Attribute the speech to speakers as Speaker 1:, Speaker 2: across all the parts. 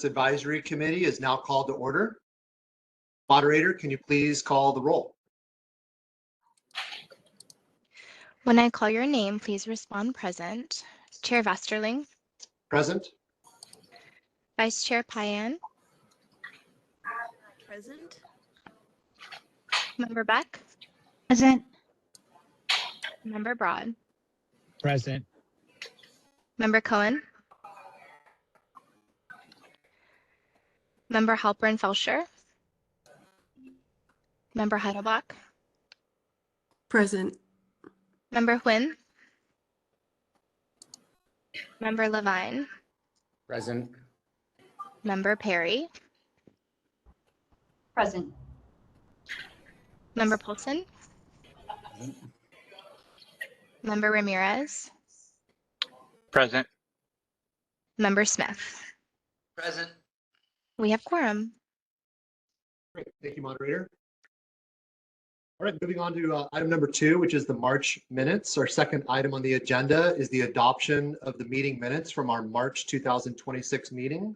Speaker 1: Advisory Committee is now called to order. Moderator, can you please call the roll?
Speaker 2: When I call your name, please respond present. Chair Vesterling.
Speaker 1: Present.
Speaker 2: Vice Chair Payan.
Speaker 3: Present.
Speaker 2: Member Beck.
Speaker 4: Present.
Speaker 2: Member Broad.
Speaker 5: Present.
Speaker 2: Member Cohen. Member Halpern Felsher. Member Heidelbach.
Speaker 3: Present.
Speaker 2: Member Huynh. Member Levine.
Speaker 6: Present.
Speaker 2: Member Perry.
Speaker 4: Present.
Speaker 2: Member Polson. Member Ramirez.
Speaker 6: Present.
Speaker 2: Member Smith.
Speaker 6: Present.
Speaker 2: We have quorum.
Speaker 1: Great. Thank you, moderator. All right, moving on to item number 2, which is the March minutes. Our second item on the agenda is the adoption of the meeting minutes from our March 2026 meeting.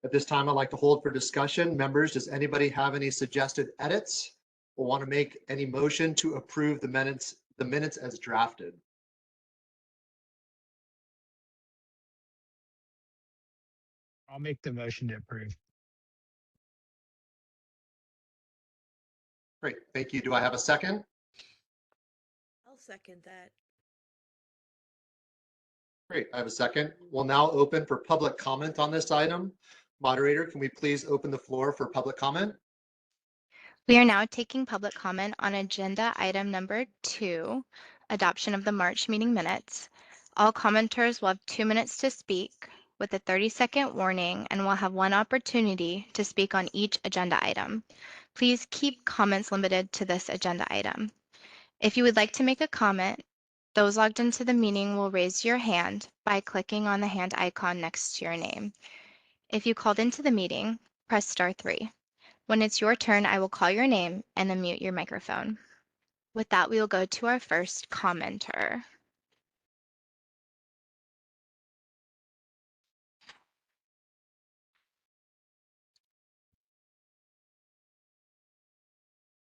Speaker 1: At this time, I'd like to hold for discussion. Members, does anybody have any suggested edits or want to make any motion to approve the minutes as drafted?
Speaker 5: I'll make the motion to approve.
Speaker 1: Great, thank you. Do I have a second?
Speaker 3: I'll second that.
Speaker 1: Great, I have a second. We'll now open for public comment on this item. Moderator, can we please open the floor for public comment?
Speaker 2: We are now taking public comment on agenda item number 2, adoption of the March meeting minutes. All commenters will have 2 minutes to speak with a 30-second warning and will have 1 opportunity to speak on each agenda item. Please keep comments limited to this agenda item. If you would like to make a comment, those logged into the meeting will raise your hand by clicking on the hand icon next to your name. If you called into the meeting, press star 3. When it's your turn, I will call your name and unmute your microphone. With that, we will go to our first commenter.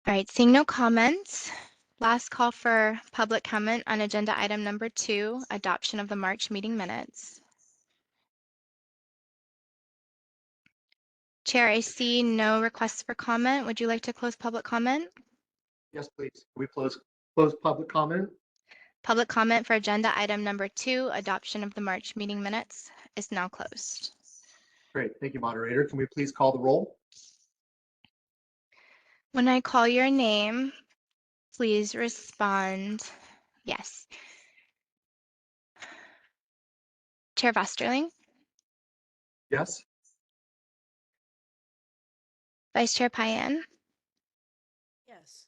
Speaker 2: All right, seeing no comments, last call for public comment on agenda item number 2, adoption of the March meeting minutes. Chair, I see no requests for comment. Would you like to close public comment?
Speaker 1: Yes, please. Can we close public comment?
Speaker 2: Public comment for agenda item number 2, adoption of the March meeting minutes, is now closed.
Speaker 1: Great, thank you, moderator. Can we please call the roll?
Speaker 2: When I call your name, please respond yes. Chair Vesterling,
Speaker 1: Yes.
Speaker 2: Vice Chair Payan,
Speaker 3: Yes.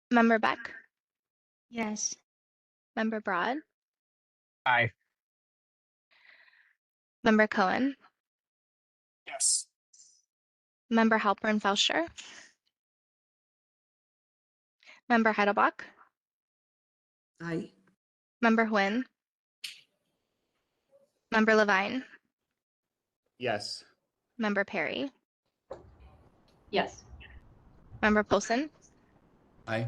Speaker 2: Member Beck,
Speaker 4: Yes.
Speaker 2: Member Broad,
Speaker 5: Aye.
Speaker 2: Member Cohen,
Speaker 5: Yes.
Speaker 2: Member Halpern Felsher, Member Heidelbach,
Speaker 3: Aye.
Speaker 2: Member Huynh, Member Levine,
Speaker 6: Yes.
Speaker 2: Member Perry,
Speaker 4: Yes.
Speaker 2: Member Polson,
Speaker 6: Aye.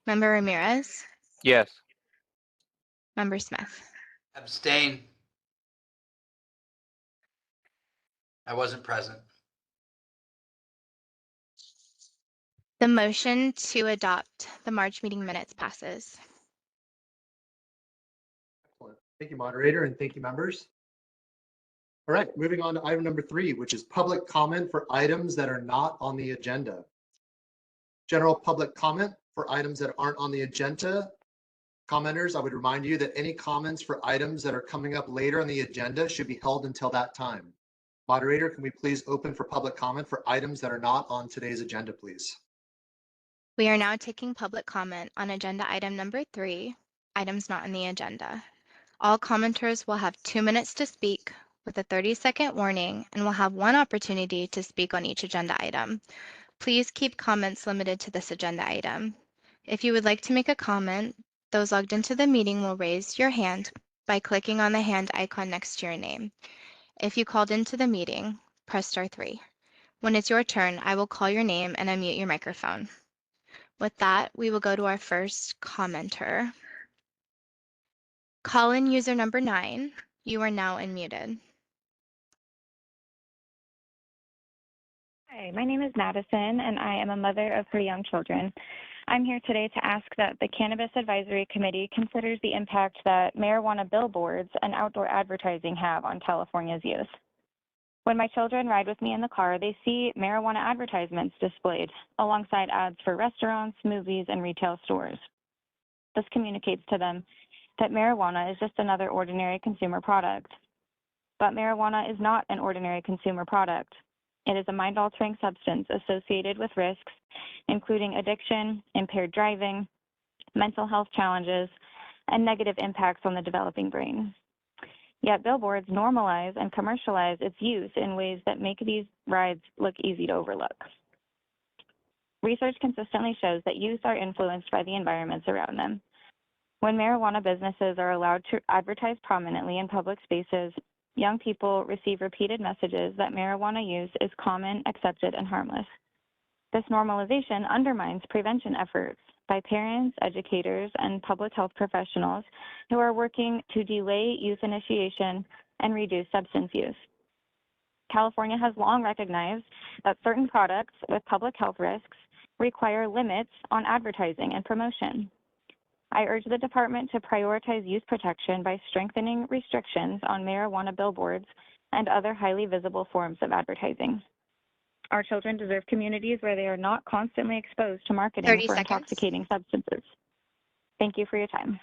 Speaker 2: Member Ramirez,
Speaker 6: Yes.
Speaker 2: Member Smith.
Speaker 7: Abstain. I wasn't present.
Speaker 2: The motion to adopt the March meeting minutes passes.
Speaker 1: Excellent. Thank you, moderator, and thank you, members. All right, moving on to item number 3, which is public comment for items that are not on the agenda. General public comment for items that aren't on the agenda. Commenters, I would remind you that any comments for items that are coming up later on the agenda should be held until that time. Moderator, can we please open for public comment for items that are not on today's agenda, please?
Speaker 2: We are now taking public comment on agenda item number 3, items not on the agenda. All commenters will have 2 minutes to speak with a 30-second warning and will have 1 opportunity to speak on each agenda item. Please keep comments limited to this agenda item. If you would like to make a comment, those logged into the meeting will raise your hand by clicking on the hand icon next to your name. If you called into the meeting, press *3. When it's your turn, I will call your name and unmute your microphone. With that, we will go to our first commenter. Call-in user number 9, you are now unmuted.
Speaker 8: Hi, my name is Madison, and I am a mother of 3 young children. I'm here today to ask that the Cannabis Advisory Committee considers the impact that marijuana billboards and outdoor advertising have on California's youth. When my children ride with me in the car, they see marijuana advertisements displayed alongside ads for restaurants, movies, and retail stores. This communicates to them that marijuana is just another ordinary consumer product. But marijuana is not an ordinary consumer product. It is a mind-altering substance associated with risks, including addiction, impaired driving, mental health challenges, and negative impacts on the developing brain. Yet billboards normalize and commercialize its use in ways that make these rides look easy to overlook. Research consistently shows that youth are influenced by the environments around them. When marijuana businesses are allowed to advertise prominently in public spaces, young people receive repeated messages that marijuana use is common, accepted, and harmless. This normalization undermines prevention efforts by parents, educators, and public health professionals who are working to delay youth initiation and reduce substance use. California has long recognized that certain products with public health risks require limits on advertising and promotion. I urge the department to prioritize youth protection by strengthening restrictions on marijuana billboards and other highly visible forms of advertising. Our children deserve communities where they are not constantly exposed to marketing
Speaker 2: 30
Speaker 8: for
Speaker 2: seconds.
Speaker 8: intoxicating substances. Thank you for your time.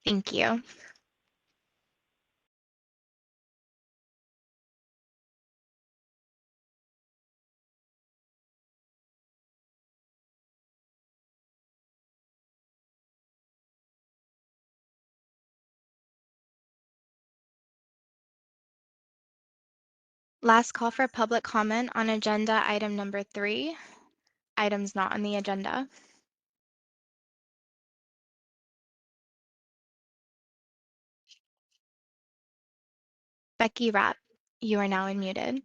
Speaker 2: Thank you. Last call for public comment on agenda item number 3, items not on the agenda. Becky Rapp, you are now unmuted.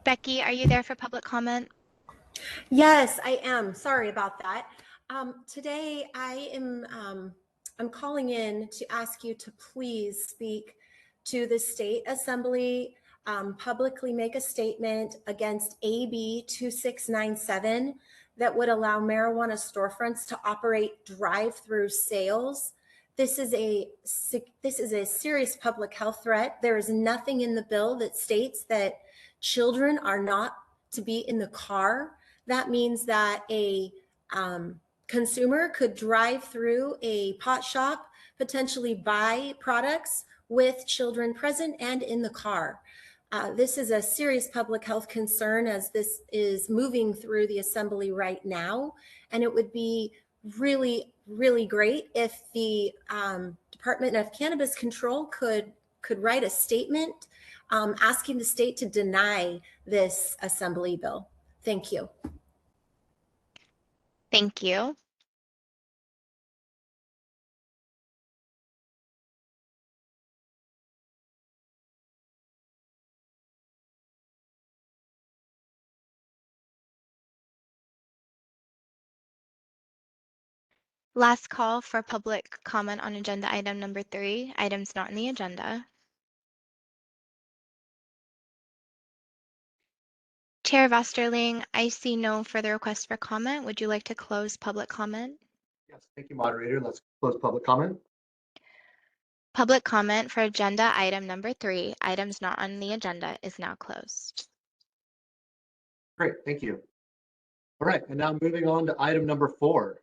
Speaker 2: Becky, are you there for public comment?
Speaker 9: Yes, I am. Sorry about that. Today I am I'm calling in to ask you to please speak to the state assembly, publicly make a statement against AB 2697 that would allow marijuana storefronts to operate drive-through sales. This is a serious public health threat. There is nothing in the bill that states that children are not to be in the car. That means that a consumer could drive through a pot shop, potentially buy products with children present and in the car. This is a serious public health concern as this is moving through the assembly right now. And it would be really, really great if the Department of Cannabis Control could write a statement asking the state to deny this assembly bill. Thank you.
Speaker 2: Thank you. Last call for public comment on agenda item number 3, items not on the agenda. Chair Vasterling, I see no further requests for comment. Would you like to close public comment?
Speaker 1: Yes, thank you, moderator. Let's close public comment.
Speaker 2: Public comment for agenda item number 3, items not on the agenda, is now closed.
Speaker 1: Great, thank you. All right, and now moving on to item number 4.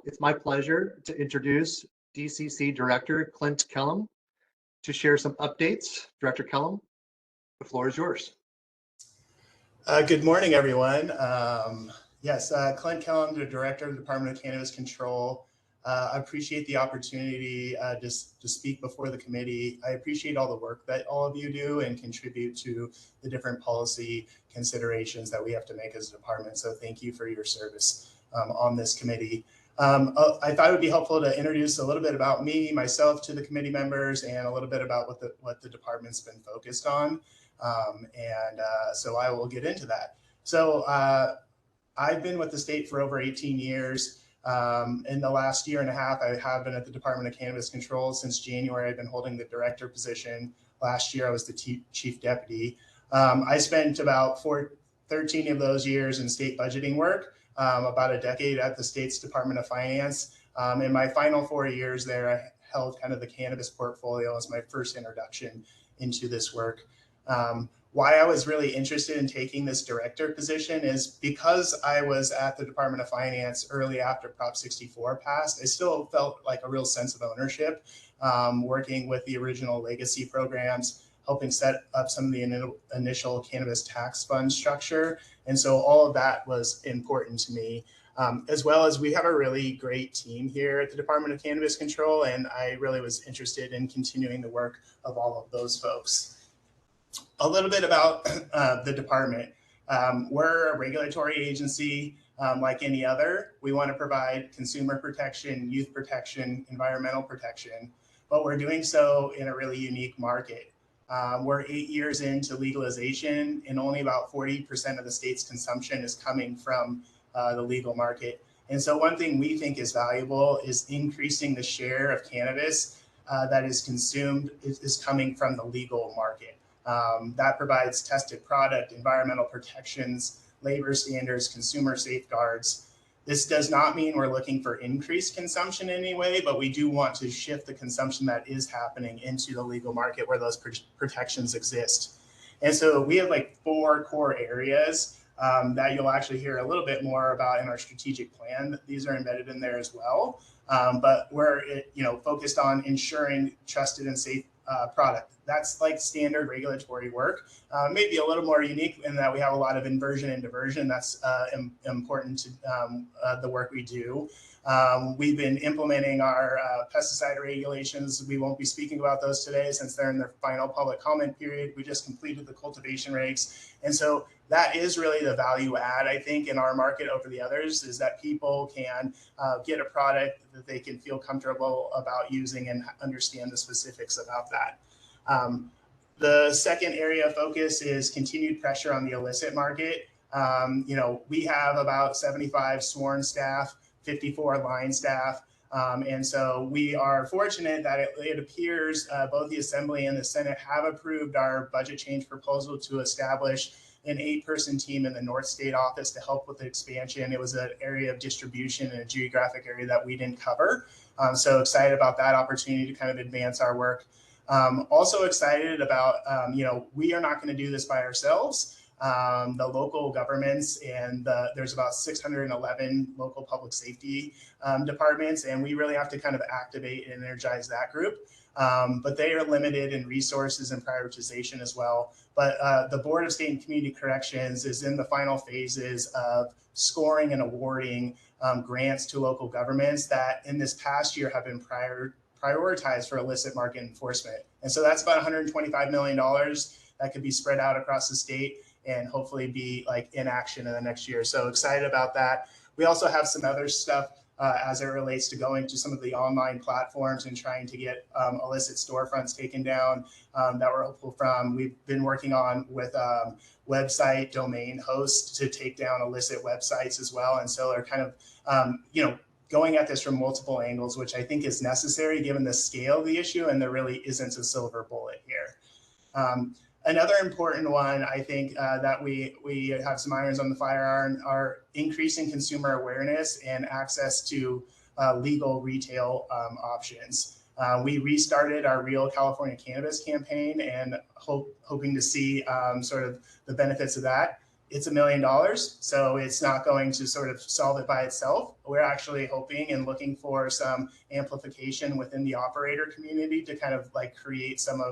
Speaker 1: It's my pleasure to introduce DCC Director Clint Kellum to share some updates. Director Kellum, the floor is yours.
Speaker 10: Good morning, everyone. Yes, Clint Kellum, the Director of the Department of Cannabis Control. I appreciate the opportunity just to speak before the committee. I appreciate all the work that all of you do and contribute to the different policy considerations that we have to make as a department. So thank you for your service on this committee. I thought it would be helpful to introduce a little bit about me, myself, to the committee members, and a little bit about what the department's been focused on. So I will get into that. So I've been with the state for over 18 years. In the last year and a half, I have been at the Department of Cannabis Control. Since January, I've been holding the director position. Last year, I was the chief deputy. I spent about 13 of those years in state budgeting work, about a decade at the state's Department of Finance. In my final 4 years there, I held kind of the cannabis portfolio as my first introduction into this work. Why I was really interested in taking this director position is because I was at the Department of Finance early after Prop 64 passed. I still felt like a real sense of ownership, working with the original legacy programs, helping set up some of the initial cannabis tax fund structure. And so all of that was important to me, as well as we have a really great team here at the Department of Cannabis Control. And I really was interested in continuing the work of all of those folks. A little bit about the department. We're a regulatory agency like any other. We want to provide consumer protection, youth protection, environmental protection, but we're doing so in a really unique market. We're 8 years into legalization, and only about 40% of the state's consumption is coming from the legal market. And so one thing we think is valuable is increasing the share of cannabis that is consumed is coming from the legal market. That provides tested product, environmental protections, labor standards, consumer safeguards. This does not mean we're looking for increased consumption in any way, but we do want to shift the consumption that is happening into the legal market where those protections exist. And so we have like 4 core areas that you'll actually hear a little bit more about in our strategic plan. These are embedded in there as well. But we're focused on ensuring trusted and safe product. That's like standard regulatory work, maybe a little more unique in that we have a lot of inversion and diversion. That's important to the work we do. We've been implementing our pesticide regulations. We won't be speaking about those today since they're in their final public comment period. We just completed the cultivation regs. And so that is really the value add, I think, in our market over the others, is that people can get a product that they can feel comfortable about using and understand the specifics about that. The second area of focus is continued pressure on the illicit market. We have about 75 sworn staff, 54 line staff. And so we are fortunate that it appears both the Assembly and the Senate have approved our budget change proposal to establish an 8-person team in the North State office to help with the expansion. It was an area of distribution and a geographic area that we didn't cover. So excited about that opportunity to kind of advance our work. Also excited about, we are not going to do this by ourselves. The local governments and there's about 611 local public safety departments, and we really have to kind of activate and energize that group. But they are limited in resources and prioritization as well. But the Board of State and Community Corrections is in the final phases of scoring and awarding grants to local governments that in this past year have been prioritized for illicit market enforcement. And so that's about $125 million that could be spread out across the state and hopefully be like in action in the next year. So excited about that. We also have some other stuff as it relates to going to some of the online platforms and trying to get illicit storefronts taken down that we're hopeful from. We've been working on with website domain hosts to take down illicit websites as well. And so they're kind of, going at this from multiple angles, which I think is necessary given the scale of the issue, and there really isn't a silver bullet here. Another important one, I think, that we have some irons on the fire are increasing consumer awareness and access to legal retail options. We restarted our Real California Cannabis campaign and hoping to see sort of the benefits of that. It's $1 million, so it's not going to sort of solve it by itself. We're actually hoping and looking for some amplification within the operator community to kind of like create some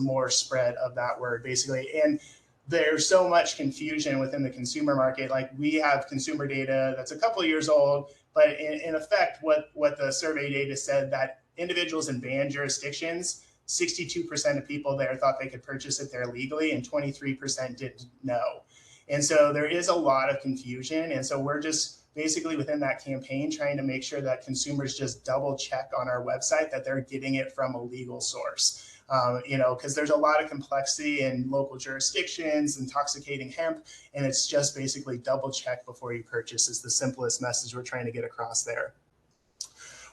Speaker 10: more spread of that word, basically. And there's so much confusion within the consumer market. Like we have consumer data that's a couple of years old But in effect, what the survey data said, that individuals in banned jurisdictions, 62% of people there thought they could purchase it there legally, and 23% didn't know. And so there is a lot of confusion. And so we're just basically within that campaign trying to make sure that consumers just double check on our website that they're getting it from a legal source. Because there's a lot of complexity in local jurisdictions, intoxicating hemp, and it's just basically double check before you purchase is the simplest message we're trying to get across there.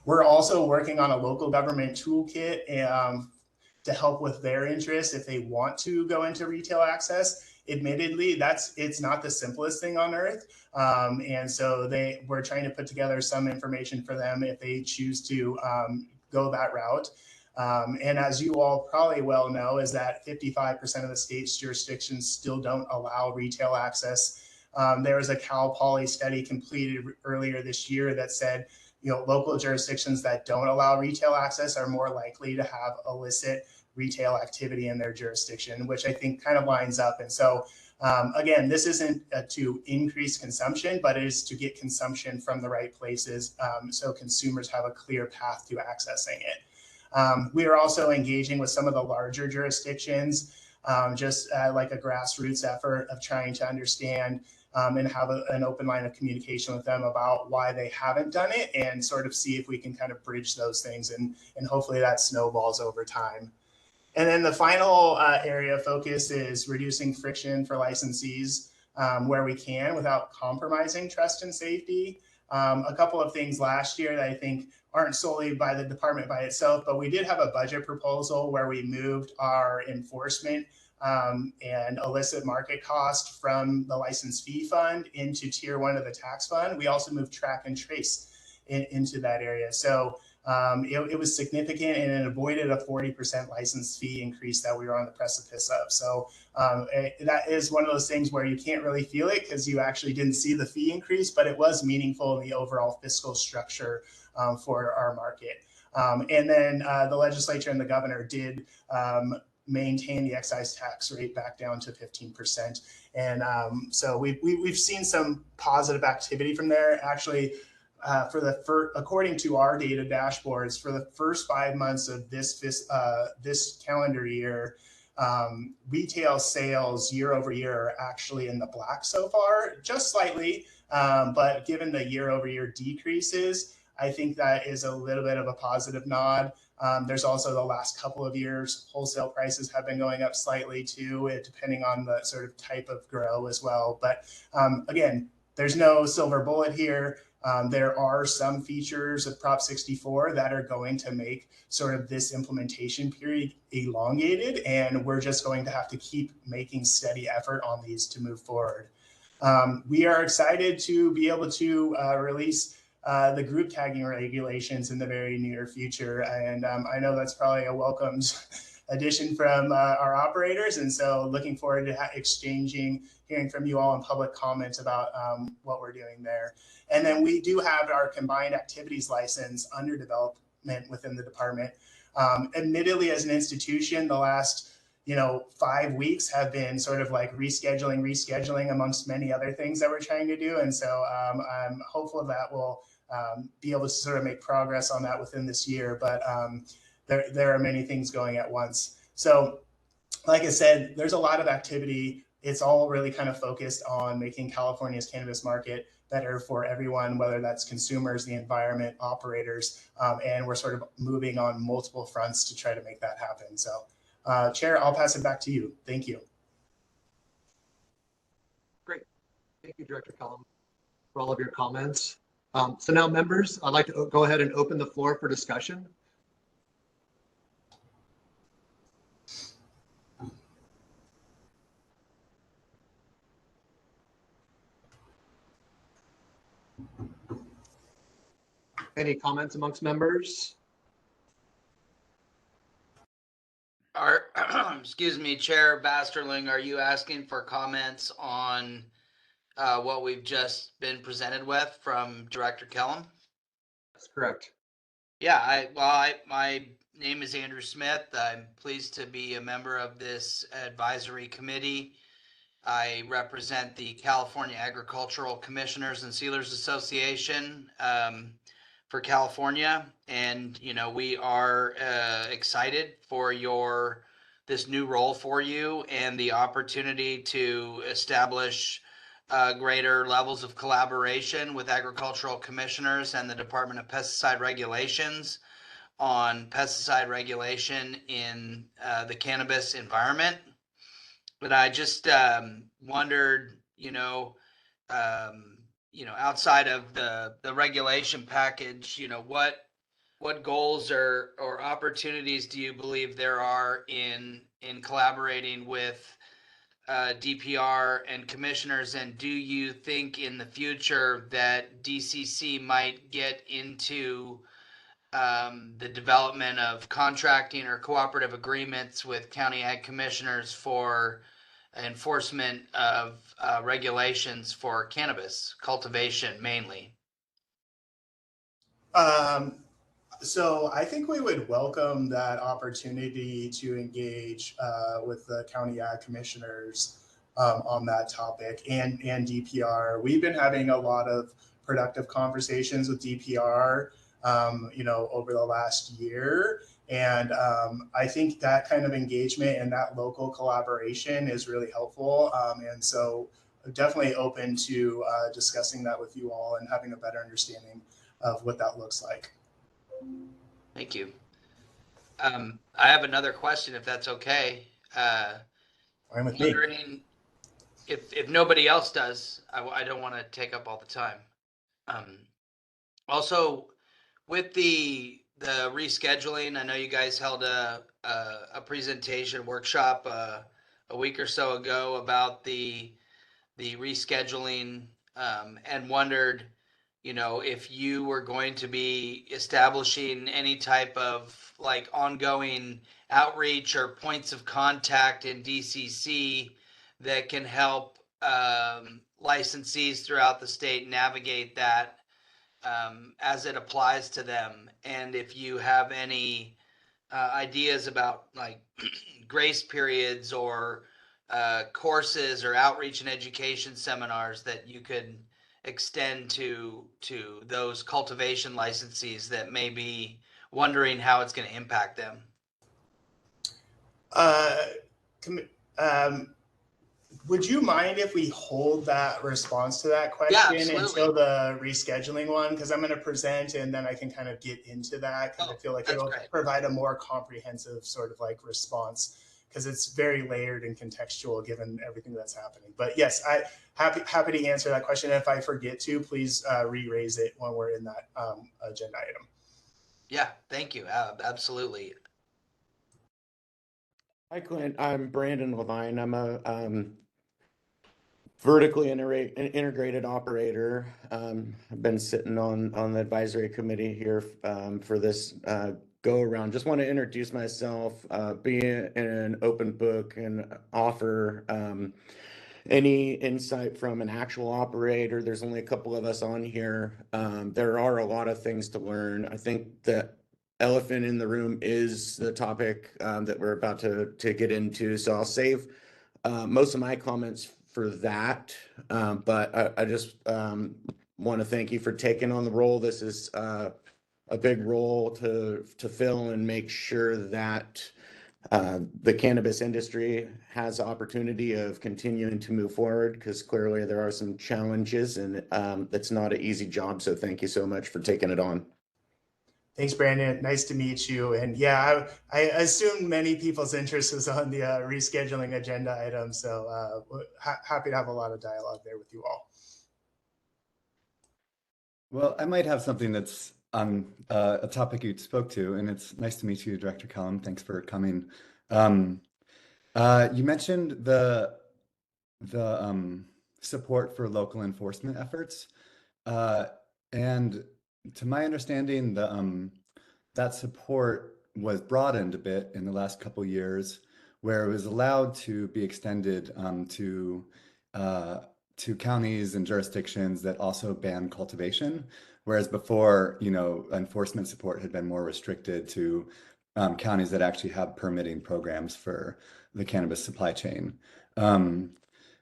Speaker 10: We're also working on a local government toolkit to help with their interest if they want to go into retail access. Admittedly, it's not the simplest thing on earth. And so we're trying to put together some information for them if they choose to go that route. And as you all probably well know, is that 55% of the state's jurisdictions still don't allow retail access. There was a Cal Poly study completed earlier this year that said, local jurisdictions that don't allow retail access are more likely to have illicit retail activity in their jurisdiction, which I think kind of lines up. And so, again, this isn't to increase consumption, but it is to get consumption from the right places so consumers have a clear path to accessing it. We are also engaging with some of the larger jurisdictions, just like a grassroots effort of trying to understand and have an open line of communication with them about why they haven't done it and sort of see if we can kind of bridge those things and hopefully that snowballs over time. And then the final area of focus is reducing friction for licensees where we can without compromising trust and safety. A couple of things last year that I think aren't solely by the department by itself, but we did have a budget proposal where we moved our enforcement and illicit market cost from the license fee fund into tier 1 of the tax fund. We also moved track and trace into that area. So it was significant and it avoided a 40% license fee increase that we were on the precipice of. So that is one of those things where you can't really feel it because you actually didn't see the fee increase, but it was meaningful in the overall fiscal structure for our market. And then the legislature and the governor did maintain the excise tax rate back down to 15%. And so we've seen some positive activity from there. Actually, according to our data dashboards, for the first 5 months of this calendar year, retail sales year over year are actually in the black so far, just slightly. But given the year over year decreases, I think that is a little bit of a positive nod. There's also the last couple of years, wholesale prices have been going up slightly too, depending on the sort of type of grow as well. But again, there's no silver bullet here. There are some features of Prop 64 that are going to make sort of this implementation period elongated, and we're just going to have to keep making steady effort on these to move forward. We are excited to be able to release the group tagging regulations in the very near future. And I know that's probably a welcomed addition from our operators. And so looking forward to hearing from you all in public comments about what we're doing there. And then we do have our combined activities license under development within the department. Admittedly, as an institution, the last 5 weeks have been sort of like rescheduling amongst many other things that we're trying to do. And so I'm hopeful that we'll be able to sort of make progress on that within this year. But there are many things going at once. So like I said, there's a lot of activity. It's all really kind of focused on making California's cannabis market better for everyone, whether that's consumers, the environment, operators, and we're sort of moving on multiple fronts to try to make that happen. So Chair, I'll pass it back to you. Thank you.
Speaker 1: Great. Thank you, Director Kellum, for all of your comments. So now, members, I'd like to go ahead and open the floor for discussion. Any comments amongst members?
Speaker 7: Excuse me, Chair Basterling, are you asking for comments on what we've just been presented with from Director Kellum?
Speaker 1: That's correct.
Speaker 7: Yeah, my name is Andrew Smith. I'm pleased to be a member of this advisory committee. I represent the California Agricultural Commissioners and Sealers Association for California. And, we are excited for this new role for you and the opportunity to establish greater levels of collaboration with agricultural commissioners and the Department of Pesticide Regulations on pesticide regulation in the cannabis environment. But I just wondered, outside of the regulation package, what goals or opportunities do you believe there are in collaborating with DPR and commissioners? And do you think in the future that DCC might get into the development of contracting or cooperative agreements with county ag commissioners for enforcement of regulations for cannabis cultivation mainly?
Speaker 10: So I think we would welcome that opportunity to engage with the county ag commissioners on that topic and DPR. We've been having a lot of productive conversations with DPR, over the last year. And I think that kind of engagement and that local collaboration is really helpful. And so definitely open to discussing that with you all and having a better understanding of what that looks like.
Speaker 7: Thank you. I have another question, if that's okay.
Speaker 10: Fine with me.
Speaker 7: Wondering if nobody else does, I don't want to take up all the time. Also, with the rescheduling, I know you guys held a presentation workshop a week or so ago about the rescheduling, and wondered, if you were going to be establishing any type of like ongoing outreach or points of contact in DCC that can help licensees throughout the state navigate that as it applies to them. And if you have any ideas about like grace periods or courses or outreach and education seminars that you could extend to those cultivation licensees that may be wondering how it's going to impact them.
Speaker 10: Would you mind if we hold that response to that question until the rescheduling one? Because I'm going to present and then I can kind of get into that, because I feel like it'll provide a more comprehensive sort of like response, because it's very layered and contextual given everything that's happening. But yes, I happy to answer that question. If I forget to, please re-raise it when we're in that agenda item.
Speaker 7: Yeah, thank you. Absolutely.
Speaker 11: Hi, Clint. I'm Brandon Levine. I'm a vertically integrated operator. I've been sitting on the advisory committee here for this go around. Just want to introduce myself, be an open book, and offer any insight from an actual operator. There's only a couple of us on here. There are a lot of things to learn. I think the elephant in the room is the topic that we're about to get into. So I'll save most of my comments for that. But I just want to thank you for taking on the role. This is a big role to fill and make sure that the cannabis industry has the opportunity of continuing to move forward, because clearly there are some challenges, and that's not an easy job. So thank you so much for taking it on.
Speaker 10: Thanks, Brandon. Nice to meet you. And yeah, I assume many people's interest is on the rescheduling agenda item. So happy to have a lot of dialogue there with you all.
Speaker 12: Well, I might have something that's on a topic you spoke to, and it's nice to meet you, Director Kellum. Thanks for coming. You mentioned the support for local enforcement efforts, and to my understanding, that support was broadened a bit in the last couple years, where it was allowed to be extended to counties and jurisdictions that also ban cultivation, whereas before, enforcement support had been more restricted to counties that actually have permitting programs for the cannabis supply chain.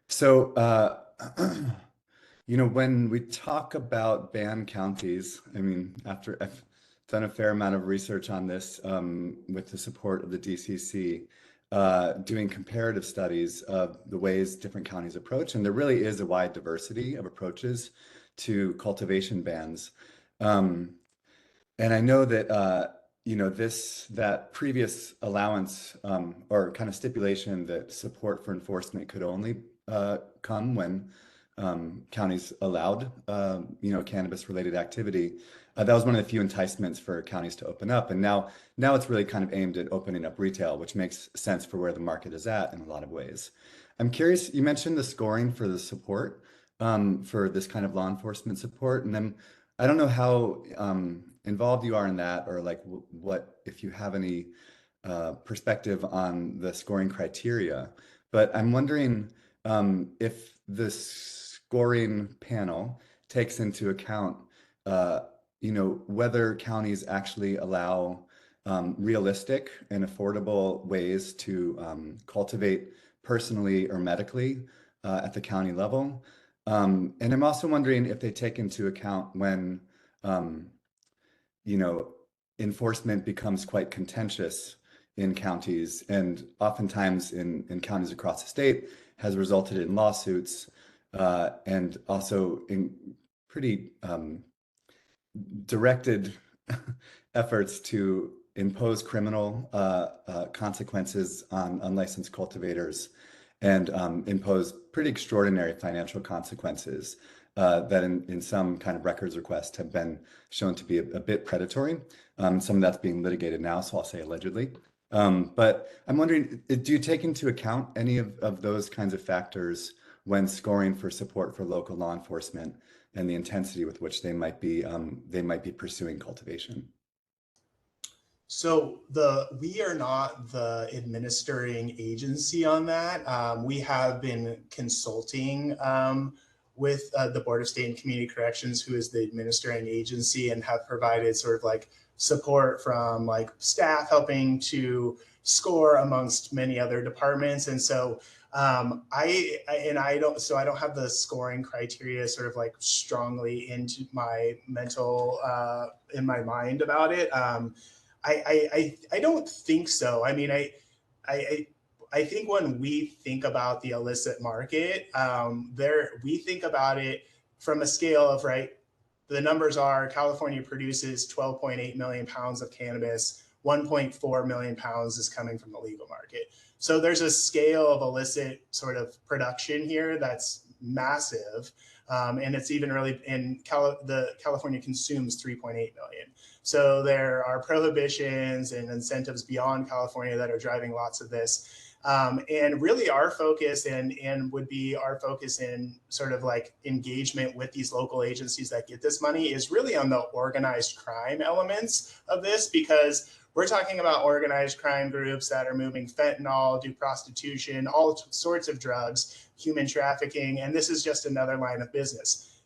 Speaker 12: So, when we talk about banned counties, I mean, after I've done a fair amount of research on this with the support of the DCC, doing comparative studies of the ways different counties approach, and there really is a wide diversity of approaches to cultivation bans. And I know that that previous allowance or kind of stipulation that support for enforcement could only come when counties allowed cannabis-related activity. That was one of the few enticements for counties to open up, and now it's really kind of aimed at opening up retail, which makes sense for where the market is at in a lot of ways. I'm curious. You mentioned the scoring for the support for this kind of law enforcement support, and then I don't know how involved you are in that, or like what if you have any perspective on the scoring criteria. But I'm wondering if the scoring panel takes into account, whether counties actually allow realistic and affordable ways to cultivate personally or medically at the county level. And I'm also wondering if they take into account when, enforcement becomes quite contentious in counties, and oftentimes in counties across the state has resulted in lawsuits and also in pretty directed efforts to impose criminal consequences on unlicensed cultivators and impose pretty extraordinary financial consequences that in some kind of records requests have been shown to be a bit predatory. Some of that's being litigated now, so I'll say allegedly. But I'm wondering, do you take into account any of those kinds of factors when scoring for support for local law enforcement and the intensity with which they might be pursuing cultivation?
Speaker 10: So we are not the administering agency on that. We have been consulting with the Board of State and Community Corrections, who is the administering agency, and have provided sort of like support from like staff helping to score amongst many other departments. And so I don't have the scoring criteria sort of like strongly into my mental in my mind about it. I don't think so. I mean, I think when we think about the illicit market, we think about it from a scale of, right, the numbers are California produces 12.8 million pounds of cannabis, 1.4 million pounds is coming from the legal market. So there's a scale of illicit sort of production here that's massive. And it's even really California consumes 3.8 million. So there are prohibitions and incentives beyond California that are driving lots of this. And really our focus and would be our focus in sort of like engagement with these local agencies that get this money is really on the organized crime elements of this, because we're talking about organized crime groups that are moving fentanyl, do prostitution, all sorts of drugs, human trafficking, and this is just another line of business.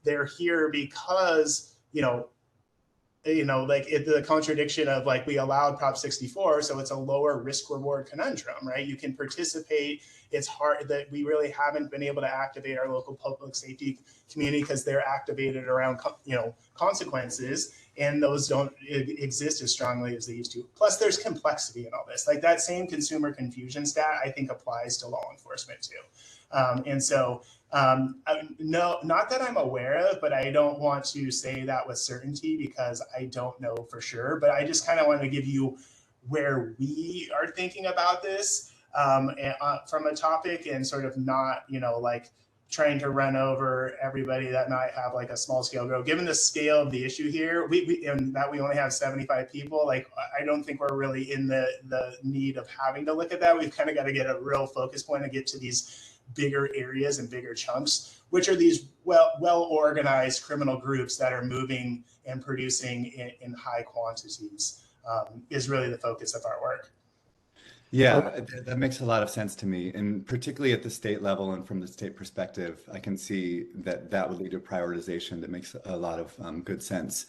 Speaker 10: They're here because, like the contradiction of like we allowed Prop 64, so it's a lower risk reward conundrum, right? You can participate. It's hard that we really haven't been able to activate our local public safety community because they're activated around, consequences, and those don't exist as strongly as they used to. Plus there's complexity in all this. Like that same consumer confusion stat, I think applies to law enforcement too. No, not that I'm aware of, but I don't want to say that with certainty because I don't know for sure. But I just kind of want to give you where we are thinking about this from a topic, and sort of not, like trying to run over everybody that might have like a small scale grow. Given the scale of the issue here, and that we only have 75 people, like I don't think we're really in the need of having to look at that. We've kind of got to get a real focus point and get to these bigger areas and bigger chunks, which are these well-organized criminal groups that are moving and producing in high quantities, is really the focus of our work.
Speaker 12: Yeah, that makes a lot of sense to me. And particularly at the state level and from the state perspective, I can see that would lead to prioritization that makes a lot of good sense.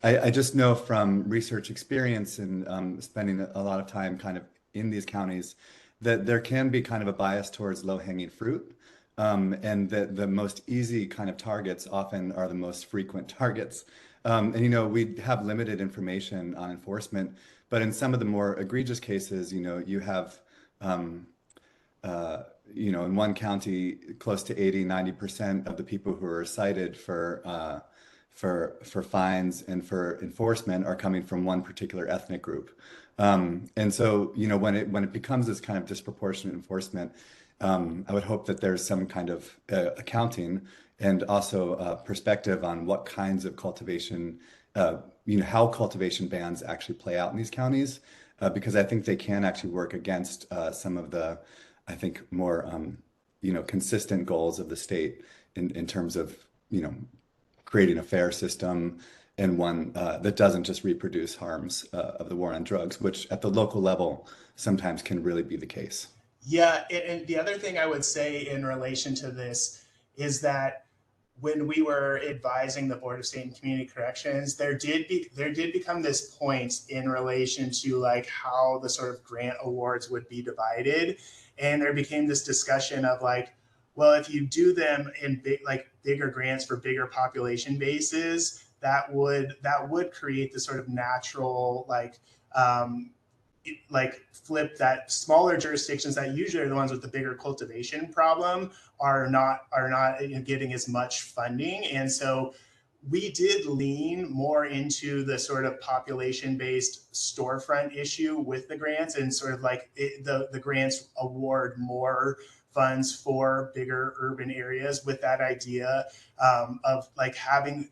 Speaker 12: I just know from research experience and spending a lot of time kind of in these counties that there can be kind of a bias towards low-hanging fruit. And the most easy kind of targets often are the most frequent targets. And, you know, we have limited information on enforcement, but in some of the more egregious cases, you know, you have, you know, in one county, close to 80–90% of the people who are cited for fines and for enforcement are coming from one particular ethnic group. And so, you know, when it becomes this kind of disproportionate enforcement, I would hope that there's some kind of accounting and also perspective on what kinds of cultivation, you know, how cultivation bans actually play out in these counties, because I think they can actually work against some of the, I think, more, you know, consistent goals of the state in terms of, you know, creating a fair system and one that doesn't just reproduce harms of the war on drugs, which at the local level sometimes can really be the case.
Speaker 10: Yeah, and the other thing I would say in relation to this is that when we were advising the Board of State and Community Corrections, there did become this point in relation to like how the sort of grant awards would be divided, and there became this discussion of like, well, if you do them in bigger grants for bigger population bases, that would create this sort of natural flip that smaller jurisdictions that usually are the ones with the bigger cultivation problem are not getting as much funding. And so we did lean more into the sort of population-based storefront issue with the grants, and sort of like the grants award more funds for bigger urban areas with that idea of like having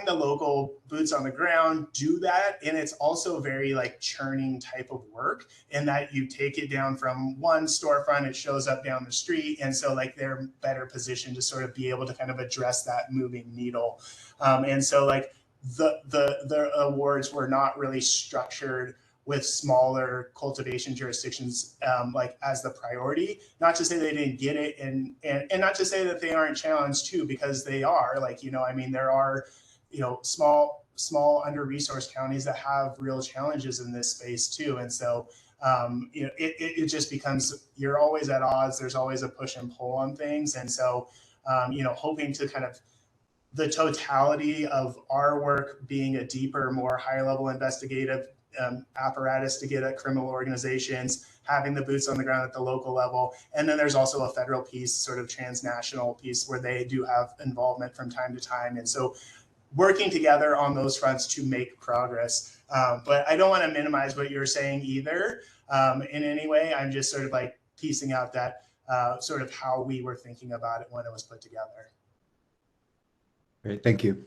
Speaker 10: the local boots on the ground do that. And it's also very like churning type of work, in that you take it down from one storefront, it shows up down the street. And so like they're better positioned to sort of be able to kind of address that moving needle. And so like the awards were not really structured with smaller cultivation jurisdictions like as the priority. Not to say they didn't get it, and not to say that they aren't challenged too, because they are. Like, you know, I mean, there are, you know, small under-resourced counties that have real challenges in this space too. And so you know, it just becomes, you're always at odds. There's always a push and pull on things. And so you know, hoping to kind of the totality of our work being a deeper, more higher level investigative apparatus to get at criminal organizations, having the boots on the ground at the local level. And then there's also a federal piece, sort of transnational piece, where they do have involvement from time to time. And so working together on those fronts to make progress. But I don't want to minimize what you're saying either in any way. I'm just sort of like piecing out that sort of how we were thinking about it when it was put together.
Speaker 12: Great, thank you.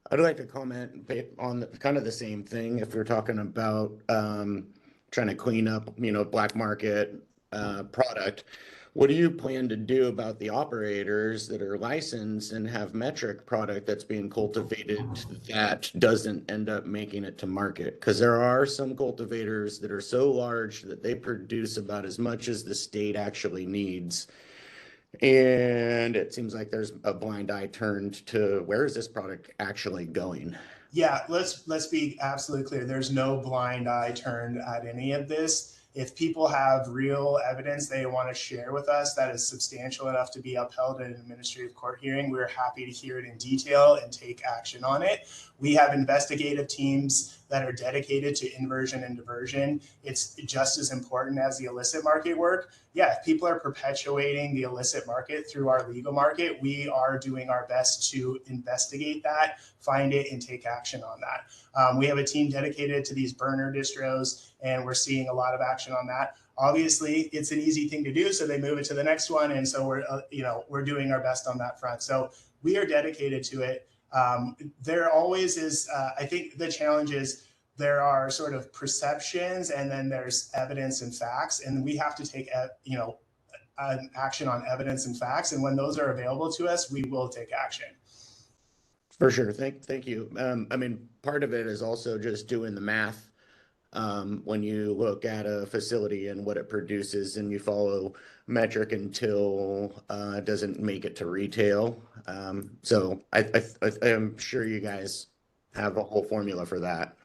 Speaker 11: I'd like to comment on kind of the same thing. If we're talking about trying to clean up, you know, black market product, what do you plan to do about the operators that are licensed and have metric product that's being cultivated that doesn't end up making it to market? Because there are some cultivators that are so large that they produce about as much as the state actually needs. And it seems like there's a blind eye turned to where is this product actually going?
Speaker 10: Yeah, let's be absolutely clear. There's no blind eye turned at any of this. If people have real evidence they want to share with us that is substantial enough to be upheld in an administrative court hearing, we're happy to hear it in detail and take action on it. We have investigative teams that are dedicated to inversion and diversion. It's just as important as the illicit market work. Yeah, if people are perpetuating the illicit market through our legal market, we are doing our best to investigate that, find it, and take action on that. We have a team dedicated to these burner distros, and we're seeing a lot of action on that. Obviously, it's an easy thing to do, so they move it to the next one, and so we're doing our best on that front. So we are dedicated to it. There always is, I think the challenge is there are sort of perceptions, and then there's evidence and facts, and we have to take, action on evidence and facts. And when those are available to us, we will take action.
Speaker 11: For sure. Thank you. I mean, part of it is also just doing the math. When you look at a facility and what it produces and you follow metric until it doesn't make it to retail. So I'm sure you guys have a whole formula for that.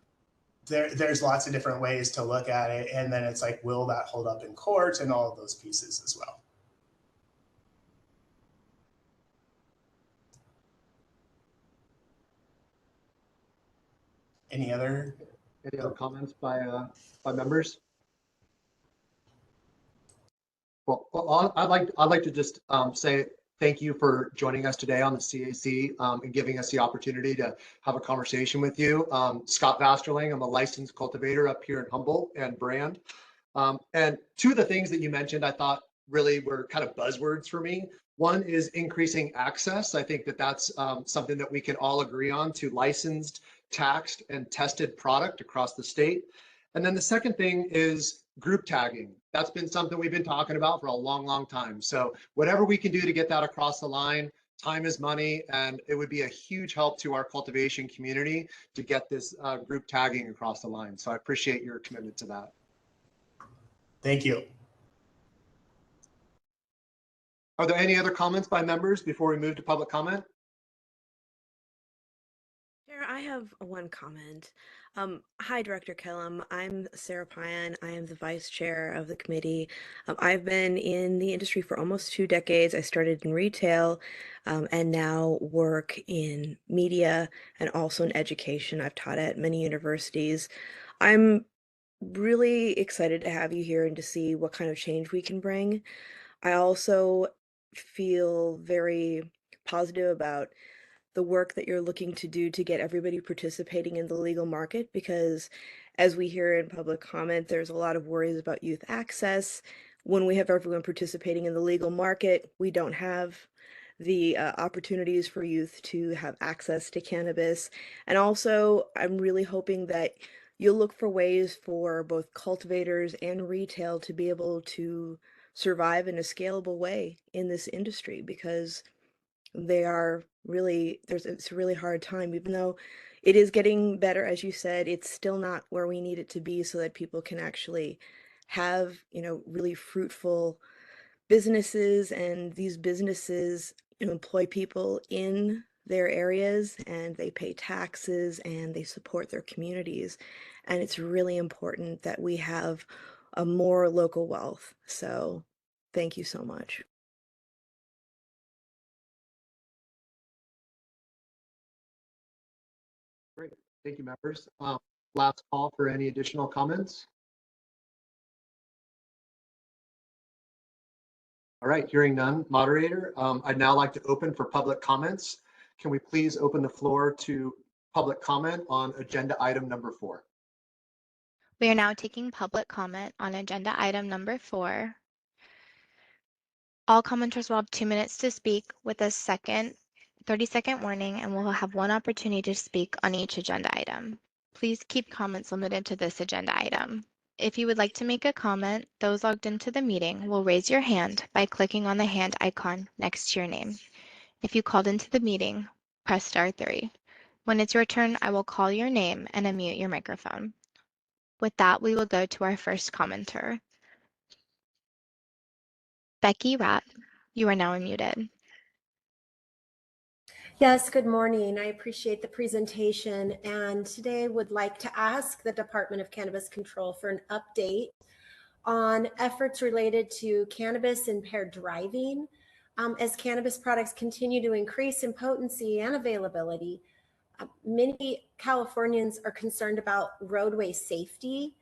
Speaker 10: There's lots of different ways to look at it. And then it's like, will that hold up in court, and all of those pieces as well. Any other?
Speaker 1: Any other comments by members? Well, I'd like to just say thank you for joining us today on the CAC and giving us the opportunity to have a conversation with you. Scott Vasterling, I'm a licensed cultivator up here in Humboldt and Brand. And two of the things that you mentioned, I thought really were kind of buzzwords for me. One is increasing access. I think that that's something that we can all agree on to licensed, taxed, and tested product across the state. And then the second thing is group tagging. That's been something we've been talking about for a long, long time. So whatever we can do to get that across the line, time is money, and it would be a huge help to our cultivation community to get this group tagging across the line. So I appreciate your commitment to that.
Speaker 10: Thank you.
Speaker 1: Are there any other comments by members before we move to public comment?
Speaker 3: Chair, I have one comment. Hi, Director Kellum. I'm Sarah Pyan. I am the vice chair of the committee. I've been in the industry for almost 2 decades. I started in retail and now work in media and also in education. I've taught at many universities. I'm really excited to have you here and to see what kind of change we can bring. I also feel very positive about the work that you're looking to do to get everybody participating in the legal market, because as we hear in public comment, there's a lot of worries about youth access. When we have everyone participating in the legal market, we don't have the opportunities for youth to have access to cannabis. And also, I'm really hoping that you'll look for ways for both cultivators and retail to be able to survive in a scalable way in this industry, because they are really, it's a really hard time. Even though it is getting better, as you said, it's still not where we need it to be so that people can actually have, really fruitful businesses, and these businesses employ people in their areas, and they pay taxes and they support their communities. And it's really important that we have a more local wealth. So thank you so much.
Speaker 1: Great. Thank you, members. Last call for any additional comments. All right, hearing none. Moderator, I'd now like to open for public comments. Can we please open the floor to public comment on agenda item number 4?
Speaker 2: We are now taking public comment on agenda item number 4. All commenters will have 2 minutes to speak with a 30-second warning, and will have one opportunity to speak on each agenda item. Please keep comments limited to this agenda item. If you would like to make a comment, those logged into the meeting will raise your hand by clicking on the hand icon next to your name. If you called into the meeting, press *3. When it's your turn, I will call your name and unmute your microphone. With that, we will go to our first commenter. Becky Rapp, you are now unmuted.
Speaker 9: Yes, good morning. I appreciate the presentation, and today would like to ask the Department of Cannabis Control for an update on efforts related to cannabis impaired driving. As cannabis products continue to increase in potency and availability, many Californians are concerned about roadway safety.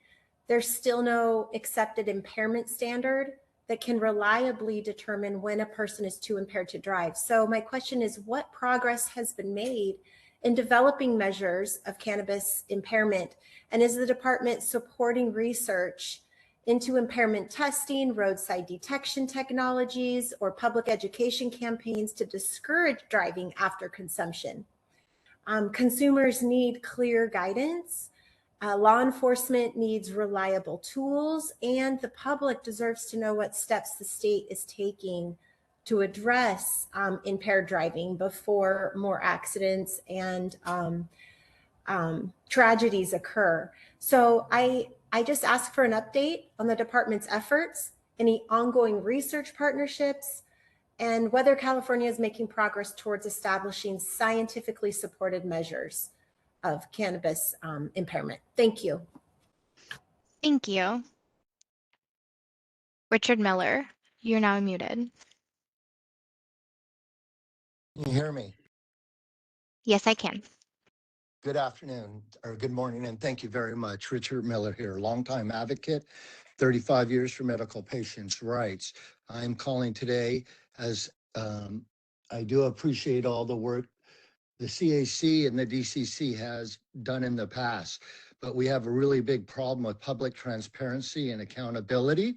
Speaker 9: There's still no accepted impairment standard that can reliably determine when a person is too impaired to drive. So my question is, what progress has been made in developing measures of cannabis impairment? And is the department supporting research into impairment testing, roadside detection technologies, or public education campaigns to discourage driving after consumption? Consumers need clear guidance. Law enforcement needs reliable tools, and the public deserves to know what steps the state is taking to address impaired driving before more accidents and tragedies occur. So I just ask for an update on the department's efforts, any ongoing research partnerships, and whether California is making progress towards establishing scientifically supported measures of cannabis impairment. Thank you.
Speaker 2: Thank you. Richard Miller, you're now muted.
Speaker 13: Can you hear me?
Speaker 2: Yes, I can.
Speaker 13: Good afternoon or good morning, and thank you very much. Richard Miller here, longtime advocate, 35 years for medical patients' rights. I'm calling today as I do appreciate all the work the CAC and the DCC has done in the past, but we have a really big problem with public transparency and accountability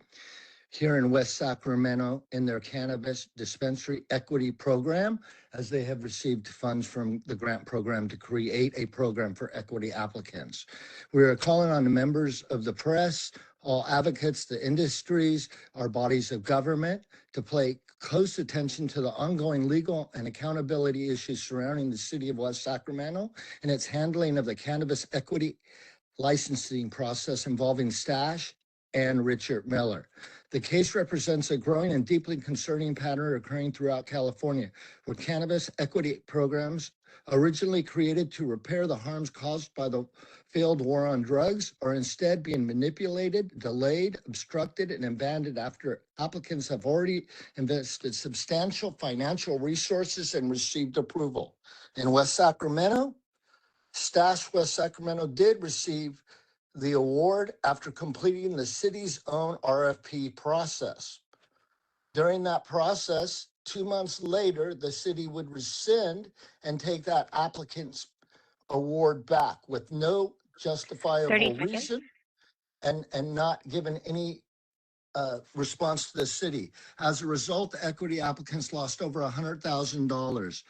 Speaker 13: here in West Sacramento in their cannabis dispensary equity program, as they have received funds from the grant program to create a program for equity applicants. We are calling on the members of the press, all advocates, the industries, our bodies of government to pay close attention to the ongoing legal and accountability issues surrounding the city of West Sacramento and its handling of the cannabis equity licensing process involving Stash and Richard Miller. The case represents a growing and deeply concerning pattern occurring throughout California, where cannabis equity programs originally created to repair the harms caused by the failed war on drugs are instead being manipulated, delayed, obstructed, and abandoned after applicants have already invested substantial financial resources and received approval. In West Sacramento, Stash West Sacramento did receive the award after completing the city's own RFP process. During that process, 2 months later, the city would rescind and take that applicant's award back with no
Speaker 8: 30
Speaker 13: justifiable
Speaker 8: seconds.
Speaker 13: reason and not given any response to the city. As a result, the equity applicants lost over $100,000.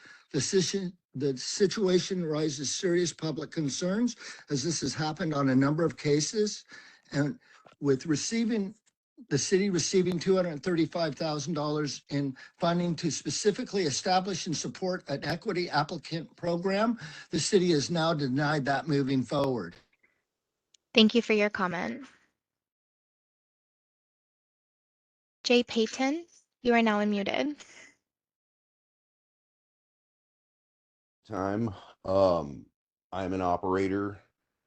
Speaker 13: The situation raises serious public concerns, as this has happened on a number of cases. And with the city receiving $235,000 in funding to specifically establish and support an equity applicant program, the city is now denied that moving forward.
Speaker 2: Thank you for your comment. Jay Payton, you are now unmuted.
Speaker 14: Time. I'm an operator.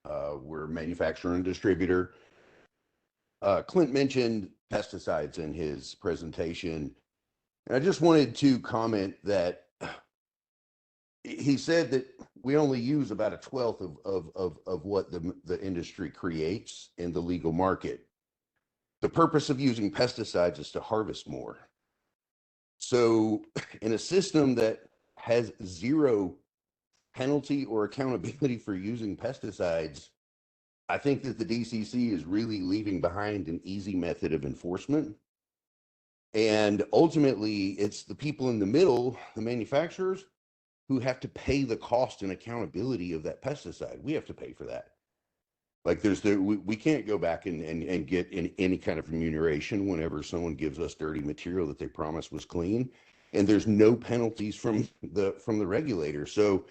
Speaker 14: We're a manufacturer and distributor. Clint mentioned pesticides in his presentation. And I just wanted to comment that he said that we only use about a 12th of what the industry creates in the legal market. The purpose of using pesticides is to harvest more. So in a system that has zero penalty or accountability for using pesticides, I think that the DCC is really leaving behind an easy method of enforcement. And ultimately, it's the people in the middle, the manufacturers, who have to pay the cost and accountability of that pesticide. We have to pay for that. Like we can't go back and get any kind of remuneration whenever someone gives us dirty material that they promised was clean. And there's no penalties from the regulator. So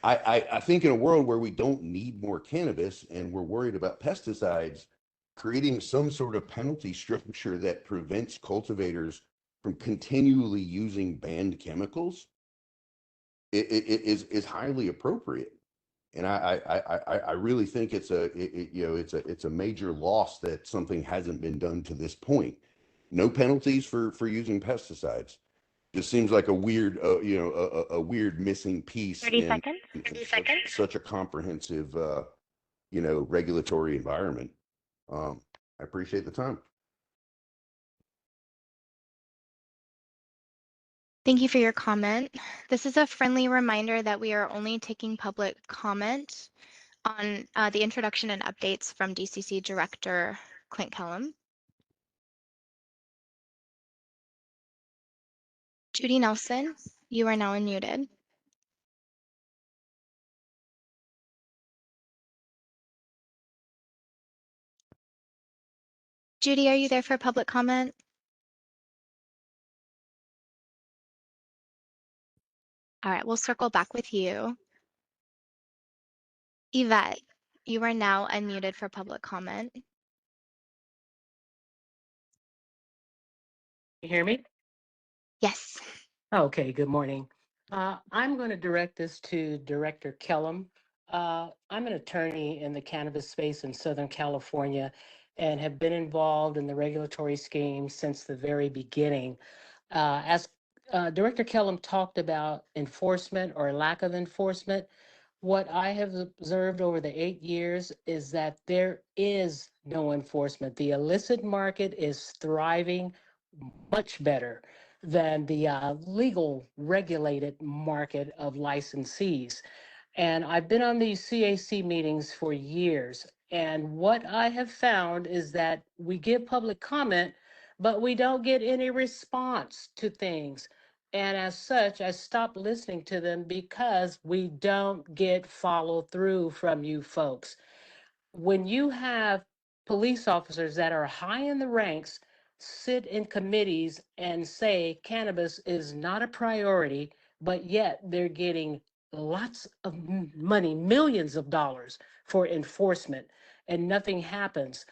Speaker 14: I think in a world where we don't need more cannabis and we're worried about pesticides, creating some sort of penalty structure that prevents cultivators from continually using banned chemicals is highly appropriate. And I really think it's a major loss that something hasn't been done to this point. No penalties for using pesticides. Just seems like a weird, a weird missing piece
Speaker 8: 30
Speaker 14: in
Speaker 8: seconds. 30 seconds.
Speaker 14: such a comprehensive, regulatory environment. I appreciate the time.
Speaker 2: Thank you for your comment. This is a friendly reminder that we are only taking public comment on the introduction and updates from DCC Director Clint Kellum. Judy Nelson, you are now unmuted. Judy, are you there for public comment? All right, we'll circle back with you. Yvette, you are now unmuted for public comment.
Speaker 15: You hear me?
Speaker 2: Yes.
Speaker 15: Okay, good morning. I'm going to direct this to Director Kellum. I'm an attorney in the cannabis space in Southern California and have been involved in the regulatory scheme since the very beginning. As Director Kellum talked about enforcement or lack of enforcement, What I have observed over the 8 years is that there is no enforcement. The illicit market is thriving much better than the legal regulated market of licensees. And I've been on these CAC meetings for years. And what I have found is that we give public comment, but we don't get any response to things. And as such, I stopped listening to them because we don't get follow through from you folks. When you have police officers that are high in the ranks sit in committees and say cannabis is not a priority, but yet they're getting lots of money, millions of dollars for enforcement, and nothing happens.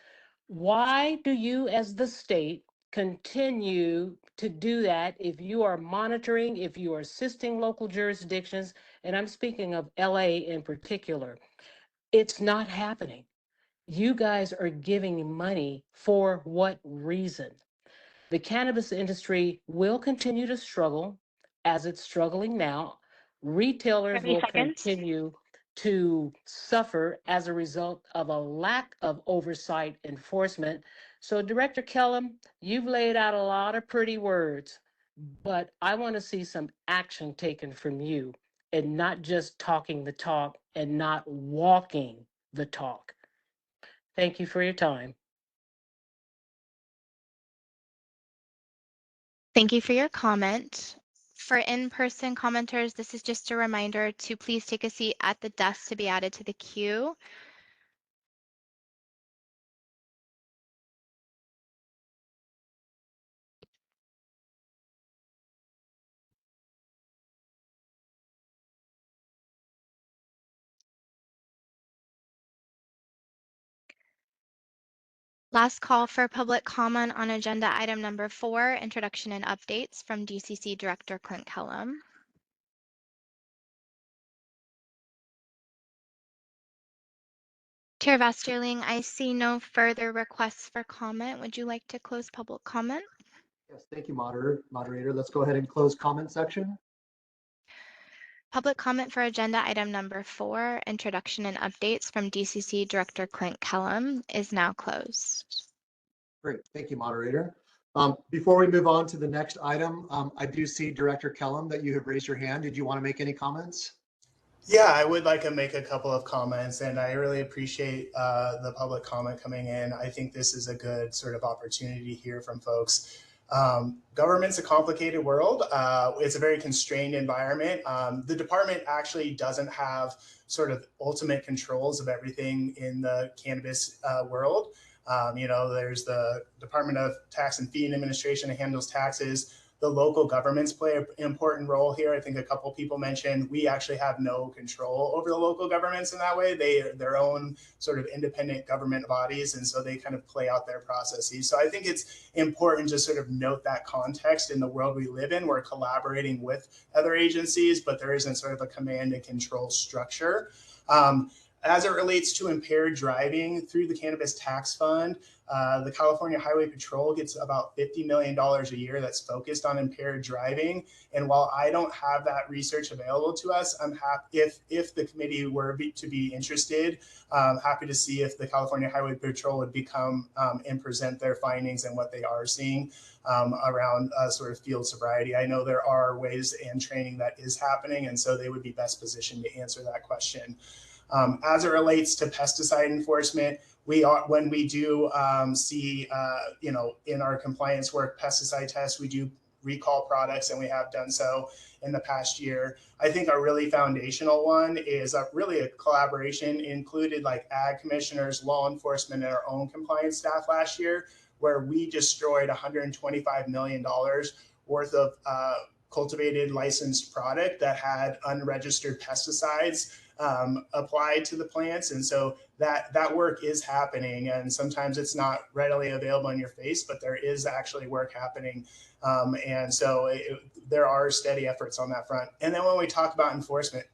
Speaker 15: Why do you, as the state, continue to do that if you are monitoring, if you are assisting local jurisdictions, and I'm speaking of LA in particular? It's not happening. You guys are giving money for what reason? The cannabis industry will continue to struggle as it's struggling now. Retailers
Speaker 8: 30
Speaker 15: will
Speaker 8: seconds.
Speaker 15: continue to suffer as a result of a lack of oversight enforcement. So, Director Kellum, you've laid out a lot of pretty words, but I want to see some action taken from you and not just talking the talk and not walking the talk. Thank you for your time.
Speaker 2: Thank you for your comment. For in-person commenters, this is just a reminder to please take a seat at the desk to be added to the queue. Last call for public comment on agenda item number 4, introduction and updates from DCC Director Clint Kellum. Chair Vasterling, I see no further requests for comment. Would you like to close public comment?
Speaker 1: Yes, thank you, moderator. Let's go ahead and close comment section.
Speaker 2: Public comment for agenda item number 4, introduction and updates from DCC Director Clint Kellum, is now closed.
Speaker 1: Great, thank you, moderator. Before we move on to the next item, I do see Director Kellum that you have raised your hand. Did you want to make any comments?
Speaker 10: Yeah, I would like to make a couple of comments, and I really appreciate the public comment coming in. I think this is a good sort of opportunity to hear from folks. Government's a complicated world. It's a very constrained environment. The department actually doesn't have sort of ultimate controls of everything in the cannabis world. There's the Department of Tax and Fee Administration that handles taxes. The local governments play an important role here. I think a couple people mentioned we actually have no control over the local governments in that way. They're their own sort of independent government bodies, and so they kind of play out their processes. So I think it's important to sort of note that context in the world we live in. We're collaborating with other agencies, but there isn't sort of a command and control structure. As it relates to impaired driving through the Cannabis Tax Fund, the California Highway Patrol gets about $50 million a year that's focused on impaired driving. And while I don't have that research available to us, I'm happy if the committee were to be interested, happy to see if the California Highway Patrol would become and present their findings and what they are seeing around sort of field sobriety. I know there are ways and training that is happening, and so they would be best positioned to answer that question. As it relates to pesticide enforcement, when we do see, in our compliance work, pesticide tests, we do recall products, and we have done so in the past year. I think a really foundational one is really a collaboration included like ag commissioners, law enforcement, and our own compliance staff last year, where we destroyed $125 million worth of cultivated licensed product that had unregistered pesticides applied to the plants. And so that work is happening, and sometimes it's not readily available in your face, but there is actually work happening. And so there are steady efforts on that front. And then when we talk about enforcement,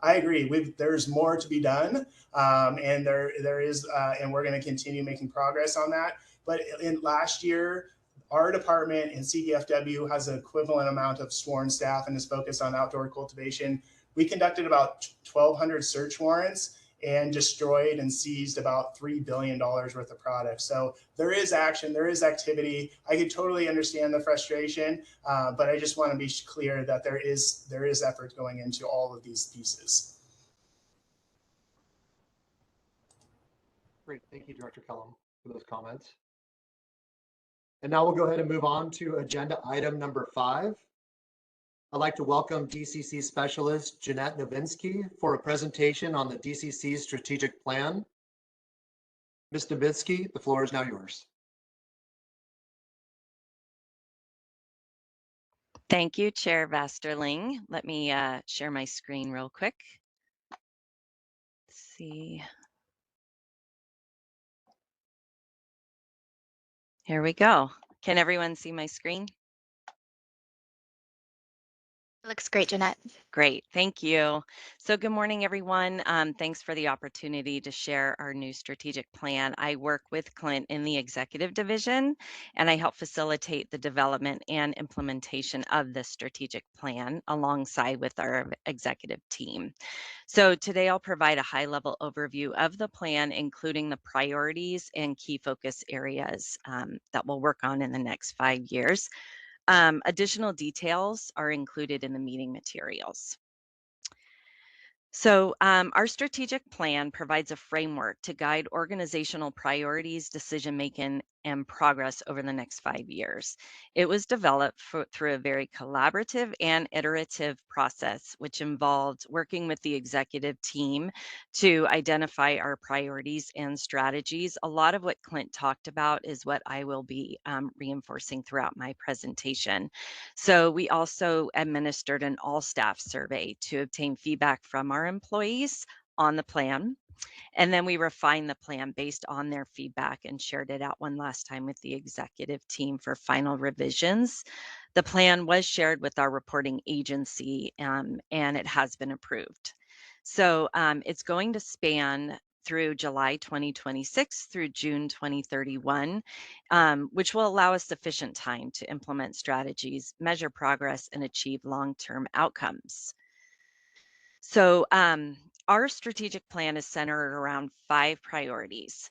Speaker 10: I agree. There's more to be done, and there is, and we're going to continue making progress on that. But in last year, our department and CDFW has an equivalent amount of sworn staff and is focused on outdoor cultivation. We conducted about 1,200 search warrants and destroyed and seized about $3 billion worth of products. So there is action, there is activity. I could totally understand the frustration, but I just want to be clear that there is effort going into all of these pieces.
Speaker 1: Great, thank you, Director Kellum, for those comments. And now we'll go ahead and move on to agenda item number 5. I'd like to welcome DCC Specialist Jeanette Novinsky for a presentation on the DCC strategic plan. Ms. Novinsky, the floor is now yours.
Speaker 16: Thank you, Chair Vasterling. Let me share my screen real quick. Let's see. Here we go. Can everyone see my screen?
Speaker 2: Looks great, Jeanette.
Speaker 16: Great, thank you. So good morning, everyone. Thanks for the opportunity to share our new strategic plan. I work with Clint in the executive division, and I help facilitate the development and implementation of the strategic plan alongside with our executive team. So today I'll provide a high-level overview of the plan, including the priorities and key focus areas that we'll work on in the next 5 years. Additional details are included in the meeting materials. So our strategic plan provides a framework to guide organizational priorities, decision-making, and progress over the next 5 years. It was developed through a very collaborative and iterative process, which involved working with the executive team to identify our priorities and strategies. A lot of what Clint talked about is what I will be reinforcing throughout my presentation. So we also administered an all-staff survey to obtain feedback from our employees on the plan. And then we refined the plan based on their feedback and shared it out one last time with the executive team for final revisions. The plan was shared with our reporting agency and it has been approved. So it's going to span through July 2026 through June 2031, which will allow us sufficient time to implement strategies, measure progress, and achieve long-term outcomes. So our strategic plan is centered around 5 priorities.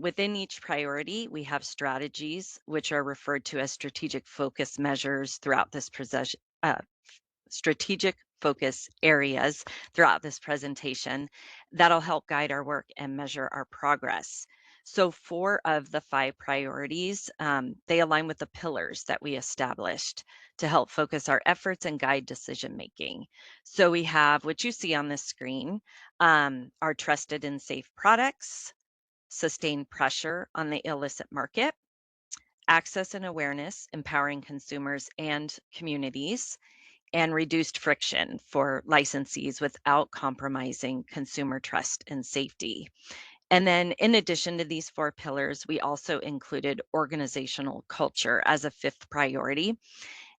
Speaker 16: Within each priority, we have strategies, which are referred to as strategic focus measures throughout this strategic focus areas throughout this presentation that'll help guide our work and measure our progress. So 4 of the 5 priorities, they align with the pillars that we established to help focus our efforts and guide decision making. So we have what you see on this screen, our trusted and safe products, sustained pressure on the illicit market, access and awareness, empowering consumers and communities, and reduced friction for licensees without compromising consumer trust and safety. And then in addition to these 4 pillars, we also included organizational culture as a 5th priority.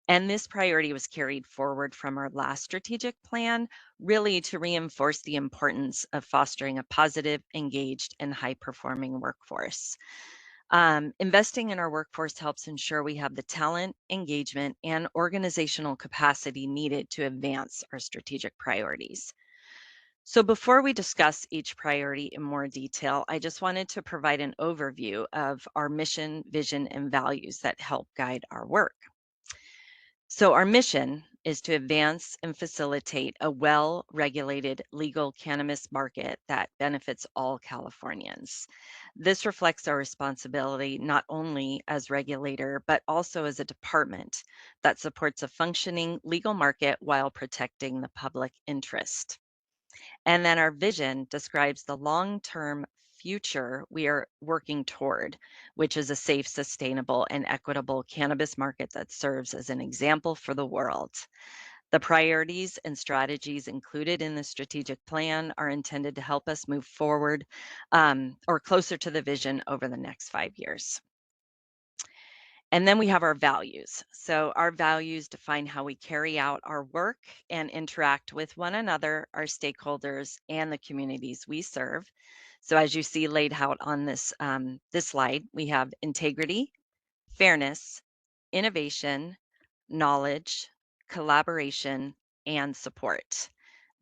Speaker 16: And this priority was carried forward from our last strategic plan, really to reinforce the importance of fostering a positive, engaged, and high-performing workforce. Investing in our workforce helps ensure we have the talent, engagement, and organizational capacity needed to advance our strategic priorities. So before we discuss each priority in more detail, I just wanted to provide an overview of our mission, vision, and values that help guide our work. So our mission is to advance and facilitate a well-regulated legal cannabis market that benefits all Californians. This reflects our responsibility not only as regulator, but also as a department that supports a functioning legal market while protecting the public interest. And then our vision describes the long-term future we are working toward, which is a safe, sustainable, and equitable cannabis market that serves as an example for the world. The priorities and strategies included in the strategic plan are intended to help us move forward or closer to the vision over the next 5 years. And then we have our values. So our values define how we carry out our work and interact with one another, our stakeholders, and the communities we serve. So as you see laid out on this, this slide, we have integrity, fairness, innovation, knowledge, collaboration, and support.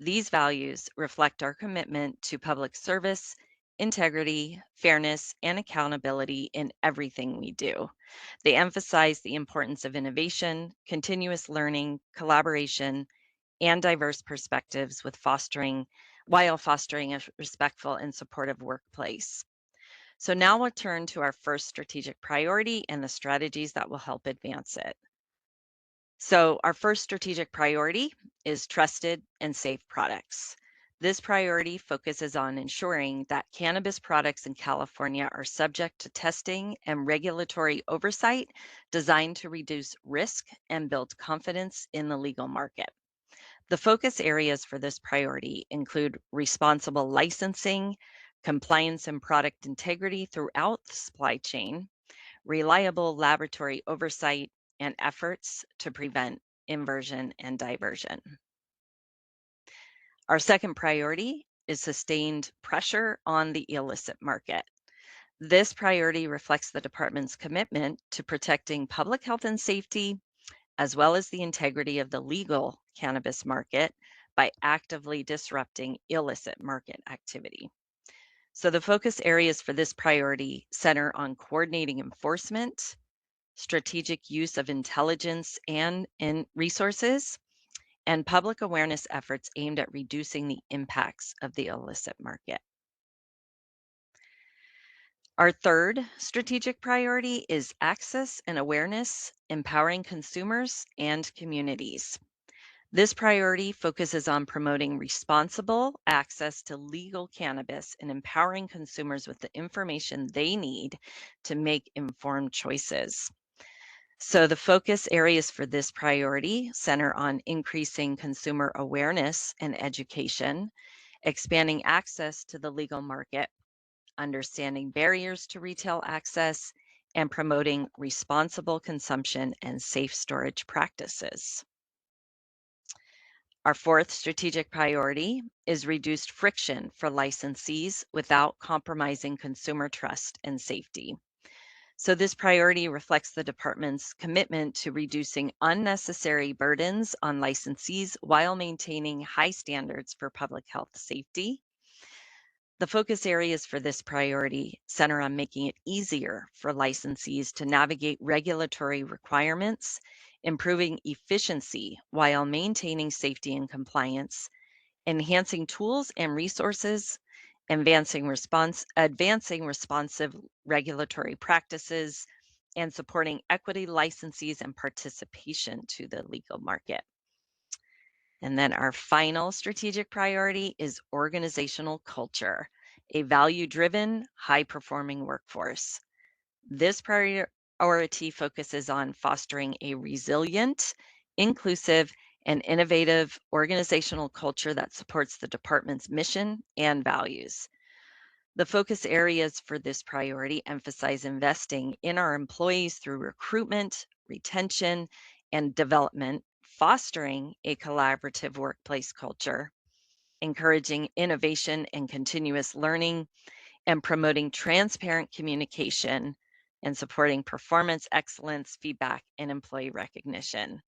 Speaker 16: These values reflect our commitment to public service, integrity, fairness, and accountability in everything we do. They emphasize the importance of innovation, continuous learning, collaboration, and diverse perspectives while fostering a respectful and supportive workplace. So now we'll turn to our first strategic priority and the strategies that will help advance it. So our first strategic priority is trusted and safe products. This priority focuses on ensuring that cannabis products in California are subject to testing and regulatory oversight designed to reduce risk and build confidence in the legal market. The focus areas for this priority include responsible licensing, compliance and product integrity throughout the supply chain, reliable laboratory oversight, and efforts to prevent inversion and diversion. Our second priority is sustained pressure on the illicit market. This priority reflects the department's commitment to protecting public health and safety, as well as the integrity of the legal cannabis market by actively disrupting illicit market activity. So the focus areas for this priority center on coordinating enforcement, strategic use of intelligence and resources, and public awareness efforts aimed at reducing the impacts of the illicit market. Our third strategic priority is access and awareness, empowering consumers and communities. This priority focuses on promoting responsible access to legal cannabis and empowering consumers with the information they need to make informed choices. So the focus areas for this priority center on increasing consumer awareness and education, expanding access to the legal market, understanding barriers to retail access, and promoting responsible consumption and safe storage practices. Our fourth strategic priority is reduced friction for licensees without compromising consumer trust and safety. So this priority reflects the department's commitment to reducing unnecessary burdens on licensees while maintaining high standards for public health safety. The focus areas for this priority center on making it easier for licensees to navigate regulatory requirements, improving efficiency while maintaining safety and compliance, enhancing tools and resources, advancing responsive regulatory practices, and supporting equity licensees and participation to the legal market. And then our final strategic priority is organizational culture, a value-driven, high-performing workforce. This priority focuses on fostering a resilient, inclusive, and innovative organizational culture that supports the department's mission and values. The focus areas for this priority emphasize investing in our employees through recruitment, retention, and development, fostering a collaborative workplace culture, encouraging innovation and continuous learning, and promoting transparent communication and supporting performance excellence, feedback, and employee recognition.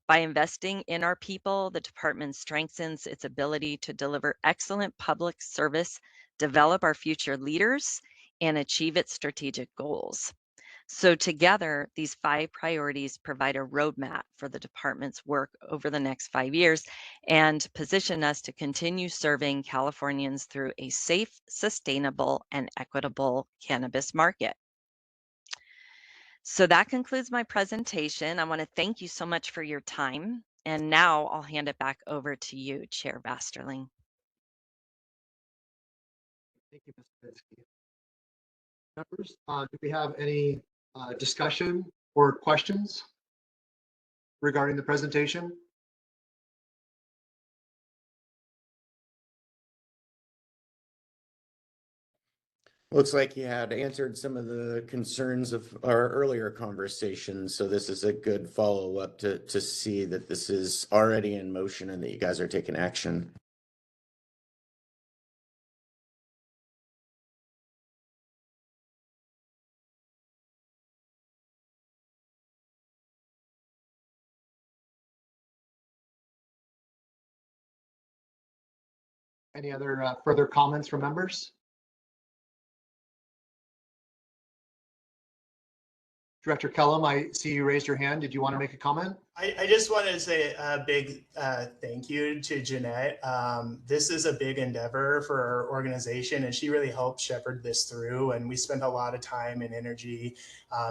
Speaker 16: By investing in our people, the department strengthens its ability to deliver excellent public service, develop our future leaders, and achieve its strategic goals. So together, these 5 priorities provide a roadmap for the department's work over the next 5 years and position us to continue serving Californians through a safe, sustainable, and equitable cannabis market. So that concludes my presentation. I want to thank you so much for your time. And now I'll hand it back over to you, Chair Vasterling.
Speaker 1: Thank you, Ms. Babinski. Members, do we have any discussion or questions regarding the presentation?
Speaker 11: Looks like you had answered some of the concerns of our earlier conversation. So this is a good follow-up to see that this is already in motion and that you guys are taking action.
Speaker 1: Any other further comments from members? Director Kellum, I see you raised your hand. Did you want to make a comment?
Speaker 10: I just wanted to say a big thank you to Jeanette. This is a big endeavor for our organization, and she really helped shepherd this through. And we spent a lot of time and energy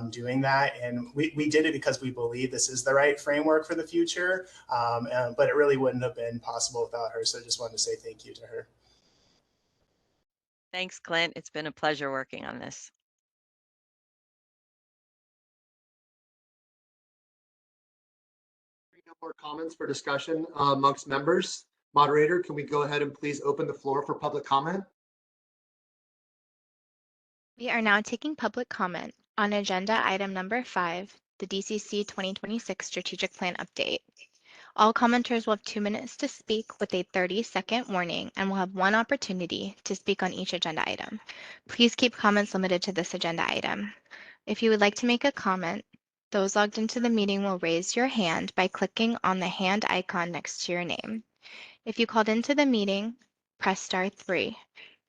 Speaker 10: doing that. And we did it because we believe this is the right framework for the future. But it really wouldn't have been possible without her. So I just wanted to say thank you to her.
Speaker 16: Thanks, Clint. It's been a pleasure working on this.
Speaker 1: No more comments for discussion amongst members. Moderator, can we go ahead and please open the floor for public comment?
Speaker 2: We are now taking public comment on agenda item number 5, the DCC 2026 Strategic Plan Update. All commenters will have 2 minutes to speak with a 30-second warning and will have 1 opportunity to speak on each agenda item. Please keep comments limited to this agenda item. If you would like to make a comment, those logged into the meeting will raise your hand by clicking on the hand icon next to your name. If you called into the meeting, press *3.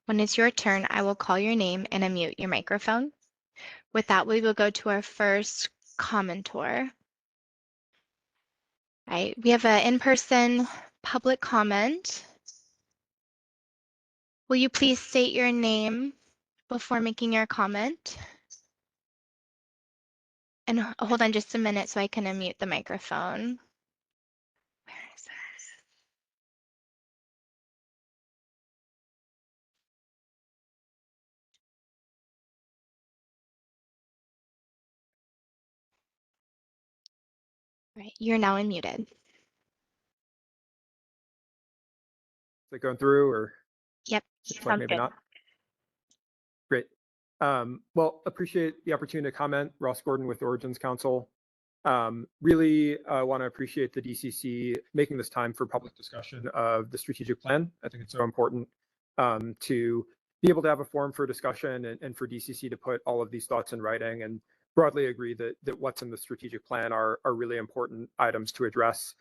Speaker 2: When it's your turn, I will call your name and unmute your microphone. With that, we will go to our first commentor. Right, we have an in-person public comment. Will you please state your name before making your comment? And hold on just a minute so I can unmute the microphone. Where is this? Right, you're now unmuted.
Speaker 17: Is it going through or?
Speaker 2: Yep,
Speaker 17: Looks like
Speaker 2: sounds
Speaker 17: maybe
Speaker 2: good.
Speaker 17: not. Great. Well, appreciate the opportunity to comment. Ross Gordon with Origins Council. Really want to appreciate the DCC making this time for public discussion of the strategic plan. I think it's so important to be able to have a forum for discussion and for DCC to put all of these thoughts in writing, and broadly agree that what's in the strategic plan are really important items to address.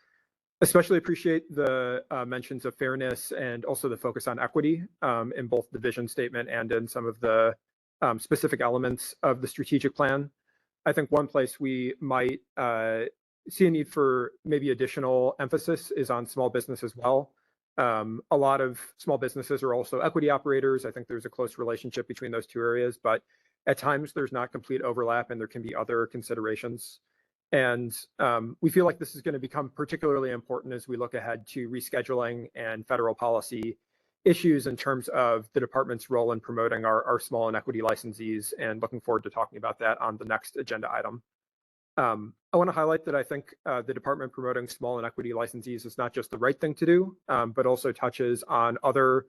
Speaker 17: Especially appreciate the mentions of fairness and also the focus on equity in both the vision statement and in some of the specific elements of the strategic plan. I think one place we might see a need for maybe additional emphasis is on small business as well. A lot of small businesses are also equity operators. I think there's a close relationship between those two areas, but at times there's not complete overlap and there can be other considerations. And we feel like this is going to become particularly important as we look ahead to rescheduling and federal policy issues in terms of the department's role in promoting our small and equity licensees, and looking forward to talking about that on the next agenda item. I want to highlight that I think the department promoting small and equity licensees is not just the right thing to do, but also touches on other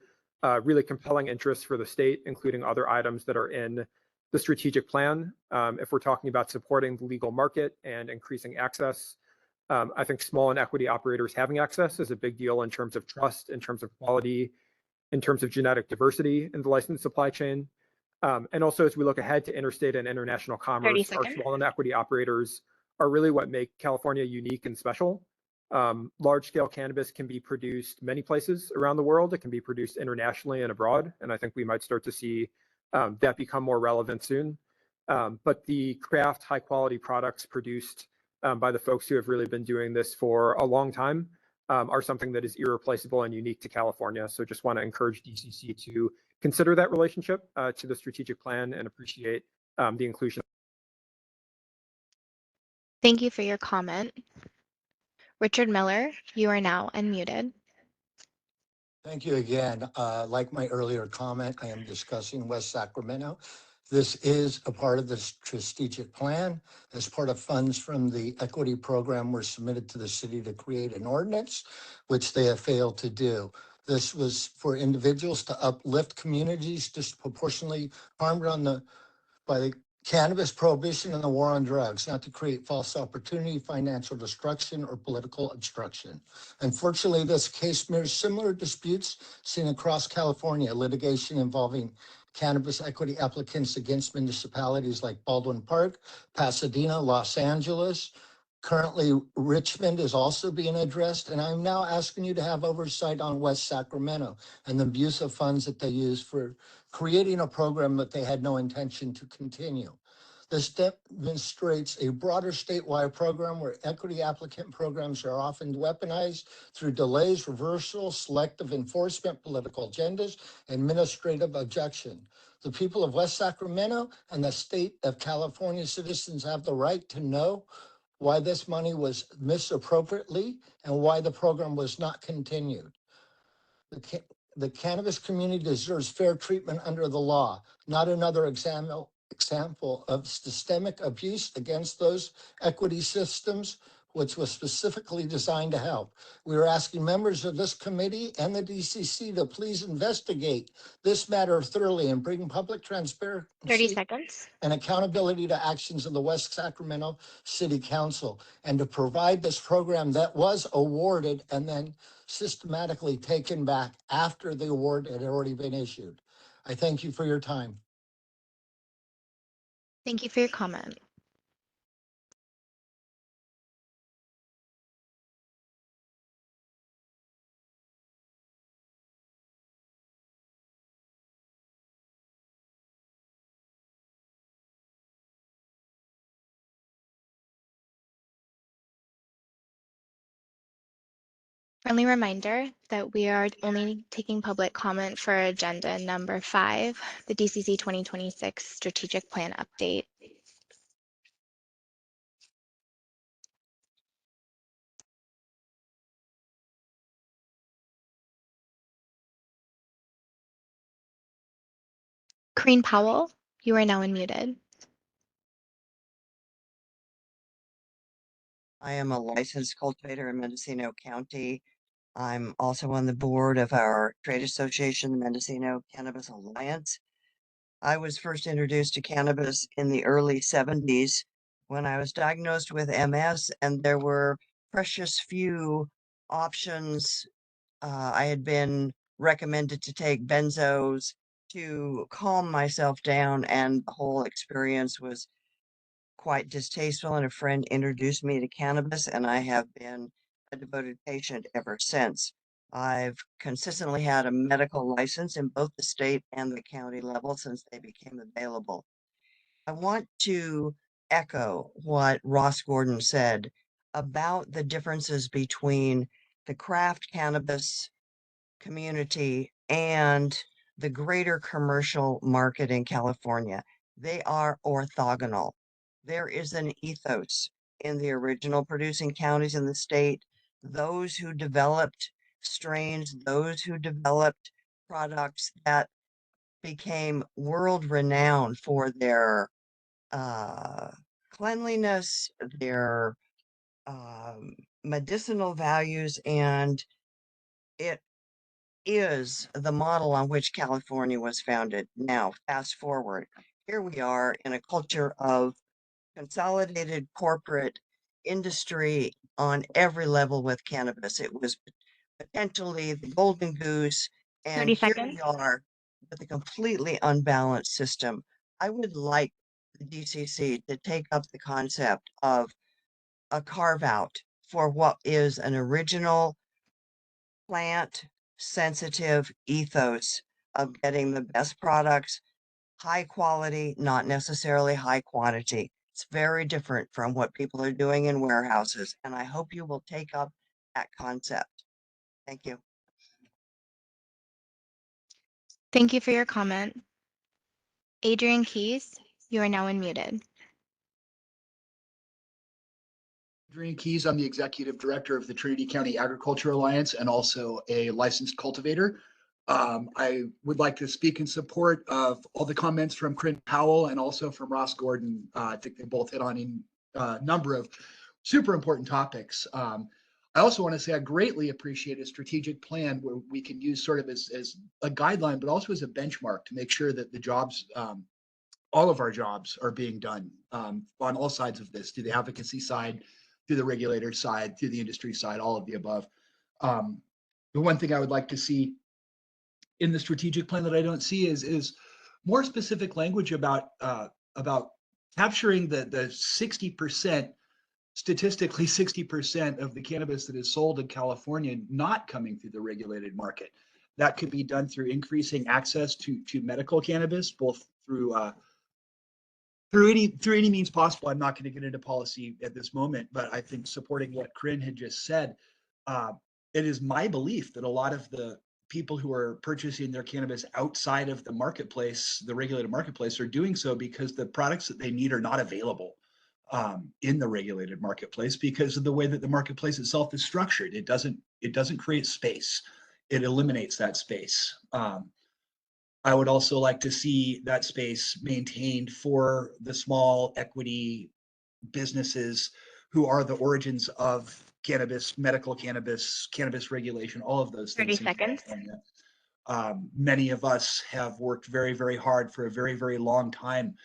Speaker 17: really compelling interests for the state, including other items that are in the strategic plan. If we're talking about supporting the legal market and increasing access, I think small and equity operators having access is a big deal in terms of trust, in terms of quality, in terms of genetic diversity in the licensed supply chain. And also, as we look ahead to interstate and international commerce, our small and equity operators are really what make California unique and special. Large-scale cannabis can be produced many places around the world. It can be produced internationally and abroad, and I think we might start to see that become more relevant soon. But the craft, high-quality products produced by the folks who have really been doing this for a long time are something that is irreplaceable and unique to California. So just want to encourage DCC to consider that relationship to the strategic plan and appreciate the inclusion.
Speaker 2: Thank you for your comment. Richard Miller, you are now unmuted.
Speaker 13: Thank you again. Like my earlier comment, I am discussing West Sacramento. This is a part of the strategic plan. As part of funds from the equity program were submitted to the city to create an ordinance, which they have failed to do. This was for individuals to uplift communities disproportionately harmed by the cannabis prohibition and the war on drugs, not to create false opportunity, financial destruction, or political obstruction. Unfortunately, this case mirrors similar disputes seen across California, litigation involving cannabis equity applicants against municipalities like Baldwin Park, Pasadena, Los Angeles, Currently, Richmond is also being addressed, and I'm now asking you to have oversight on West Sacramento and the abuse of funds that they use for creating a program that they had no intention to continue. This demonstrates a broader statewide program where equity applicant programs are often weaponized through delays, reversals, selective enforcement, political agendas, and administrative objection. The people of West Sacramento and the state of California citizens have the right to know why this money was misappropriately and why the program was not continued. The cannabis community deserves fair treatment under the law, not another example of systemic abuse against those equity systems, which was specifically designed to help. We are asking members of this committee and the DCC to please investigate this matter thoroughly and bring public
Speaker 2: 30
Speaker 13: transparency
Speaker 2: seconds.
Speaker 13: and accountability to actions of the West Sacramento City Council, and to provide this program that was awarded and then systematically taken back after the award had already been issued. I thank you for your time.
Speaker 2: Thank you for your comment. Friendly reminder that we are only taking public comment for agenda number 5, the DCC 2026 strategic plan update. Corrine Powell, you are now unmuted.
Speaker 18: I am a licensed cultivator in Mendocino County. I'm also on the board of our trade association, the Mendocino Cannabis Alliance. I was first introduced to cannabis in the early 70s when I was diagnosed with MS, and there were precious few options. I had been recommended to take benzos to calm myself down, and the whole experience was quite distasteful, and a friend introduced me to cannabis, and I have been a devoted patient ever since. I've consistently had a medical license in both the state and the county level since they became available. I want to echo what Ross Gordon said about the differences between the craft cannabis community and the greater commercial market in California. They are orthogonal. There is an ethos in the original producing counties in the state. Those who developed strains, those who developed products that became world renowned for their cleanliness, their medicinal values, and it is the model on which California was founded. Now, fast forward, here we are in a culture of consolidated corporate industry on every level with cannabis. It was potentially the golden goose, and
Speaker 2: 30
Speaker 18: here
Speaker 2: seconds.
Speaker 18: we are with a completely unbalanced system. I would like the DCC to take up the concept of a carve out for what is an original plant sensitive ethos of getting the best products, high quality, not necessarily high quantity. It's very different from what people are doing in warehouses, and I hope you will take up that concept. Thank you.
Speaker 2: Thank you for your comment. Adrian Keys, you are now unmuted.
Speaker 19: Adrian Keys, I'm the Executive Director of the Trinity County Agriculture Alliance and also a licensed cultivator. I would like to speak in support of all the comments from Corinne Powell and also from Ross Gordon. I think they both hit on a number of super important topics. I also want to say I greatly appreciate a strategic plan where we can use sort of as a guideline, but also as a benchmark to make sure that the jobs, all of our jobs are being done on all sides of this, through the advocacy side, through the regulator side, through the industry side, all of the above. The one thing I would like to see in the strategic plan that I don't see is more specific language about capturing the 60% statistically 60% of the cannabis that is sold in California not coming through the regulated market. That could be done through increasing access to medical cannabis, both through any means possible. I'm not going to get into policy at this moment, but I think supporting what Corinne had just said, it is my belief that a lot of the people who are purchasing their cannabis outside of the marketplace, the regulated marketplace, are doing so because the products that they need are not available in the regulated marketplace because of the way that the marketplace itself is structured. It doesn't create space. It eliminates that space. I would also like to see that space maintained for the small equity businesses who are the origins of cannabis, medical cannabis, cannabis regulation, all of those
Speaker 2: 30
Speaker 19: things. in
Speaker 2: seconds.
Speaker 19: California. Many of us have worked very, very hard for a very, very long time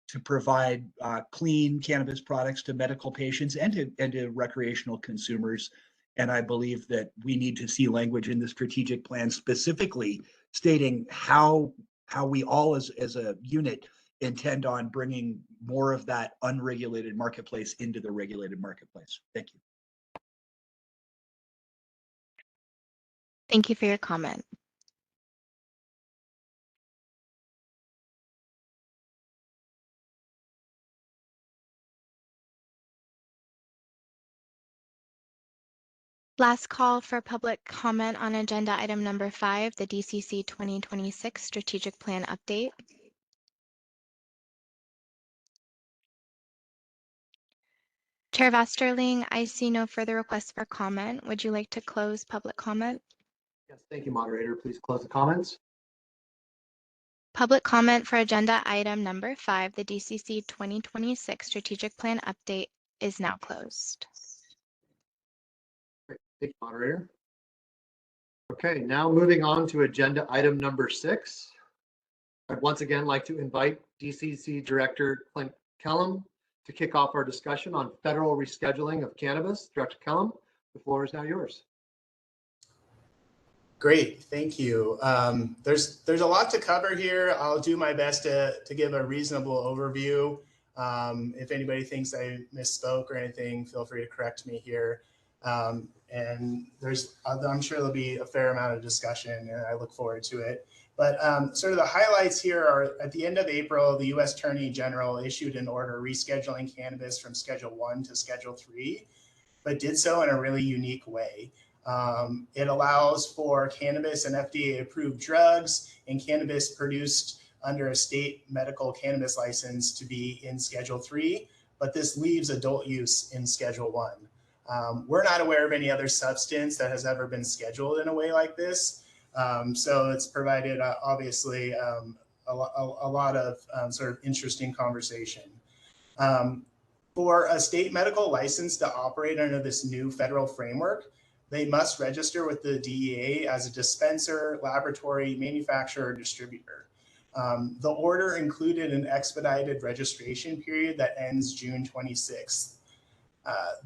Speaker 19: to provide clean cannabis products to medical patients and to recreational consumers. And I believe that we need to see language in the strategic plan specifically stating how we all as a unit intend on bringing more of that unregulated marketplace into the regulated marketplace. Thank you.
Speaker 2: Thank you for your comment. Last call for public comment on agenda item number 5, the DCC 2026 strategic plan update. Chair Vasterling, I see no further requests for comment. Would you like to close public comment?
Speaker 1: Yes, thank you, moderator. Please close the comments.
Speaker 2: Public comment for agenda item number 5, the DCC 2026 strategic plan update is now closed.
Speaker 1: Great. Thank you, moderator. Okay, now moving on to agenda item number 6. I'd once again like to invite DCC Director Clint Kellum to kick off our discussion on federal rescheduling of cannabis. Director Kellum, the floor is now yours.
Speaker 10: Great, thank you. There's a lot to cover here. I'll do my best to give a reasonable overview. If anybody thinks I misspoke or anything, feel free to correct me here. And I'm sure there'll be a fair amount of discussion, and I look forward to it. But sort of the highlights here are at the end of April, the U.S. Attorney General issued an order rescheduling cannabis from Schedule 1 to Schedule 3, but did so in a really unique way. It allows for cannabis and FDA-approved drugs and cannabis produced under a state medical cannabis license to be in Schedule 3, but this leaves adult use in Schedule 1. We're not aware of any other substance that has ever been scheduled in a way like this. So it's provided, obviously, a lot of sort of interesting conversation. For a state medical license to operate under this new federal framework, they must register with the DEA as a dispenser, laboratory, manufacturer, or distributor. The order included an expedited registration period that ends June 26th.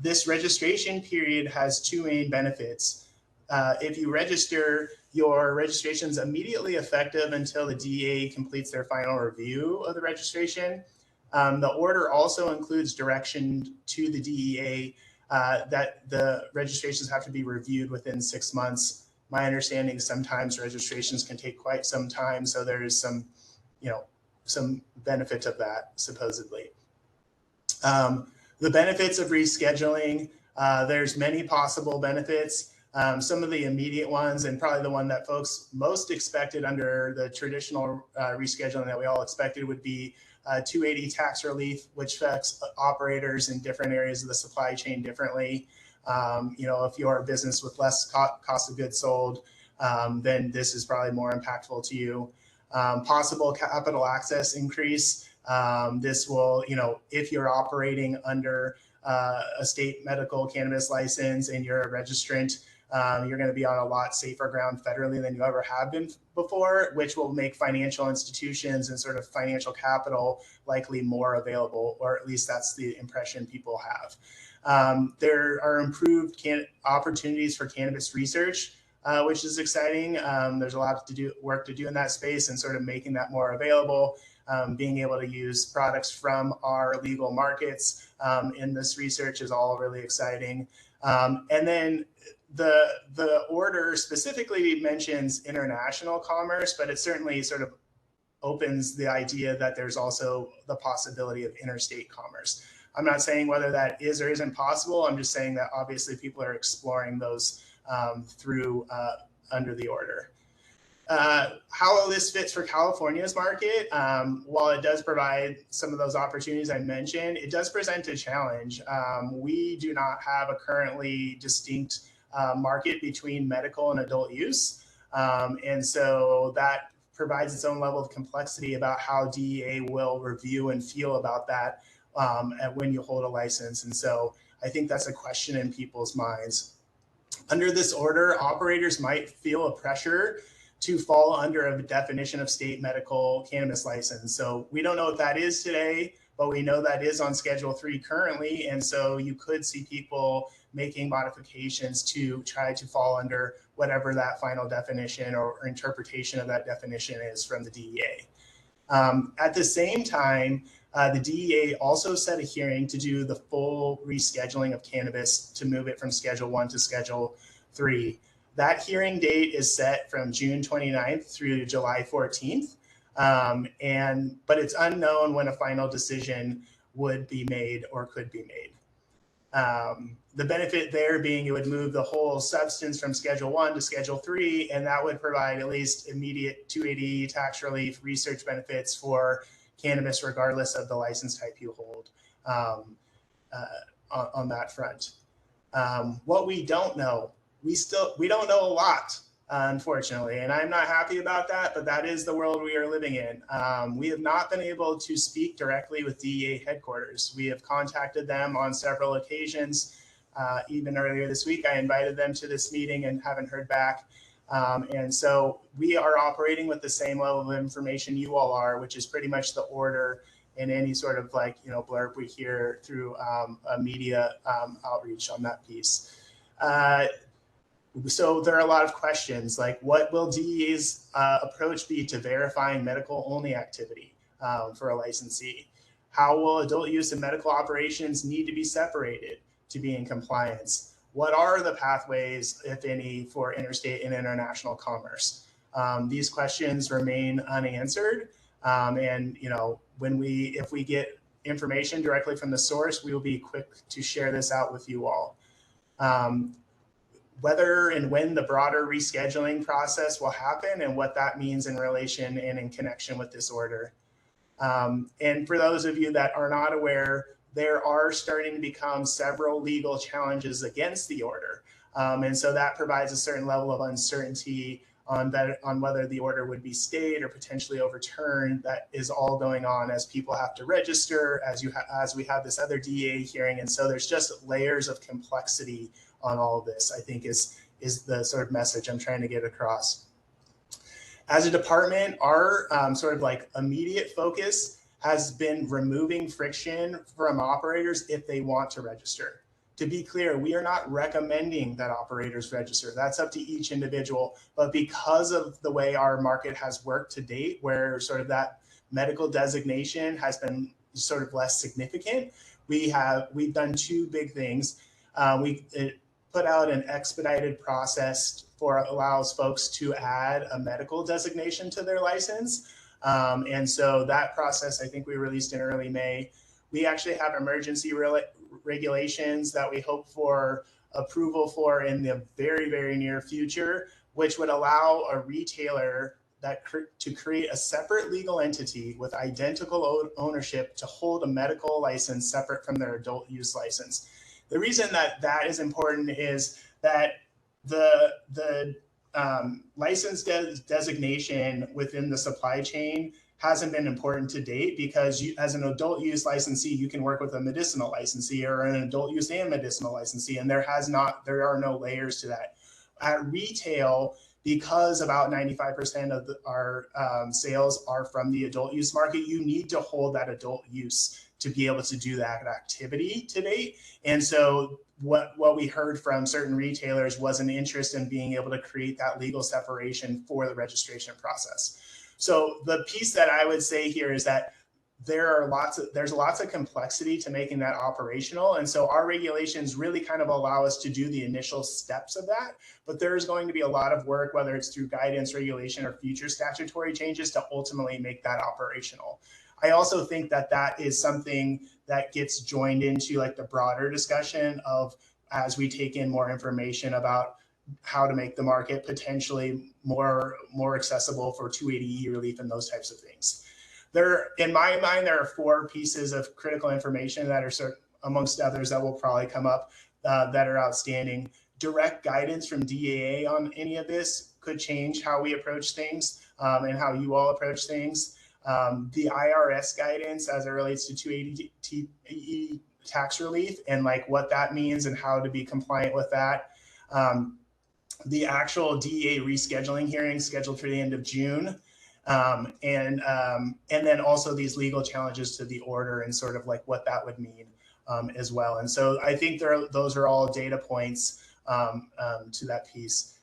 Speaker 10: This registration period has two main benefits. If you register, your registration is immediately effective until the DEA completes their final review of the registration. The order also includes direction to the DEA that the registrations have to be reviewed within 6 months. My understanding is sometimes registrations can take quite some time, so there is some benefit of that, supposedly. The benefits of rescheduling, there's many possible benefits. Some of the immediate ones, and probably the one that folks most expected under the traditional rescheduling that we all expected, would be 280 tax relief, which affects operators in different areas of the supply chain differently. If you're a business with less cost of goods sold, then this is probably more impactful to you. Possible capital access increase. This will, if you're operating under a state medical cannabis license and you're a registrant, you're going to be on a lot safer ground federally than you ever have been before, which will make financial institutions and sort of financial capital likely more available, or at least that's the impression people have. There are improved opportunities for cannabis research, which is exciting. There's a lot work to do in that space and sort of making that more available. being able to use products from our legal markets in this research is all really exciting. And then the order specifically mentions international commerce, but it certainly sort of opens the idea that there's also the possibility of interstate commerce. I'm not saying whether that is or isn't possible. I'm just saying that obviously people are exploring those through under the order. How this fits for California's market, while it does provide some of those opportunities I mentioned, it does present a challenge. We do not have a currently distinct market between medical and adult use. And so that provides its own level of complexity about how DEA will review and feel about that when you hold a license. And so I think that's a question in people's minds. Under this order, operators might feel a pressure to fall under a definition of state medical cannabis license. So we don't know what that is today, but we know that is on Schedule 3 currently. And so you could see people making modifications to try to fall under whatever that final definition or interpretation of that definition is from the DEA. At the same time, the DEA also set a hearing to do the full rescheduling of cannabis to move it from Schedule 1 to Schedule 3. That hearing date is set from June 29th through July 14th. But it's unknown when a final decision would be made or could be made. The benefit there being it would move the whole substance from Schedule 1 to Schedule 3, and that would provide at least immediate 280 tax relief research benefits for cannabis, regardless of the license type you hold on that front. What we don't know, we don't know a lot, unfortunately, and I'm not happy about that, but that is the world we are living in. We have not been able to speak directly with DEA headquarters. We have contacted them on several occasions. Even earlier this week, I invited them to this meeting and haven't heard back. And so we are operating with the same level of information you all are, which is pretty much the order and any sort of blurb we hear through a media outreach on that piece. So there are a lot of questions like, what will DEA's approach be to verifying medical only activity for a licensee? How will adult use and medical operations need to be separated to be in compliance? What are the pathways, if any, for interstate and international commerce? These questions remain unanswered. And if we get information directly from the source, we will be quick to share this out with you all. Whether and when the broader rescheduling process will happen and what that means in relation and in connection with this order. And for those of you that are not aware, there are starting to become several legal challenges against the order. And so that provides a certain level of uncertainty on whether the order would be stayed or potentially overturned. That is all going on as people have to register, as we have this other DEA hearing. And so there's just layers of complexity on all of this, I think is the sort of message I'm trying to get across. As a department, our sort of like immediate focus has been removing friction from operators if they want to register. To be clear, we are not recommending that operators register. That's up to each individual. But because of the way our market has worked to date, where sort of that medical designation has been sort of less significant, we've done two big things. We put out an expedited process allows folks to add a medical designation to their license. And so that process, I think we released in early May. We actually have emergency regulations that we hope for approval for in the very, very near future, which would allow a retailer to create a separate legal entity with identical ownership to hold a medical license separate from their adult use license. The reason that is important is that the license designation within the supply chain hasn't been important to date, because as an adult use licensee, you can work with a medicinal licensee or an adult use and medicinal licensee, and there are no layers to that. At retail, because about 95% of our sales are from the adult use market, you need to hold that adult use to be able to do that activity to date. And so what we heard from certain retailers was an interest in being able to create that legal separation for the registration process. So the piece that I would say here is that there's lots of complexity to making that operational. And so our regulations really kind of allow us to do the initial steps of that. But there's going to be a lot of work, whether it's through guidance, regulation, or future statutory changes to ultimately make that operational. I also think that that is something that gets joined into like the broader discussion of as we take in more information about how to make the market potentially more accessible for 280E relief and those types of things. In my mind, there are 4 pieces of critical information that are amongst others that will probably come up that are outstanding. Direct guidance from DAA on any of this could change how we approach things and how you all approach things. The IRS guidance as it relates to 280E tax relief and like what that means and how to be compliant with that. The actual DEA rescheduling hearing scheduled for the end of June. And then also these legal challenges to the order and sort of like what that would mean as well. And so I think those are all data points to that piece.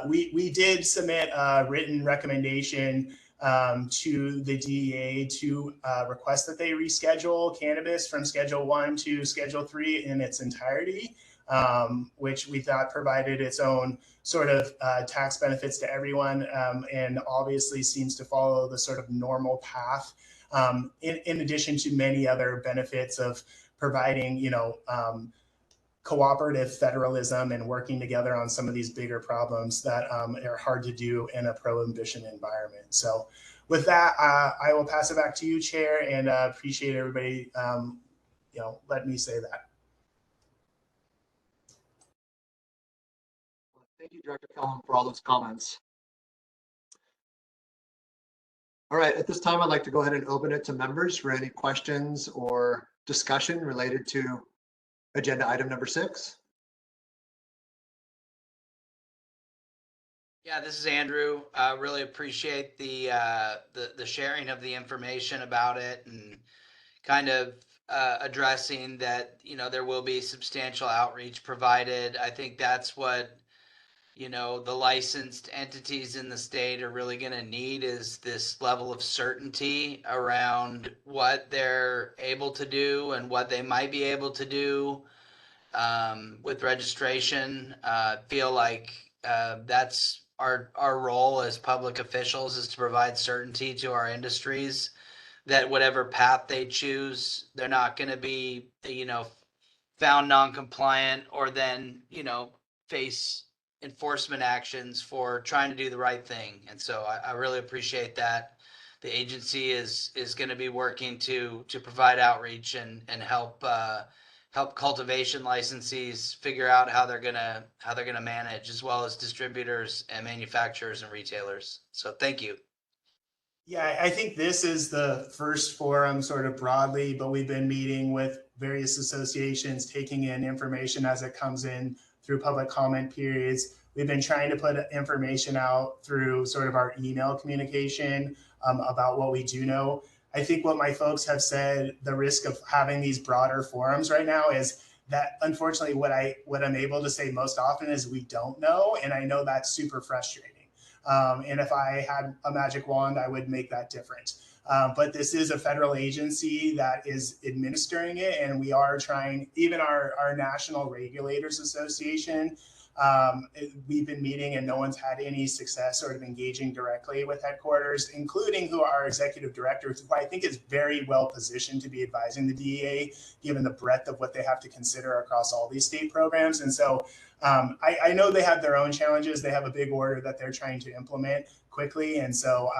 Speaker 10: We did submit a written recommendation to the DEA to request that they reschedule cannabis from Schedule 1 to Schedule 3 in its entirety. Which we thought provided its own sort of tax benefits to everyone and obviously seems to follow the sort of normal path in addition to many other benefits of providing, cooperative federalism and working together on some of these bigger problems that are hard to do in a prohibition environment. So with that, I will pass it back to you, Chair, and appreciate everybody, letting me say that.
Speaker 1: Thank you, Director Kellum, for all those comments. All right, at this time, I'd like to go ahead and open it to members for any questions or discussion related to agenda item number 6.
Speaker 7: Yeah, this is Andrew. Really appreciate the sharing of the information about it and kind of addressing that, there will be substantial outreach provided. I think that's what the licensed entities in the state are really going to need is this level of certainty around what they're able to do and what they might be able to do with registration. Feel like that's our role as public officials is to provide certainty to our industries that whatever path they choose, they're not going to be, found non-compliant or then, face enforcement actions for trying to do the right thing. And so I really appreciate that. The agency is going to be working to provide outreach and help cultivation licensees figure out how they're gonna manage, as well as distributors and manufacturers and retailers. So thank you.
Speaker 10: Yeah, I think this is the first forum sort of broadly, but we've been meeting with various associations, taking in information as it comes in through public comment periods. We've been trying to put information out through sort of our email communication about what we do know. I think what my folks have said, the risk of having these broader forums right now is that unfortunately what I'm able to say most often is we don't know. And I know that's super frustrating. And if I had a magic wand, I would make that different. But this is a federal agency that is administering it. And we are trying, even our National Regulators Association, we've been meeting and no one's had any success sort of engaging directly with headquarters, including who our executive director, who I think is very well positioned to be advising the DEA, given the breadth of what they have to consider across all these state programs. And so I know they have their own challenges. They have a big order that they're trying to implement quickly. And so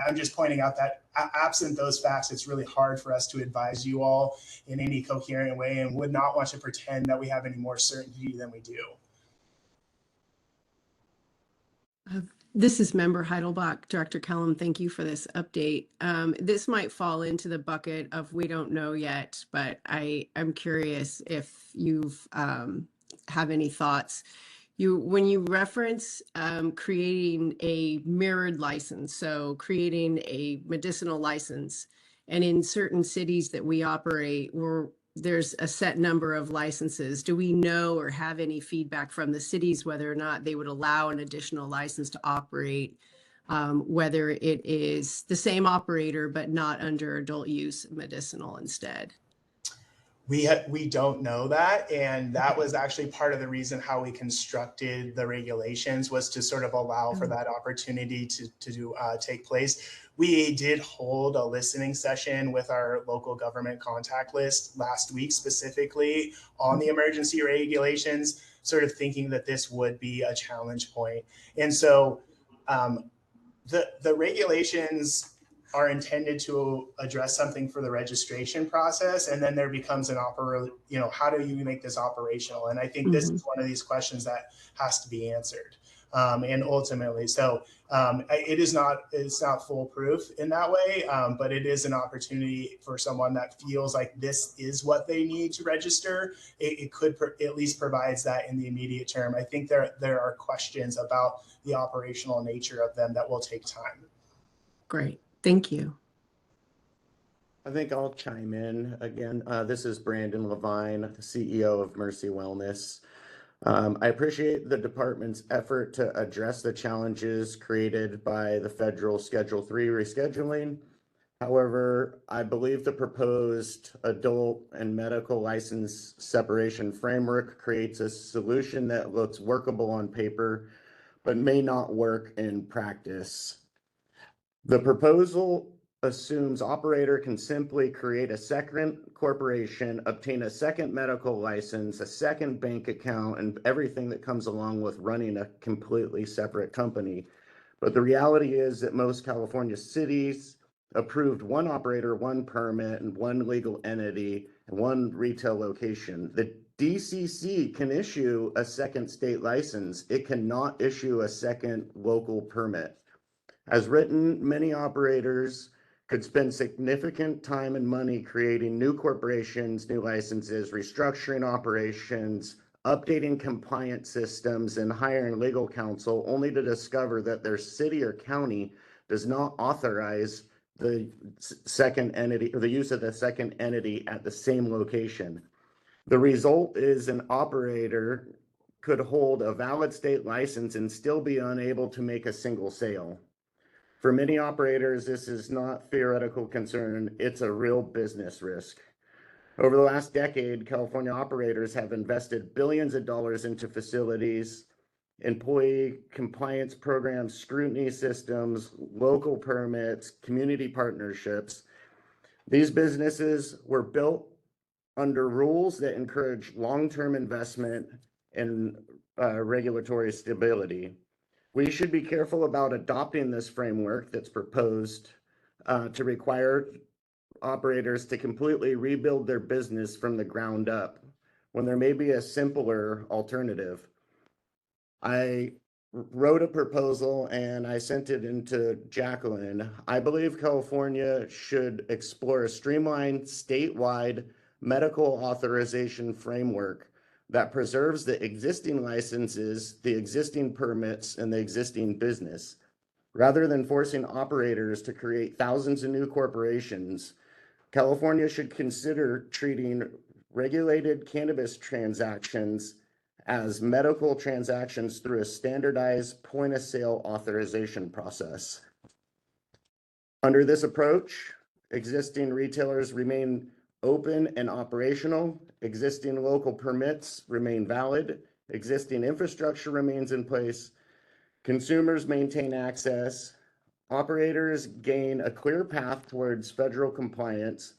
Speaker 10: I'm just pointing out that absent those facts, it's really hard for us to advise you all in any coherent way and would not want to pretend that we have any more certainty than we do.
Speaker 20: This is Member Heidelbach. Director Kellum, thank you for this update. This might fall into the bucket of we don't know yet, but I'm curious if you've have any thoughts. When you reference creating a mirrored license, so creating a medicinal license, and in certain cities that we operate, there's a set number of licenses. Do we know or have any feedback from the cities whether or not they would allow an additional license to operate whether it is the same operator, but not under adult use medicinal instead?
Speaker 10: We don't know that, and that was actually part of the reason how we constructed the regulations, was to sort of allow for that opportunity to take place. We did hold a listening session with our local government contact list last week, specifically on the emergency regulations, sort of thinking that this would be a challenge point. And so the regulations are intended to address something for the registration process, and then there becomes an how do you make this operational? And I think this is one of these questions that has to be answered. And ultimately, so it's not foolproof in that way, but it is an opportunity for someone that feels like this is what they need to register. It could at least provides that in the immediate term. I think there are questions about the operational nature of them that will take time.
Speaker 20: Great. Thank you.
Speaker 11: I think I'll chime in again. This is Brandon Levine, the CEO of Mercy Wellness. I appreciate the department's effort to address the challenges created by the federal Schedule III rescheduling. However, I believe the proposed adult and medical license separation framework creates a solution that looks workable on paper, but may not work in practice. The proposal assumes operator can simply create a second corporation, obtain a second medical license, a second bank account, and everything that comes along with running a completely separate company. But the reality is that most California cities approved one operator, one permit, and one legal entity, and one retail location. The DCC can issue a second state license. It cannot issue a second local permit. As written, many operators could spend significant time and money creating new corporations, new licenses, restructuring operations, updating compliance systems, and hiring legal counsel, only to discover that their city or county does not authorize the second entity or the use of the second entity at the same location. The result is an operator could hold a valid state license and still be unable to make a single sale. For many operators, this is not theoretical concern, it's a real business risk. Over the last decade, California operators have invested billions of dollars into facilities, employee compliance programs, scrutiny systems, local permits, community partnerships. These businesses were built under rules that encourage long-term investment and regulatory stability. We should be careful about adopting this framework that's proposed to require operators to completely rebuild their business from the ground up when there may be a simpler alternative. I wrote a proposal and I sent it into Jacqueline. I believe California should explore a streamlined statewide medical authorization framework that preserves the existing licenses, the existing permits, and the existing business. Rather than forcing operators to create thousands of new corporations, California should consider treating regulated cannabis transactions as medical transactions through a standardized point-of-sale authorization process. Under this approach, existing retailers remain open and operational, existing local permits remain valid, existing infrastructure remains in place, consumers maintain access, operators gain a clear path towards federal compliance,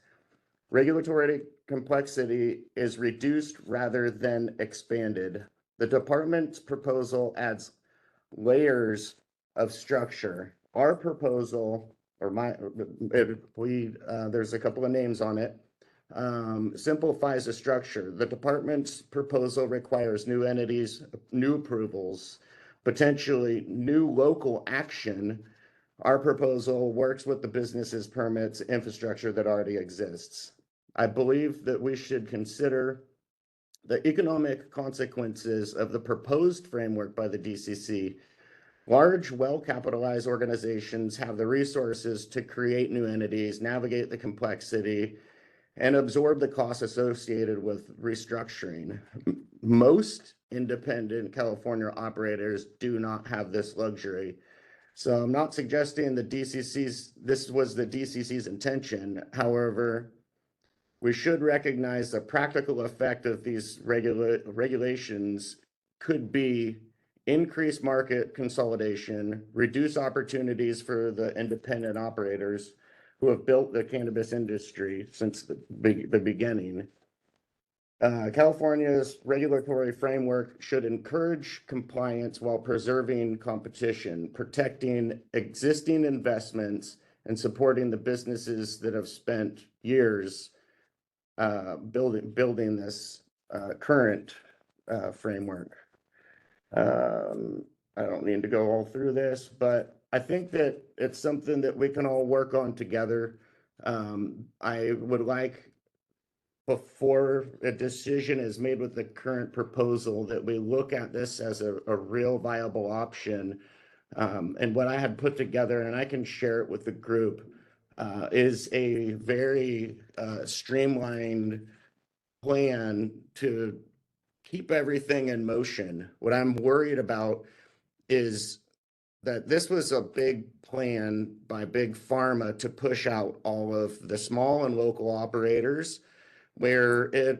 Speaker 11: regulatory complexity is reduced rather than expanded. The department's proposal adds layers of structure. Our proposal, or there's a couple of names on it, simplifies the structure. The department's proposal requires new entities, new approvals, potentially new local action. Our proposal works with the business's permits infrastructure that already exists. I believe that we should consider the economic consequences of the proposed framework by the DCC. Large, well-capitalized organizations have the resources to create new entities, navigate the complexity, and absorb the costs associated with restructuring. Most independent California operators do not have this luxury. So I'm not suggesting this was the DCC's intention. However, we should recognize the practical effect of these regulations could be increased market consolidation, reduce opportunities for the independent operators who have built the cannabis industry since the beginning. California's regulatory framework should encourage compliance while preserving competition, protecting existing investments, and supporting the businesses that have spent years building this current framework. I don't need to go all through this, but I think that it's something that we can all work on together. I would like, before a decision is made with the current proposal, that we look at this as a real viable option. And what I had put together, and I can share it with the group, is a very streamlined plan to keep everything in motion. What I'm worried about is that this was a big plan by Big Pharma to push out all of the small and local operators where they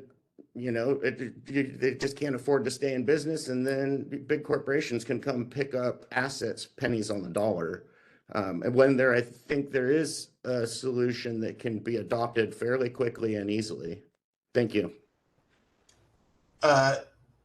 Speaker 11: just can't afford to stay in business, and then big corporations can come pick up assets, pennies on the dollar. And when I think there is a solution that can be adopted fairly quickly and easily. Thank you.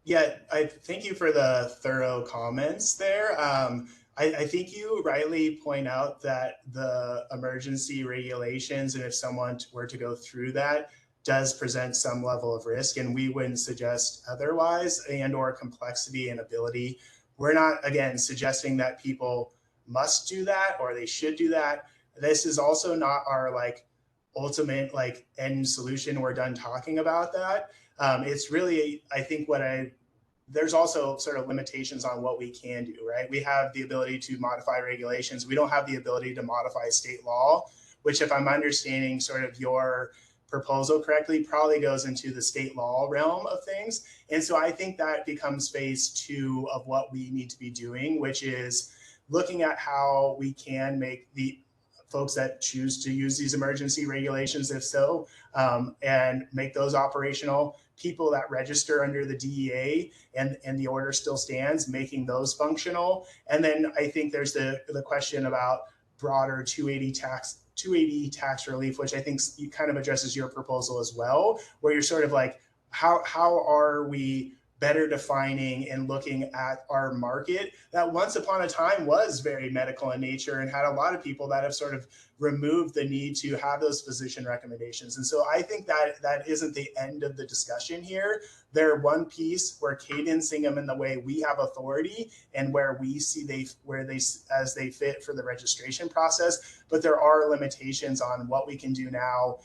Speaker 10: Yeah, I thank you for the thorough comments there. I think you rightly point out that the emergency regulations, and if someone were to go through that, does present some level of risk, and we wouldn't suggest otherwise, and or complexity and ability. We're not, again, suggesting that people must do that or they should do that. This is also not our ultimate end solution. We're done talking about that. It's really, I think there's also sort of limitations on what we can do, right? We have the ability to modify regulations. We don't have the ability to modify state law, which, if I'm understanding sort of your proposal correctly, probably goes into the state law realm of things. And so I think that becomes phase 2 of what we need to be doing, which is looking at how we can make the folks that choose to use these emergency regulations, if so, and make those operational. People that register under the DEA and the order still stands, making those functional. And then I think there's the question about broader 280 tax relief, which I think kind of addresses your proposal as well, where you're sort of like, how are we better defining and looking at our market that once upon a time was very medical in nature and had a lot of people that have sort of removed the need to have those physician recommendations. And so I think that isn't the end of the discussion here. They're one piece. We're cadencing them in the way we have authority and where we see as they fit for the registration process. But there are limitations on what we can do now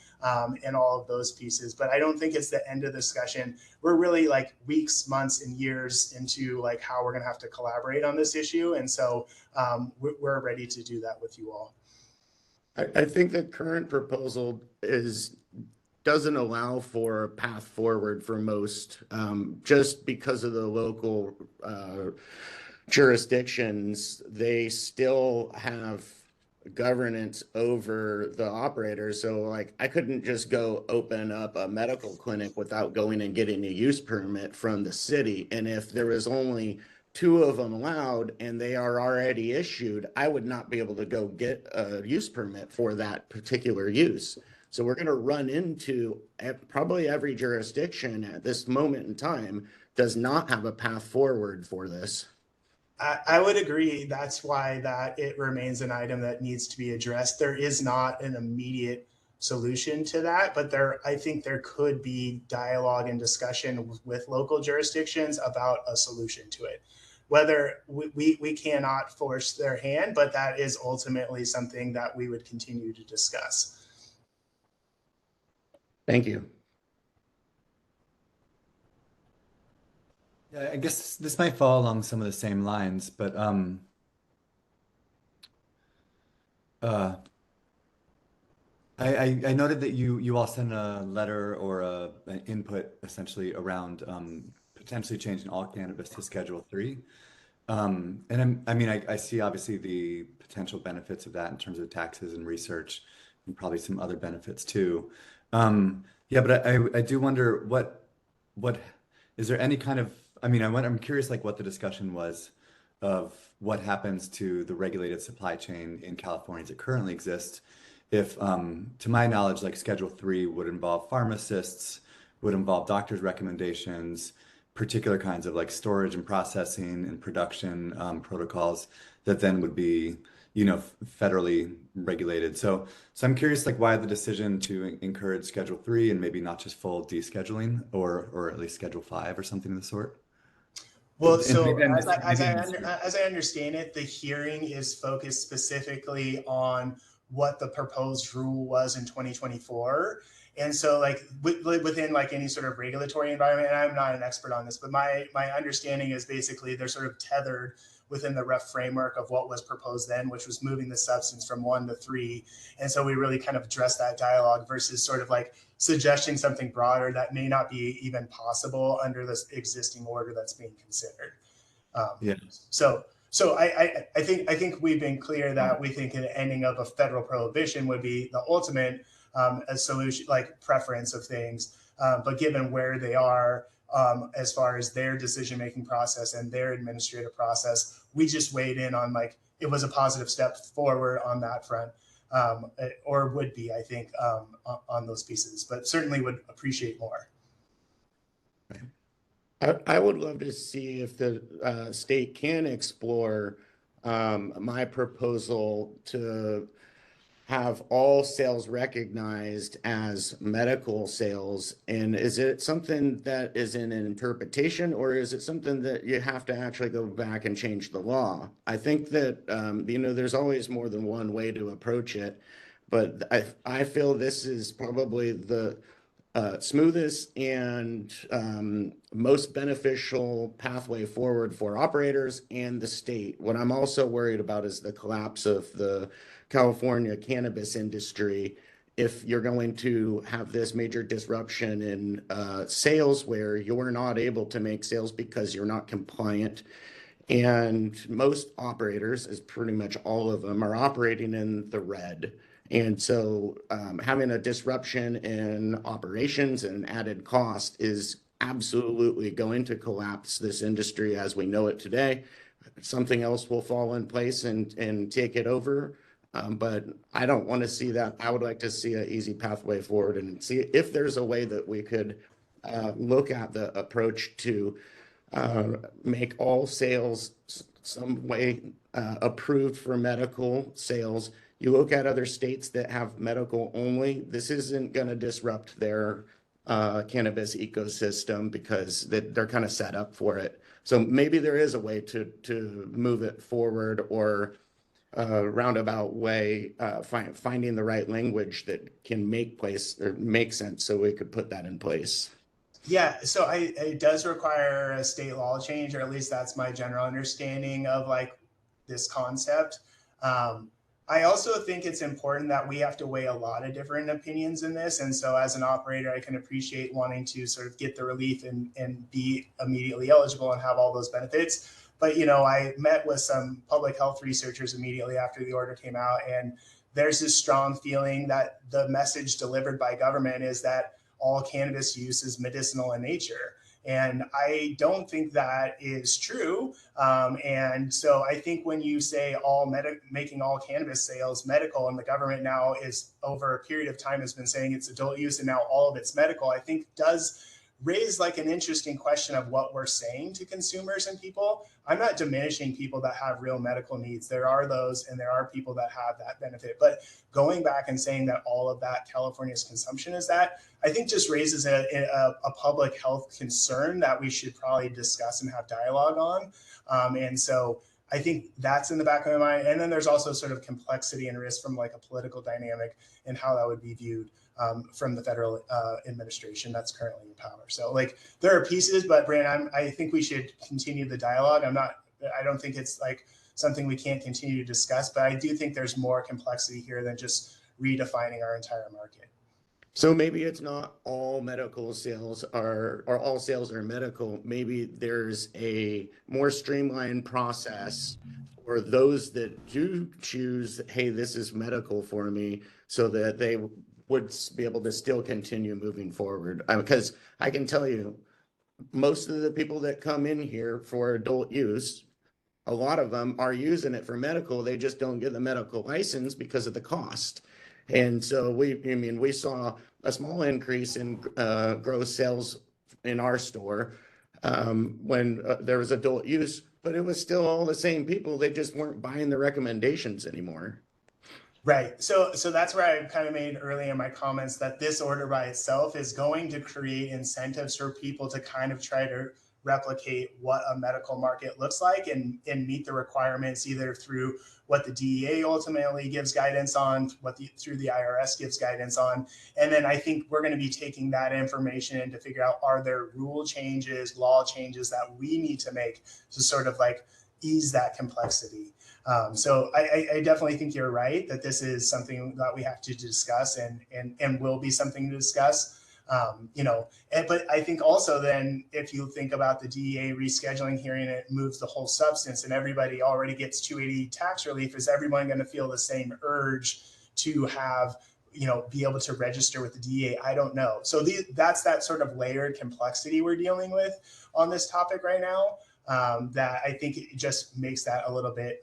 Speaker 10: and all of those pieces. But I don't think it's the end of the discussion. We're really weeks, months, and years into how we're going to have to collaborate on this issue. And so we're ready to do that with you all.
Speaker 11: I think the current proposal doesn't allow for a path forward for most, just because of the local jurisdictions. They still have governance over the operators. So I couldn't just go open up a medical clinic without going and getting a use permit from the city. And if there was only 2 of them allowed and they are already issued, I would not be able to go get a use permit for that particular use. So we're going to run into probably every jurisdiction at this moment in time does not have a path forward for this.
Speaker 10: I would agree. That's why it remains an item that needs to be addressed. There is not an immediate solution to that, but I think there could be dialogue and discussion with local jurisdictions about a solution to it. Whether we cannot force their hand, but that is ultimately something that we would continue to discuss.
Speaker 11: Thank you.
Speaker 12: Yeah, I guess this might fall along some of the same lines, but I noted that you all sent a letter or an input essentially around potentially changing all cannabis to Schedule 3. I mean, I see obviously the potential benefits of that in terms of taxes and research and probably some other benefits too. Yeah, but I do wonder what is there any kind of, I mean, I'm curious like what the discussion was of what happens to the regulated supply chain in California as it currently exists. If, to my knowledge, like Schedule 3 would involve pharmacists, would involve doctors' recommendations, particular kinds of like storage and processing and production protocols that then would be, you know, federally regulated. So I'm curious, like, why the decision to encourage Schedule 3 and maybe not just full descheduling, or at least Schedule 5 or something of the sort?
Speaker 10: Well,
Speaker 12: And
Speaker 10: so
Speaker 12: maybe I
Speaker 10: as I, as, I
Speaker 12: missed
Speaker 10: under,
Speaker 12: it.
Speaker 10: as I understand it, the hearing is focused specifically on what the proposed rule was in 2024. And so like within like any sort of regulatory environment, and I'm not an expert on this, but my understanding is basically they're sort of tethered within the rough framework of what was proposed then, which was moving the substance from 1 to 3. And so we really kind of address that dialogue versus sort of like suggesting something broader that may not be even possible under this existing order that's being considered.
Speaker 12: Yeah.
Speaker 10: So I think we've been clear that we think an ending of a federal prohibition would be the ultimate a solution, like preference of things. But given where they are as far as their decision-making process and their administrative process, we just weighed in on like it was a positive step forward on that front. Or would be, I think, on those pieces, but certainly would appreciate more.
Speaker 11: I would love to see if the state can explore my proposal to have all sales recognized as medical sales. And is it something that is in an interpretation, or is it something that you have to actually go back and change the law? I think that, you know, there's always more than one way to approach it, but I feel this is probably the smoothest and most beneficial pathway forward for operators and the state. What I'm also worried about is the collapse of the California cannabis industry. If you're going to have this major disruption in sales where you're not able to make sales because you're not compliant, and most operators, is pretty much all of them, are operating in the red. And so having a disruption in operations and added cost is absolutely going to collapse this industry as we know it today. Something else will fall in place and take it over. But I don't want to see that. I would like to see an easy pathway forward and see if there's a way that we could look at the approach to make all sales some way approved for medical sales. You look at other states that have medical only, this isn't going to disrupt their cannabis ecosystem because they're kind of set up for it. So maybe there is a way to move it forward, or a roundabout way, finding the right language that can make sense so we could put that in place.
Speaker 10: Yeah, so it does require a state law change, or at least that's my general understanding of like this concept. I also think it's important that we have to weigh a lot of different opinions in this. And so as an operator, I can appreciate wanting to sort of get the relief and be immediately eligible and have all those benefits. But, you know, I met with some public health researchers immediately after the order came out, and there's this strong feeling that the message delivered by government is that all cannabis use is medicinal in nature. And I don't think that is true. And so I think when you say making all cannabis sales medical, and the government now is over a period of time has been saying it's adult use and now all of it's medical, I think does raise like an interesting question of what we're saying to consumers and people. I'm not diminishing people that have real medical needs. There are those, and there are people that have that benefit. But going back and saying that all of that California's consumption is that, I think just raises a public health concern that we should probably discuss and have dialogue on. And so I think that's in the back of my mind. And then there's also sort of complexity and risk from like a political dynamic and how that would be viewed from the federal administration that's currently in power. So like there are pieces, but Brandon, I think we should continue the dialogue. I don't think it's like something we can't continue to discuss, but I do think there's more complexity here than just redefining our entire market.
Speaker 11: So maybe it's not all medical sales are, or all sales are medical. Maybe there's a more streamlined process for those that do choose, hey, this is medical for me, so that they would be able to still continue moving forward. Because I can tell you, most of the people that come in here for adult use, a lot of them are using it for medical. They just don't get the medical license because of the cost. And so we saw a small increase in gross sales in our store when there was adult use, but it was still all the same people. They just weren't buying the recommendations anymore.
Speaker 10: Right. So that's where I kind of made earlier in my comments that this order by itself is going to create incentives for people to kind of try to replicate what a medical market looks like and meet the requirements either through what the DEA ultimately gives guidance on, through the IRS gives guidance on. And then I think we're going to be taking that information in to figure out, are there rule changes, law changes that we need to make to sort of like ease that complexity. So I definitely think you're right that this is something that we have to discuss and will be something to discuss. But I think also then if you think about the DEA rescheduling hearing, it moves the whole substance and everybody already gets 280 tax relief. Is everyone going to feel the same urge to have, be able to register with the DEA? I don't know. So that's that sort of layered complexity we're dealing with on this topic right now. That I think it just makes that a little bit,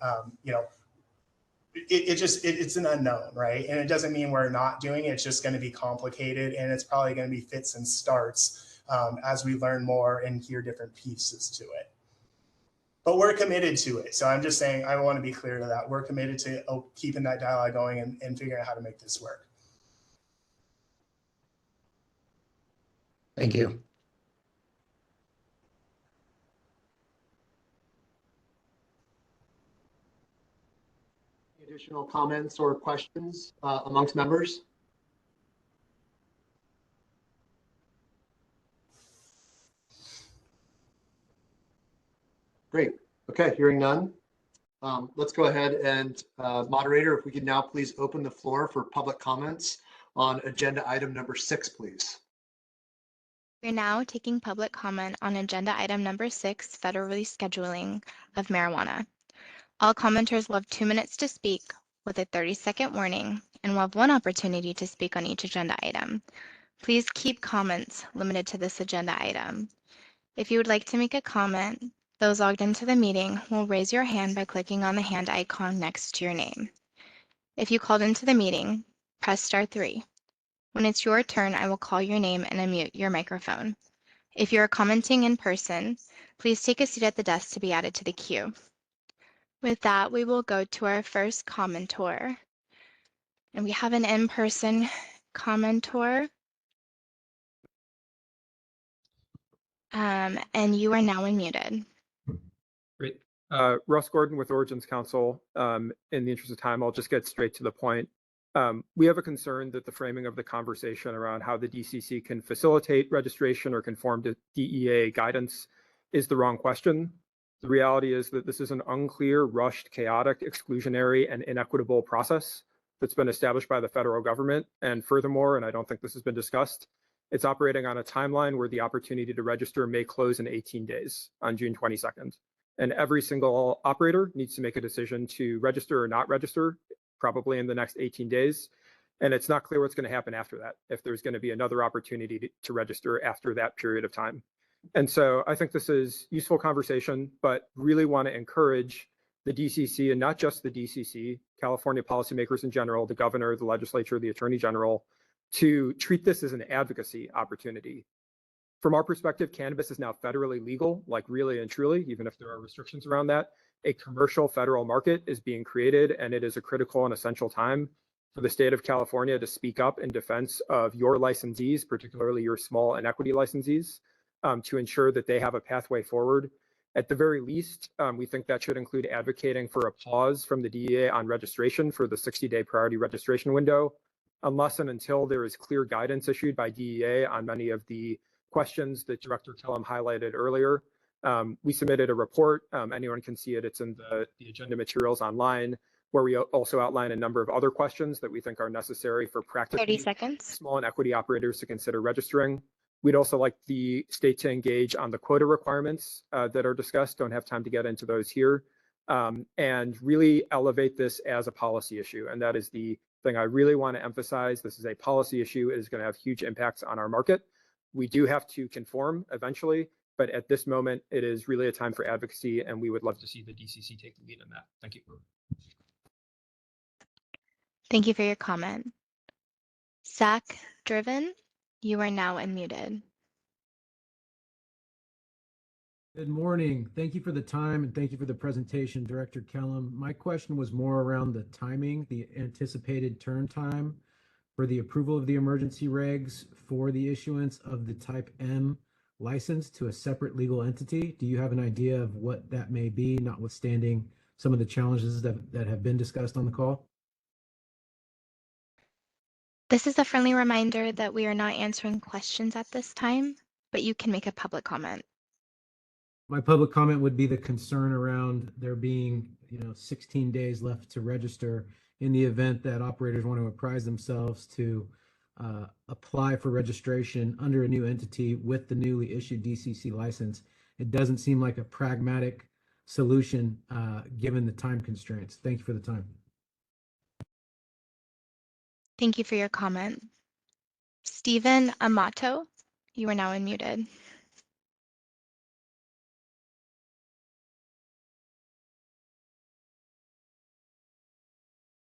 Speaker 10: it's an unknown, right? And it doesn't mean we're not doing it. It's just going to be complicated, and it's probably going to be fits and starts as we learn more and hear different pieces to it. But we're committed to it. So I'm just saying, I want to be clear to that. We're committed to keeping that dialogue going and figuring out how to make this work.
Speaker 11: Thank you.
Speaker 1: Additional comments or questions amongst members? Great. Okay, hearing none. Let's go ahead and moderator, if we could now please open the floor for public comments on agenda item number 6, please.
Speaker 2: We're now taking public comment on agenda item number 6, federally scheduling of marijuana. All commenters will have 2 minutes to speak with a 30-second warning and will have 1 opportunity to speak on each agenda item. Please keep comments limited to this agenda item. If you would like to make a comment, those logged into the meeting will raise your hand by clicking on the hand icon next to your name. If you called into the meeting, press star 3. When it's your turn, I will call your name and unmute your microphone. If you are commenting in person, please take a seat at the desk to be added to the queue. With that, we will go to our first commentor. And we have an in-person commentor. And you are now unmuted.
Speaker 17: Great. Russ Gordon with Origins Council. In the interest of time, I'll just get straight to the point. We have a concern that the framing of the conversation around how the DCC can facilitate registration or conform to DEA guidance is the wrong question. The reality is that this is an unclear, rushed, chaotic, exclusionary, and inequitable process that's been established by the federal government. And furthermore, and I don't think this has been discussed, it's operating on a timeline where the opportunity to register may close in 18 days on June 22nd. And every single operator needs to make a decision to register or not register, probably in the next 18 days. And it's not clear what's going to happen after that, if there's going to be another opportunity to register after that period of time. And so I think this is useful conversation, but really want to encourage the DCC, and not just the DCC, California policymakers in general, the governor, the legislature, the attorney general, to treat this as an advocacy opportunity. From our perspective, cannabis is now federally legal, like really and truly, even if there are restrictions around that. A commercial federal market is being created, and it is a critical and essential time for the state of California to speak up in defense of your licensees, particularly your small and equity licensees, to ensure that they have a pathway forward. At the very least, we think that should include advocating for a pause from the DEA on registration for the 60-day priority registration window, unless and until there is clear guidance issued by DEA on many of the questions that Director Kellum highlighted earlier. We submitted a report. Anyone can see it. It's in the agenda materials online. where we also outline a number of other questions that we think are necessary for
Speaker 2: 30
Speaker 17: practically
Speaker 2: seconds.
Speaker 17: small and equity operators to consider registering. We'd also like the state to engage on the quota requirements that are discussed. Don't have time to get into those here. And really elevate this as a policy issue. And that is the thing I really want to emphasize. This is a policy issue. It is going to have huge impacts on our market. We do have to conform eventually, but at this moment, it is really a time for advocacy, and we would love to see the DCC take the lead in that. Thank you.
Speaker 2: Thank you for your comment. Zach Driven, you are now unmuted.
Speaker 21: Good morning. Thank you for the time and thank you for the presentation, Director Kellum. My question was more around the timing, the anticipated turn time for the approval of the emergency regs for the issuance of the Type M license to a separate legal entity. Do you have an idea of what that may be, notwithstanding some of the challenges that have been discussed on the call?
Speaker 2: This is a friendly reminder that we are not answering questions at this time, but you can make a public comment.
Speaker 21: My public comment would be the concern around there being, 16 days left to register in the event that operators want to apprise themselves to apply for registration under a new entity with the newly issued DCC license. It doesn't seem like a pragmatic solution given the time constraints. Thank you for the time.
Speaker 2: Thank you for your comment. Stephen Amato, you are now unmuted.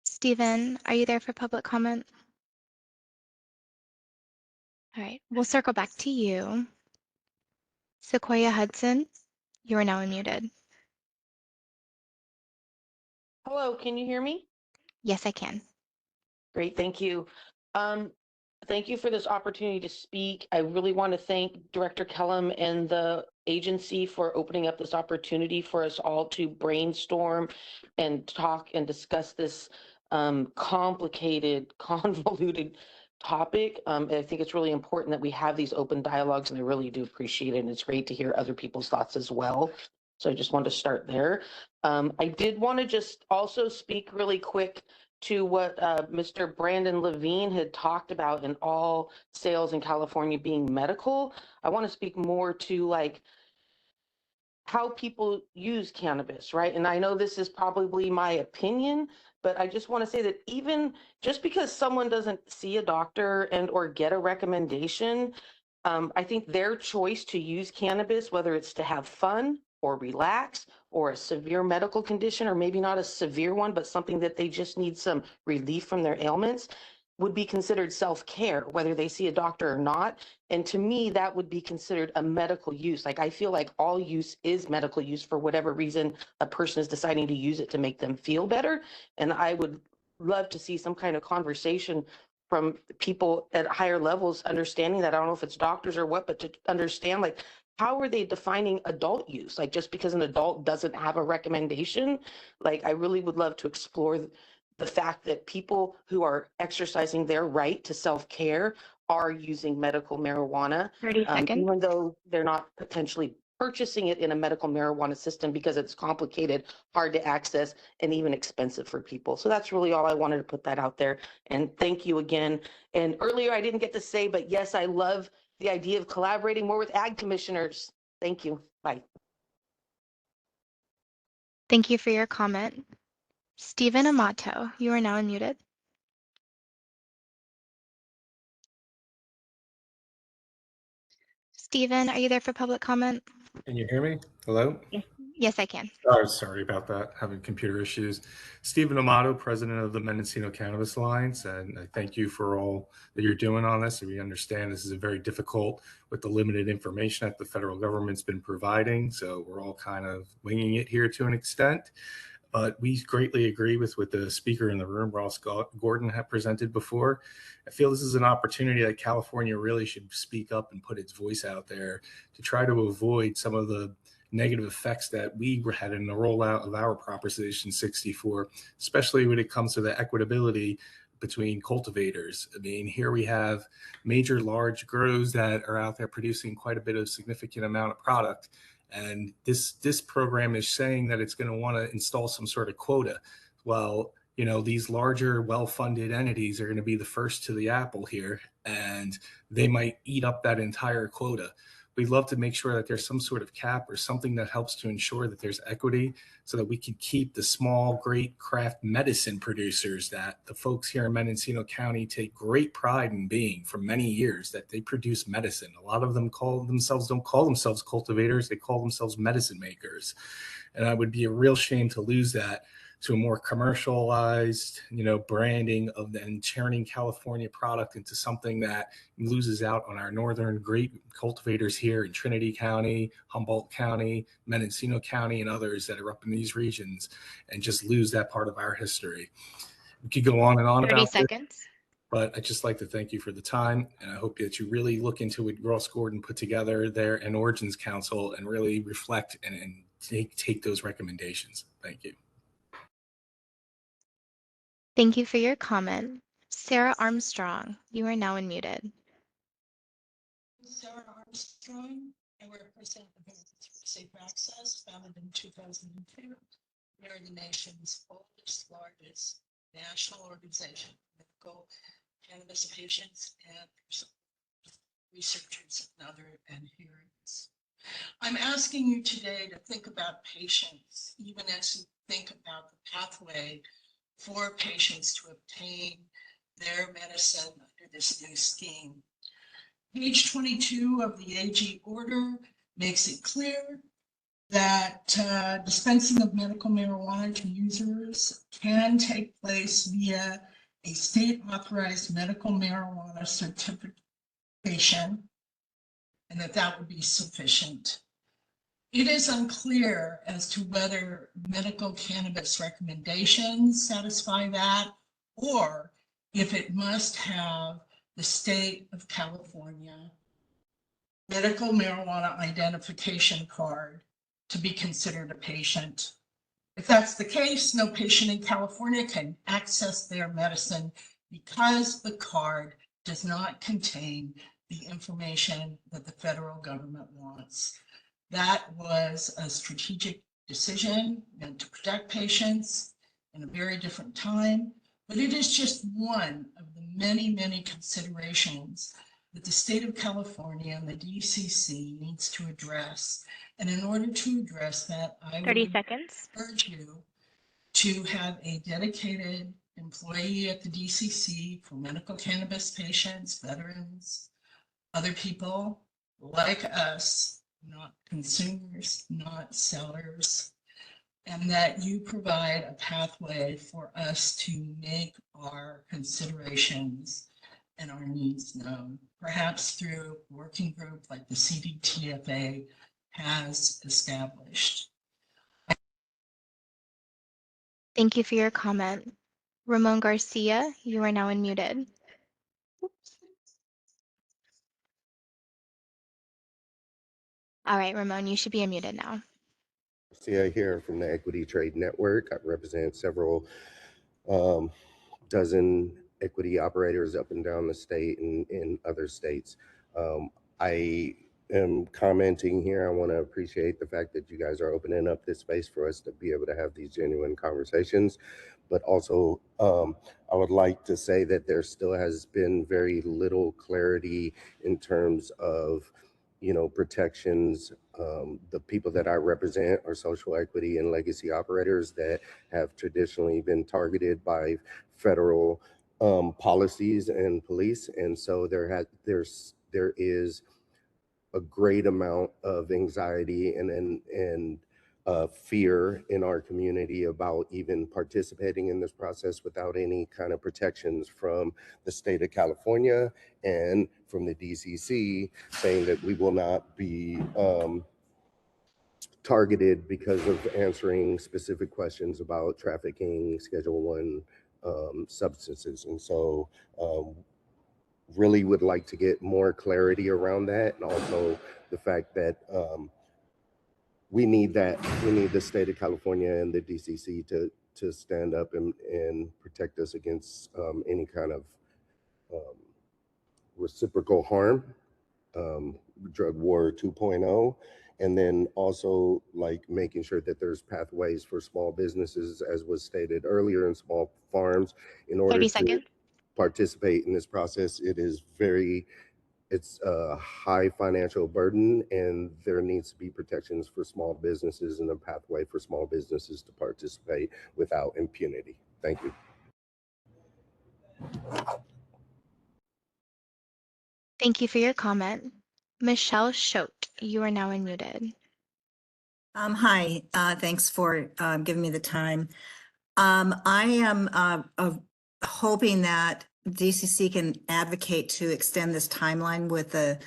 Speaker 2: Stephen, are you there for public comment? All right, we'll circle back to you. Sequoia Hudson, you are now unmuted.
Speaker 22: Hello, can you hear me?
Speaker 2: Yes, I can.
Speaker 22: Great, thank you. Thank you for this opportunity to speak. I really want to thank Director Kellum and the agency for opening up this opportunity for us all to brainstorm and talk and discuss this complicated, convoluted topic. I think it's really important that we have these open dialogues, and I really do appreciate it. And it's great to hear other people's thoughts as well. So I just wanted to start there. I did want to just also speak really quick to what Mr. Brandon Levine had talked about in all sales in California being medical. I want to speak more to like how people use cannabis, right? And I know this is probably my opinion, but I just want to say that even just because someone doesn't see a doctor and or get a recommendation, I think their choice to use cannabis, whether it's to have fun or relax or a severe medical condition, or maybe not a severe one, but something that they just need some relief from their ailments, would be considered self-care, whether they see a doctor or not. And to me, that would be considered a medical use. Like, I feel like all use is medical use for whatever reason a person is deciding to use it to make them feel better. And I would love to see some kind of conversation from people at higher levels understanding that. I don't know if it's doctors or what, but to understand, like, how are they defining adult use? Like, just because an adult doesn't have a recommendation, like, I really would love to explore the fact that people who are exercising their right to self-care are using medical marijuana,
Speaker 2: 30 seconds.
Speaker 22: even though they're not potentially purchasing it in a medical marijuana system because it's complicated, hard to access, and even expensive for people. So that's really all I wanted to put that out there. And thank you again. And earlier I didn't get to say, but yes, I love the idea of collaborating more with ag commissioners. Thank you. Bye.
Speaker 2: Thank you for your comment. Stephen Amato, you are now unmuted. Stephen, are you there for public comment?
Speaker 23: Can you hear me? Hello?
Speaker 2: Yes, I can.
Speaker 23: Oh, sorry about that, having computer issues. Stephen Amato, president of the Mendocino Cannabis Alliance, and I thank you for all that you're doing on this. And we understand this is a very difficult with the limited information that the federal government's been providing. So we're all kind of winging it here to an extent. But we greatly agree with what the speaker in the room, Ross Gordon, had presented before. I feel this is an opportunity that California really should speak up and put its voice out there to try to avoid some of the negative effects that we had in the rollout of our Proposition 64, especially when it comes to the equitability between cultivators. I mean, here we have major large grows that are out there producing quite a bit of significant amount of product. And this program is saying that it's going to want to install some sort of quota. Well, these larger, well-funded entities are going to be the first to the apple here, and they might eat up that entire quota. We'd love to make sure that there's some sort of cap or something that helps to ensure that there's equity so that we can keep the small, great craft medicine producers that the folks here in Mendocino County take great pride in being for many years, that they produce medicine. A lot of them don't call themselves cultivators, they call themselves medicine makers. And it would be a real shame to lose that to a more commercialized, branding of the turning California product into something that loses out on our northern great cultivators here in Trinity County, Humboldt County, Mendocino County, and others that are up in these regions, and just lose that part of our history. We could go on and on
Speaker 2: 30
Speaker 23: about
Speaker 2: seconds.
Speaker 23: this, but I'd just like to thank you for the time, and I hope that you really look into what Ross Gordon put together there in Origins Council and really reflect and take those recommendations. Thank you.
Speaker 2: Thank you for your comment. Sarah Armstrong, you are now unmuted.
Speaker 4: Sarah Armstrong. I represent Americans for Safe Access, founded in 2002. We are the nation's oldest, largest national organization for medical cannabis patients and researchers and other adherents. I'm asking you today to think about patients, even as you think about the pathway for patients to obtain their medicine under this new scheme. Page 22 of the AG order makes it clear that dispensing of medical marijuana to users can take place via a state-authorized medical marijuana certification, and that would be sufficient. It is unclear as to whether medical cannabis recommendations satisfy that, or if it must have the state of California medical marijuana identification card to be considered a patient. If that's the case, no patient in California can access their medicine because the card does not contain the information that the federal government wants. That was a strategic decision meant to protect patients in a very different time, but it is just one of the many, many considerations that the state of California and the DCC needs to address. And in order to address that, I
Speaker 2: 30
Speaker 4: would
Speaker 2: seconds.
Speaker 4: urge you to have a dedicated employee at the DCC for medical cannabis patients, veterans, other people like us, not consumers, not sellers, and that you provide a pathway for us to make our considerations and our needs known, perhaps through a working group like the CDTFA has established.
Speaker 2: Thank you for your comment. Ramon Garcia, you are now unmuted. All right, Ramon, you should be unmuted now.
Speaker 5: Garcia here from the Equity Trade Network. I represent several dozen equity operators up and down the state and in other states. I am commenting here. I want to appreciate the fact that you guys are opening up this space for us to be able to have these genuine conversations. But also, I would like to say that there still has been very little clarity in terms of protections. The people that I represent are social equity and legacy operators that have traditionally been targeted by federal policies and police. And so there is a great amount of anxiety and fear in our community about even participating in this process without any kind of protections from the state of California and from the DCC, saying that we will not be targeted because of answering specific questions about trafficking, Schedule I substances. And so really would like to get more clarity around that, and also the fact that we need the state of California and the DCC to stand up and protect us against any kind of reciprocal harm, drug war 2.0. And then also like making sure that there's pathways for small businesses, as was stated earlier, in small farms, in order
Speaker 2: 30
Speaker 5: to
Speaker 2: seconds.
Speaker 5: participate in this process. It's a high financial burden, and there needs to be protections for small businesses and a pathway for small businesses to participate without impunity. Thank you.
Speaker 2: Thank you for your comment. Michelle Schote, you are now unmuted.
Speaker 3: Hi, thanks for giving me the time. I am hoping that DCC can advocate to extend this timeline with the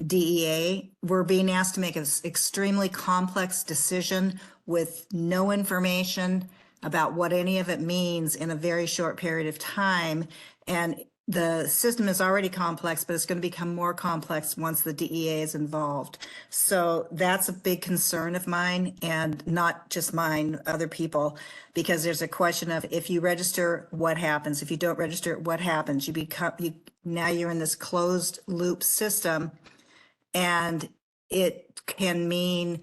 Speaker 3: DEA. We're being asked to make an extremely complex decision with no information about what any of it means in a very short period of time. And the system is already complex, but it's going to become more complex once the DEA is involved. So that's a big concern of mine, and not just mine, other people, because there's a question of if you register, what happens? If you don't register, what happens? Now you're in this closed loop system, and it can mean,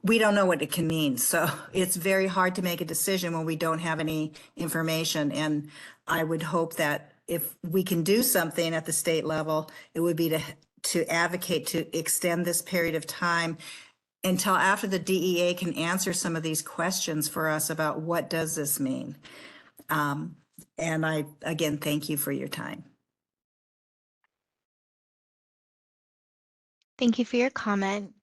Speaker 3: we don't know what it can mean. So it's very hard to make a decision when we don't have any information. And I would hope that if we can do something at the state level, it would be to advocate to extend this period of time until after the DEA can answer some of these questions for us about what does this mean. And I, again, thank you for your time.
Speaker 2: Thank you for your comment.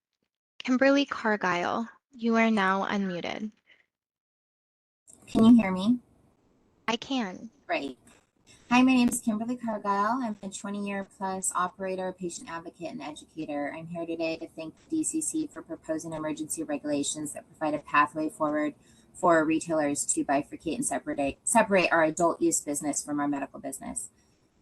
Speaker 2: Kimberly Cargile, you are now unmuted.
Speaker 6: Can you hear me?
Speaker 2: I can.
Speaker 6: Great. Hi, my name is Kimberly Cargile. I'm a 20-year-plus operator, patient advocate, and educator. I'm here today to thank the DCC for proposing emergency regulations that provide a pathway forward for retailers to bifurcate and separate our adult use business from our medical business.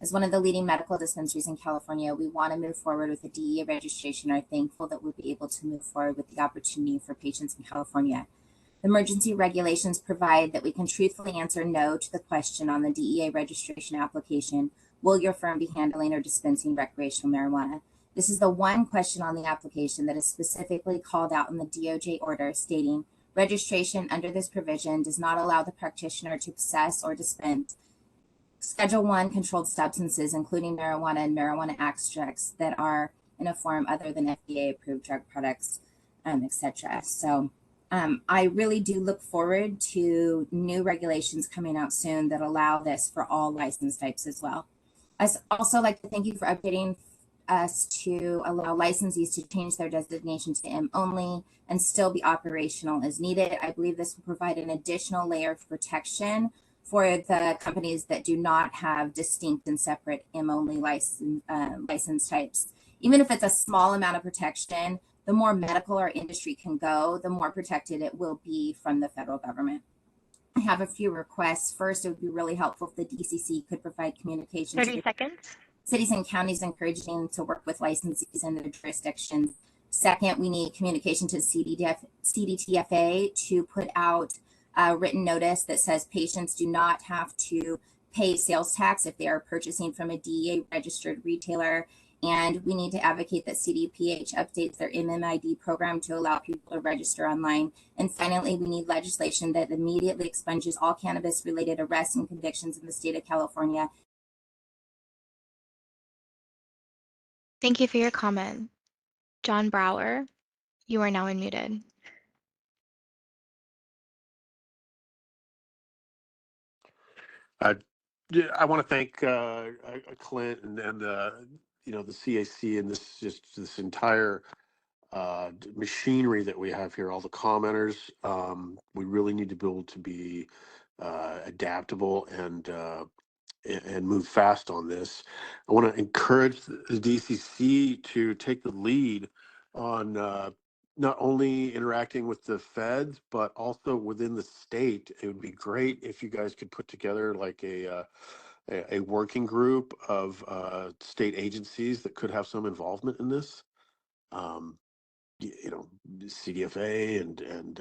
Speaker 6: As one of the leading medical dispensaries in California, we want to move forward with the DEA registration and are thankful that we'll be able to move forward with the opportunity for patients in California. The emergency regulations provide that we can truthfully answer no to the question on the DEA registration application, will your firm be handling or dispensing recreational marijuana? This is the one question on the application that is specifically called out in the DOJ order, stating registration under this provision does not allow the practitioner to possess or dispense Schedule I controlled substances, including marijuana and marijuana extracts that are in a form other than FDA-approved drug products, etc. So I really do look forward to new regulations coming out soon that allow this for all license types as well. I'd also like to thank you for updating us to allow licensees to change their designation to M only and still be operational as needed. I believe this will provide an additional layer of protection for the companies that do not have distinct and separate M-only license types. Even if it's a small amount of protection, the more medical our industry can go, the more protected it will be from the federal government. I have a few requests. First, it would be really helpful if the DCC could provide communication
Speaker 2: 30 seconds.
Speaker 6: Cities and counties encouraging to work with licensees in their jurisdictions. Second, we need communication to CDTFA to put out a written notice that says patients do not have to pay sales tax if they are purchasing from a DEA registered retailer. And we need to advocate that CDPH updates their MMID program to allow people to register online. And finally, we need legislation that immediately expunges all cannabis related arrests and convictions in the state of California.
Speaker 2: Thank you for your comment. John Brower, you are now unmuted.
Speaker 9: I want to thank Clint and the CAC and this entire machinery that we have here, all the commenters. We really need to be able to be adaptable and move fast on this. I want to encourage the DCC to take the lead on not only interacting with the feds, but also within the state. It would be great if you guys could put together like a working group of state agencies that could have some involvement in this. CDFA and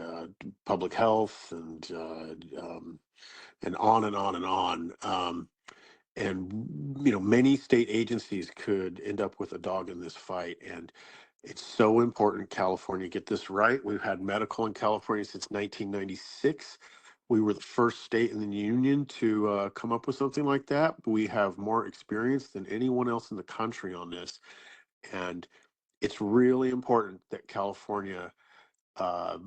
Speaker 9: public health and on and on and on. And many state agencies could end up with a dog in this fight, and It's so important California get this right. We've had medical in California since 1996. We were the first state in the union to come up with something like that. We have more experience than anyone else in the country on this. And it's really important that California uh,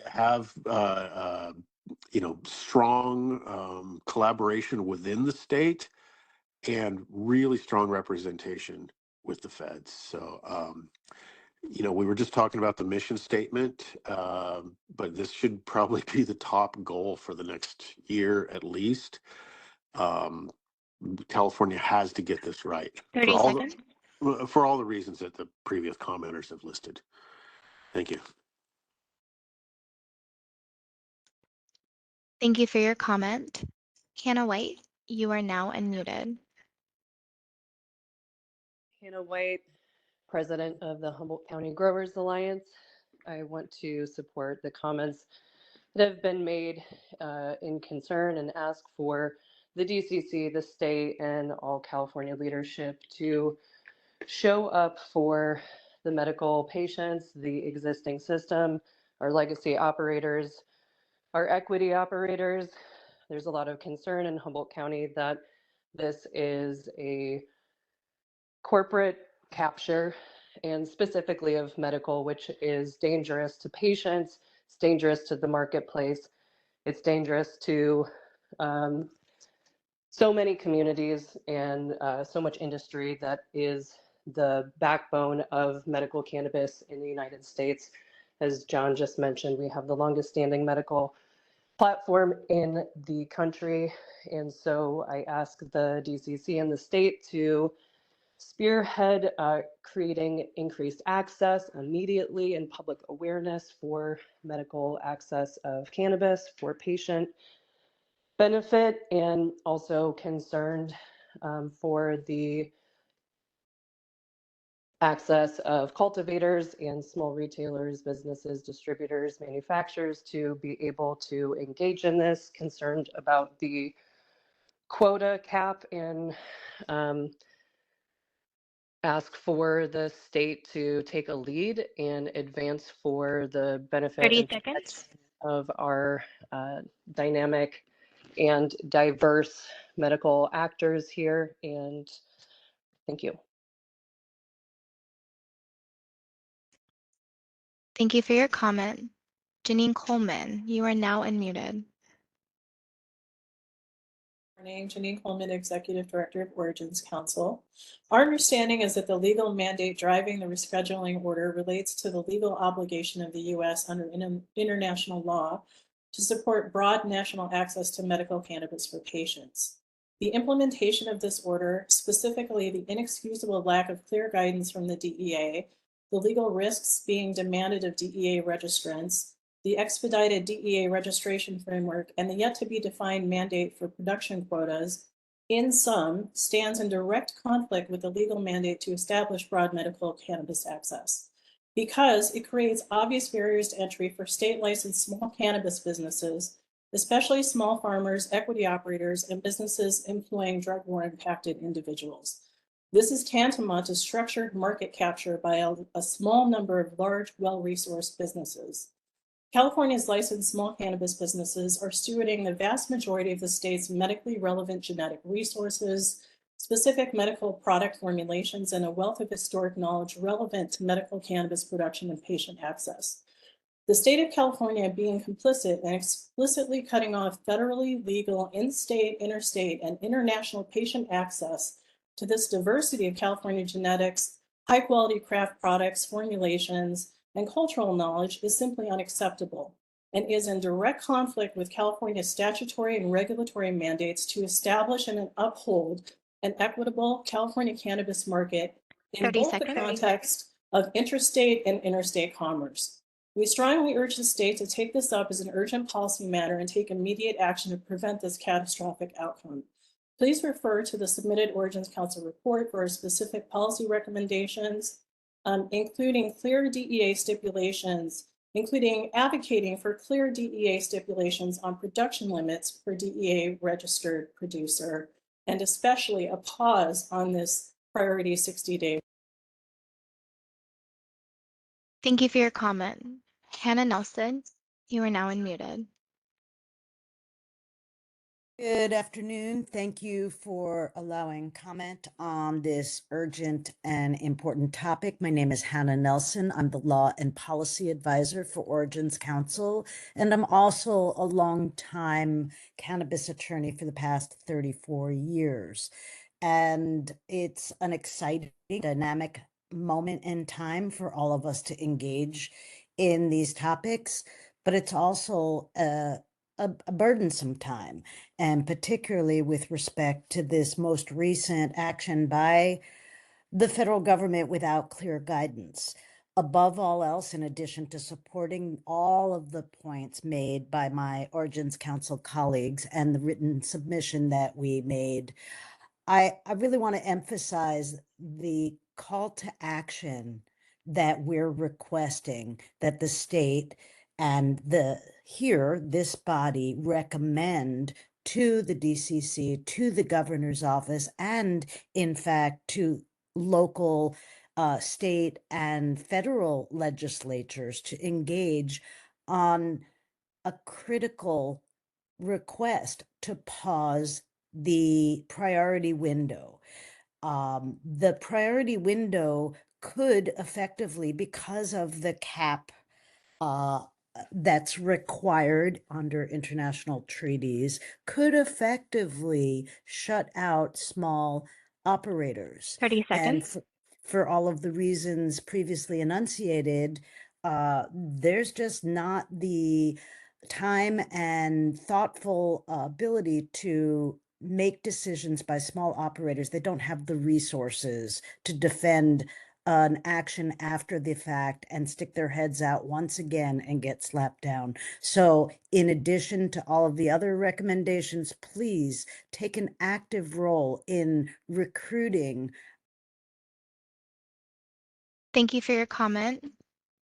Speaker 9: have strong collaboration within the state and really strong representation with the feds. So we were just talking about the mission statement, but this should probably be the top goal for the next year at least. um, California has to get this right
Speaker 2: 30 seconds.
Speaker 9: for all the reasons that the previous commenters have listed. Thank you.
Speaker 2: Thank you for your comment. Hannah White, you are now unmuted.
Speaker 8: Hannah White, president of the Humboldt County Growers Alliance. I want to support the comments that have been made in concern and ask for the DCC, the state, and all California leadership to show up for the medical patients, the existing system, our legacy operators, our equity operators. There's a lot of concern in Humboldt County that this is a corporate capture, and specifically of medical, which is dangerous to patients, it's dangerous to the marketplace, it's dangerous to so many communities and so much industry that is the backbone of medical cannabis in the United States. As John just mentioned, we have the longest standing medical platform in the country. And so I ask the DCC and the state to spearhead creating increased access immediately and public awareness for medical access of cannabis for patient benefit, and also concerned for the access of cultivators and small retailers, businesses, distributors, manufacturers to be able to engage in this, concerned about the quota cap, and ask for the state to take a lead and advance for the benefit
Speaker 2: 30
Speaker 8: and
Speaker 2: seconds.
Speaker 8: protection of our dynamic and diverse medical actors here. And thank you.
Speaker 2: Thank you for your comment. Janine Coleman, you are now unmuted.
Speaker 14: Morning, Janine Coleman, Executive Director of Origins Council. Our understanding is that the legal mandate driving the rescheduling order relates to the legal obligation of the U.S. under international law to support broad national access to medical cannabis for patients. The implementation of this order, specifically the inexcusable lack of clear guidance from the DEA, the legal risks being demanded of DEA registrants, the expedited DEA registration framework, and the yet to be defined mandate for production quotas, in sum, stands in direct conflict with the legal mandate to establish broad medical cannabis access, because it creates obvious barriers to entry for state licensed small cannabis businesses, especially small farmers, equity operators, and businesses employing drug war impacted individuals. This is tantamount to structured market capture by a small number of large, well-resourced businesses. California's licensed small cannabis businesses are stewarding the vast majority of the state's medically relevant genetic resources, specific medical product formulations, and a wealth of historic knowledge relevant to medical cannabis production and patient access. The state of California being complicit and explicitly cutting off federally legal in-state, interstate, and international patient access to this diversity of California genetics, high-quality craft products, formulations, and cultural knowledge is simply unacceptable and is in direct conflict with California's statutory and regulatory mandates to establish and uphold an equitable California cannabis market in both the context of interstate and interstate commerce. We strongly urge the state to take this up as an urgent policy matter and take immediate action to prevent this catastrophic outcome. Please refer to the submitted Origins Council report for specific policy recommendations, including clear DEA stipulations, including advocating for clear DEA stipulations on production limits per DEA registered producer, and especially a pause on this priority 60-day
Speaker 2: Thank you for your comment. Hannah Nelson, you are now unmuted.
Speaker 13: Good afternoon. Thank you for allowing comment on this urgent and important topic. My name is Hannah Nelson. I'm the Law and Policy Advisor for Origins Council, and I'm also a longtime cannabis attorney for the past 34 years. And it's an exciting, dynamic moment in time for all of us to engage in these topics, but it's also a burdensome time, and particularly with respect to this most recent action by the federal government without clear guidance. Above all else, in addition to supporting all of the points made by my Origins Council colleagues and the written submission that we made, I really want to emphasize the call to action that we're requesting that the state and this body recommend to the DCC, to the governor's office, and in fact to local, state and federal legislatures to engage on a critical request to pause the priority window. The priority window could effectively, because of the cap that's required under international treaties, could effectively shut out small operators.
Speaker 2: 30
Speaker 13: And
Speaker 2: seconds.
Speaker 13: for all of the reasons previously enunciated, there's just not the time and thoughtful ability to make decisions by small operators. They don't have the resources to defend an action after the fact and stick their heads out once again and get slapped down. So in addition to all of the other recommendations, please take an active role in recruiting.
Speaker 2: Thank you for your comment.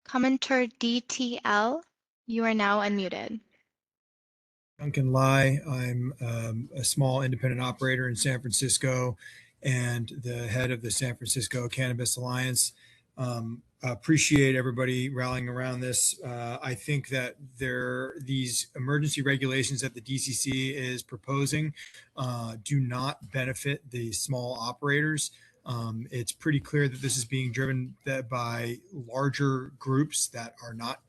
Speaker 2: Commenter DTL, you are now unmuted.
Speaker 15: Duncan Lai. I'm a small independent operator in San Francisco and the head of the San Francisco Cannabis Alliance. Appreciate everybody rallying around this. I think that these emergency regulations that the DCC is proposing do not benefit the small operators. It's pretty clear that this is being driven by larger groups that are not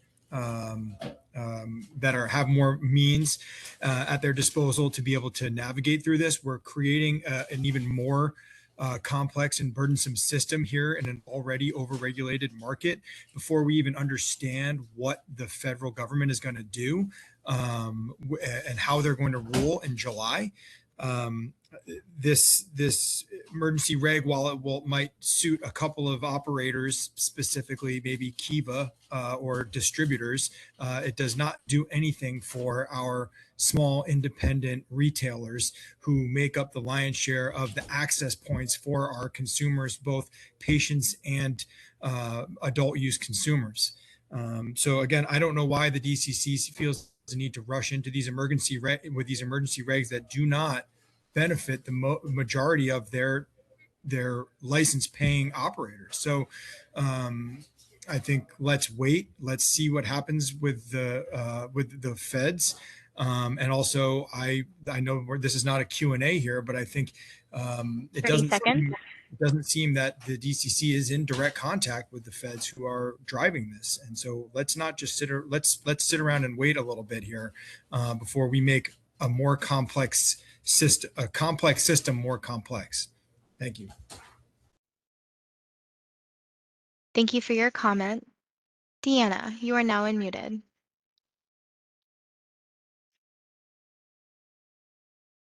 Speaker 15: have more means at their disposal to be able to navigate through this. We're creating an even more complex and burdensome system here in an already overregulated market before we even understand what the federal government is going to do and how they're going to rule in July. This emergency reg, while it might suit a couple of operators, specifically maybe Kiva or distributors, it does not do anything for our small independent retailers who make up the lion's share of the access points for our consumers, both patients and adult use consumers. So again, I don't know why the DCC feels the need to rush into these emergency regs that do not benefit the majority of their license paying operators. So I think let's wait. Let's see what happens with the feds. And also, I know this is not a Q&A here, but I think it doesn't seem that the DCC is in direct contact with the feds who are driving this. And so let's not just let's sit around and wait a little bit here before we make a more complex system more complex. Thank you.
Speaker 2: Thank you for your comment. Deanna, you are now unmuted.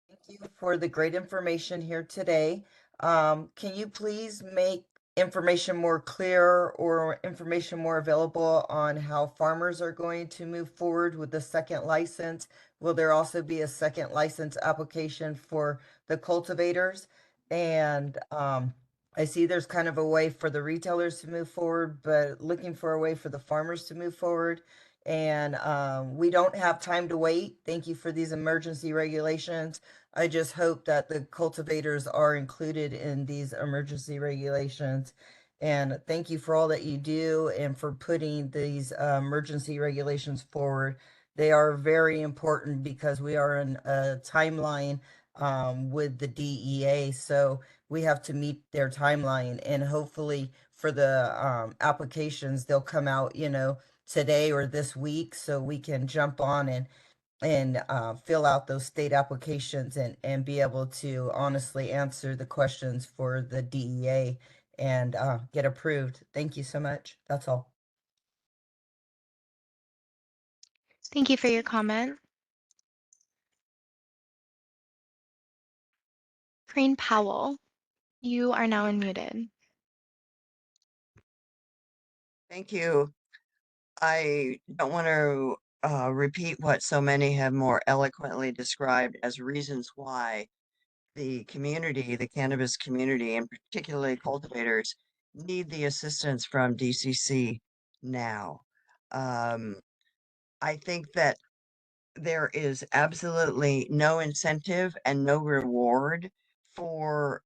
Speaker 16: Thank you for the great information here today. Can you please make information more clear or information more available on how farmers are going to move forward with the second license? Will there also be a second license application for the cultivators? And I see there's kind of a way for the retailers to move forward, but looking for a way for the farmers to move forward. And we don't have time to wait. Thank you for these emergency regulations. I just hope that the cultivators are included in these emergency regulations And thank you for all that you do and for putting these emergency regulations forward. They are very important because we are in a timeline with the DEA. So we have to meet their timeline, and hopefully for the applications, they'll come out, today or this week, so we can jump on and fill out those state applications and be able to honestly answer the questions for the DEA and get approved. Thank you so much. That's all.
Speaker 2: Thank you for your comment. Crane Powell, you are now unmuted.
Speaker 7: Thank you. I don't want to repeat what so many have more eloquently described as reasons why the community, the cannabis community, and particularly cultivators, need the assistance from DCC now. I think that there is absolutely no incentive and no reward for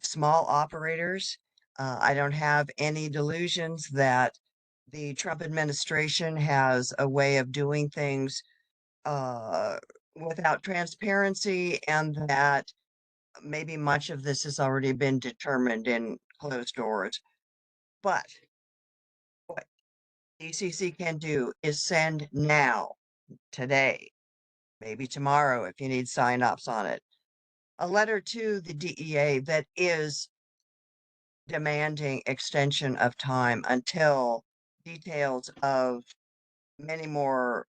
Speaker 7: small operators. I don't have any delusions that the Trump administration has a way of doing things uh, without transparency, and that maybe much of this has already been determined in closed doors. But what DCC can do is send now, today, maybe tomorrow if you need sign-ups on it, a letter to the DEA that is demanding extension of time until details of many more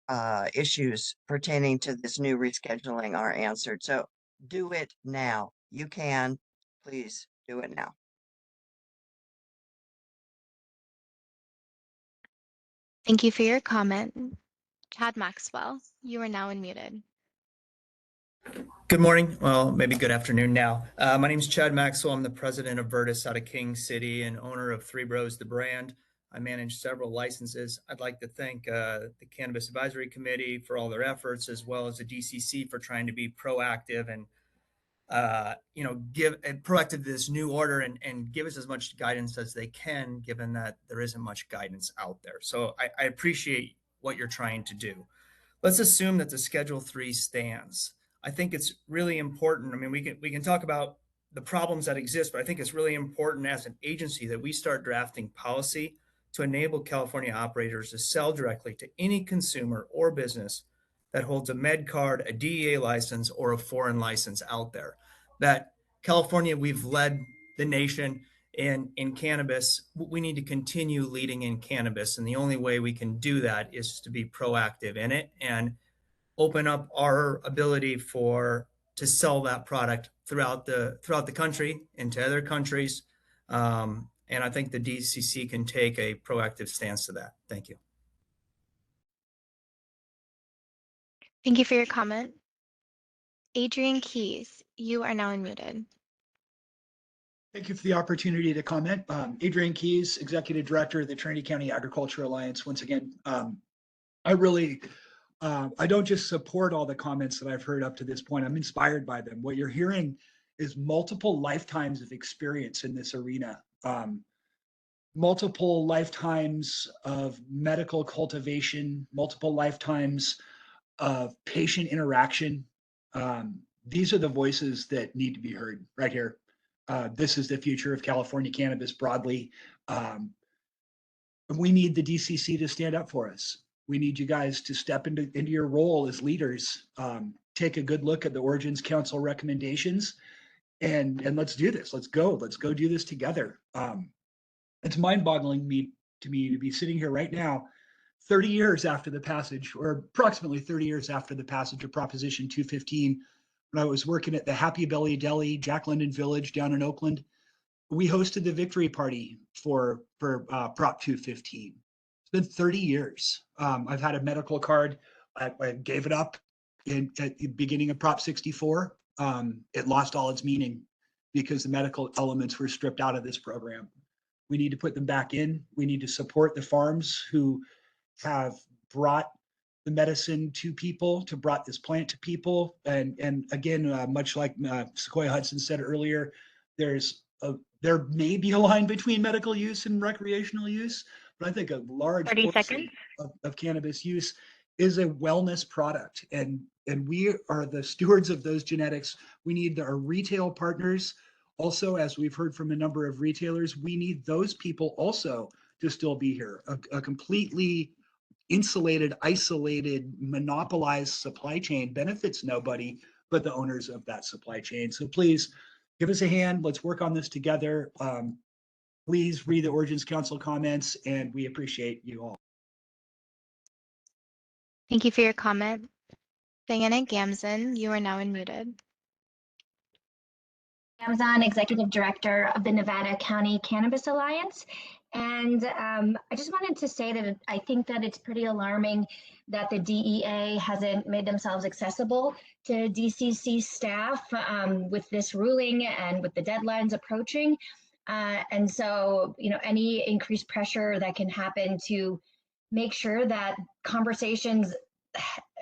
Speaker 7: issues pertaining to this new rescheduling are answered. So do it now. You can. Please do it now.
Speaker 2: Thank you for your comment. Chad Maxwell, you are now unmuted.
Speaker 18: Good morning. Well, maybe good afternoon now. My name is Chad Maxwell. I'm the president of Virtus out of King City and owner of Three Bros, the brand. I manage several licenses. I'd like to thank the Cannabis Advisory Committee for all their efforts, as well as the DCC for trying to be proactive and give proactive this new order and give us as much guidance as they can, given that there isn't much guidance out there. So I appreciate what you're trying to do. Let's assume that the Schedule 3 stands. I think it's really important. I mean, we can talk about the problems that exist, but I think it's really important as an agency that we start drafting policy to enable California operators to sell directly to any consumer or business that holds a med card, a DEA license, or a foreign license out there. That California, we've led the nation in cannabis. We need to continue leading in cannabis, and the only way we can do that is to be proactive in it and open up our ability to sell that product throughout the country and to other countries. And I think the DCC can take a proactive stance to that. Thank you.
Speaker 2: Thank you for your comment. Adrian Keys, you are now unmuted.
Speaker 19: Thank you for the opportunity to comment. Adrian Keys, Executive Director of the Trinity County Agriculture Alliance. Once again, I don't just support all the comments that I've heard up to this point. I'm inspired by them. What you're hearing is multiple lifetimes of experience in this arena, multiple lifetimes of medical cultivation, multiple lifetimes of patient interaction. These are the voices that need to be heard right here. This is the future of California cannabis broadly. We need the DCC to stand up for us. We need you guys to step into your role as leaders. Take a good look at the Origins Council recommendations, and let's do this. Let's go do this together. It's mind-boggling to me to be sitting here right now, 30 years after the passage, or approximately 30 years after the passage of Proposition 215, when I was working at the Happy Belly Deli, Jack London Village down in Oakland. We hosted the victory party for Prop 215. It's been 30 years. I've had a medical card. I gave it up at the beginning of Prop 64. It lost all its meaning because the medical elements were stripped out of this program. We need to put them back in. We need to support the farms who have brought the medicine to people, brought this plant to people. And again, much like Sequoia Hudson said earlier, there's there may be a line between medical use and recreational use, but I think a large
Speaker 2: 30
Speaker 19: portion
Speaker 2: seconds.
Speaker 19: of cannabis use is a wellness product. And we are the stewards of those genetics. We need our retail partners. Also, as we've heard from a number of retailers, we need those people also to still be here. A completely insulated, isolated, monopolized supply chain benefits nobody but the owners of that supply chain. So please give us a hand. Let's work on this together. Please read the Origins Council comments, and we appreciate you all.
Speaker 2: Thank you for your comment. Diana Gamson, you are now unmuted.
Speaker 10: Amazon Executive Director of the Nevada County Cannabis Alliance. And I just wanted to say that I think that it's pretty alarming that the DEA hasn't made themselves accessible to DCC staff with this ruling and with the deadlines approaching. And so, you know, any increased pressure that can happen to make sure that conversations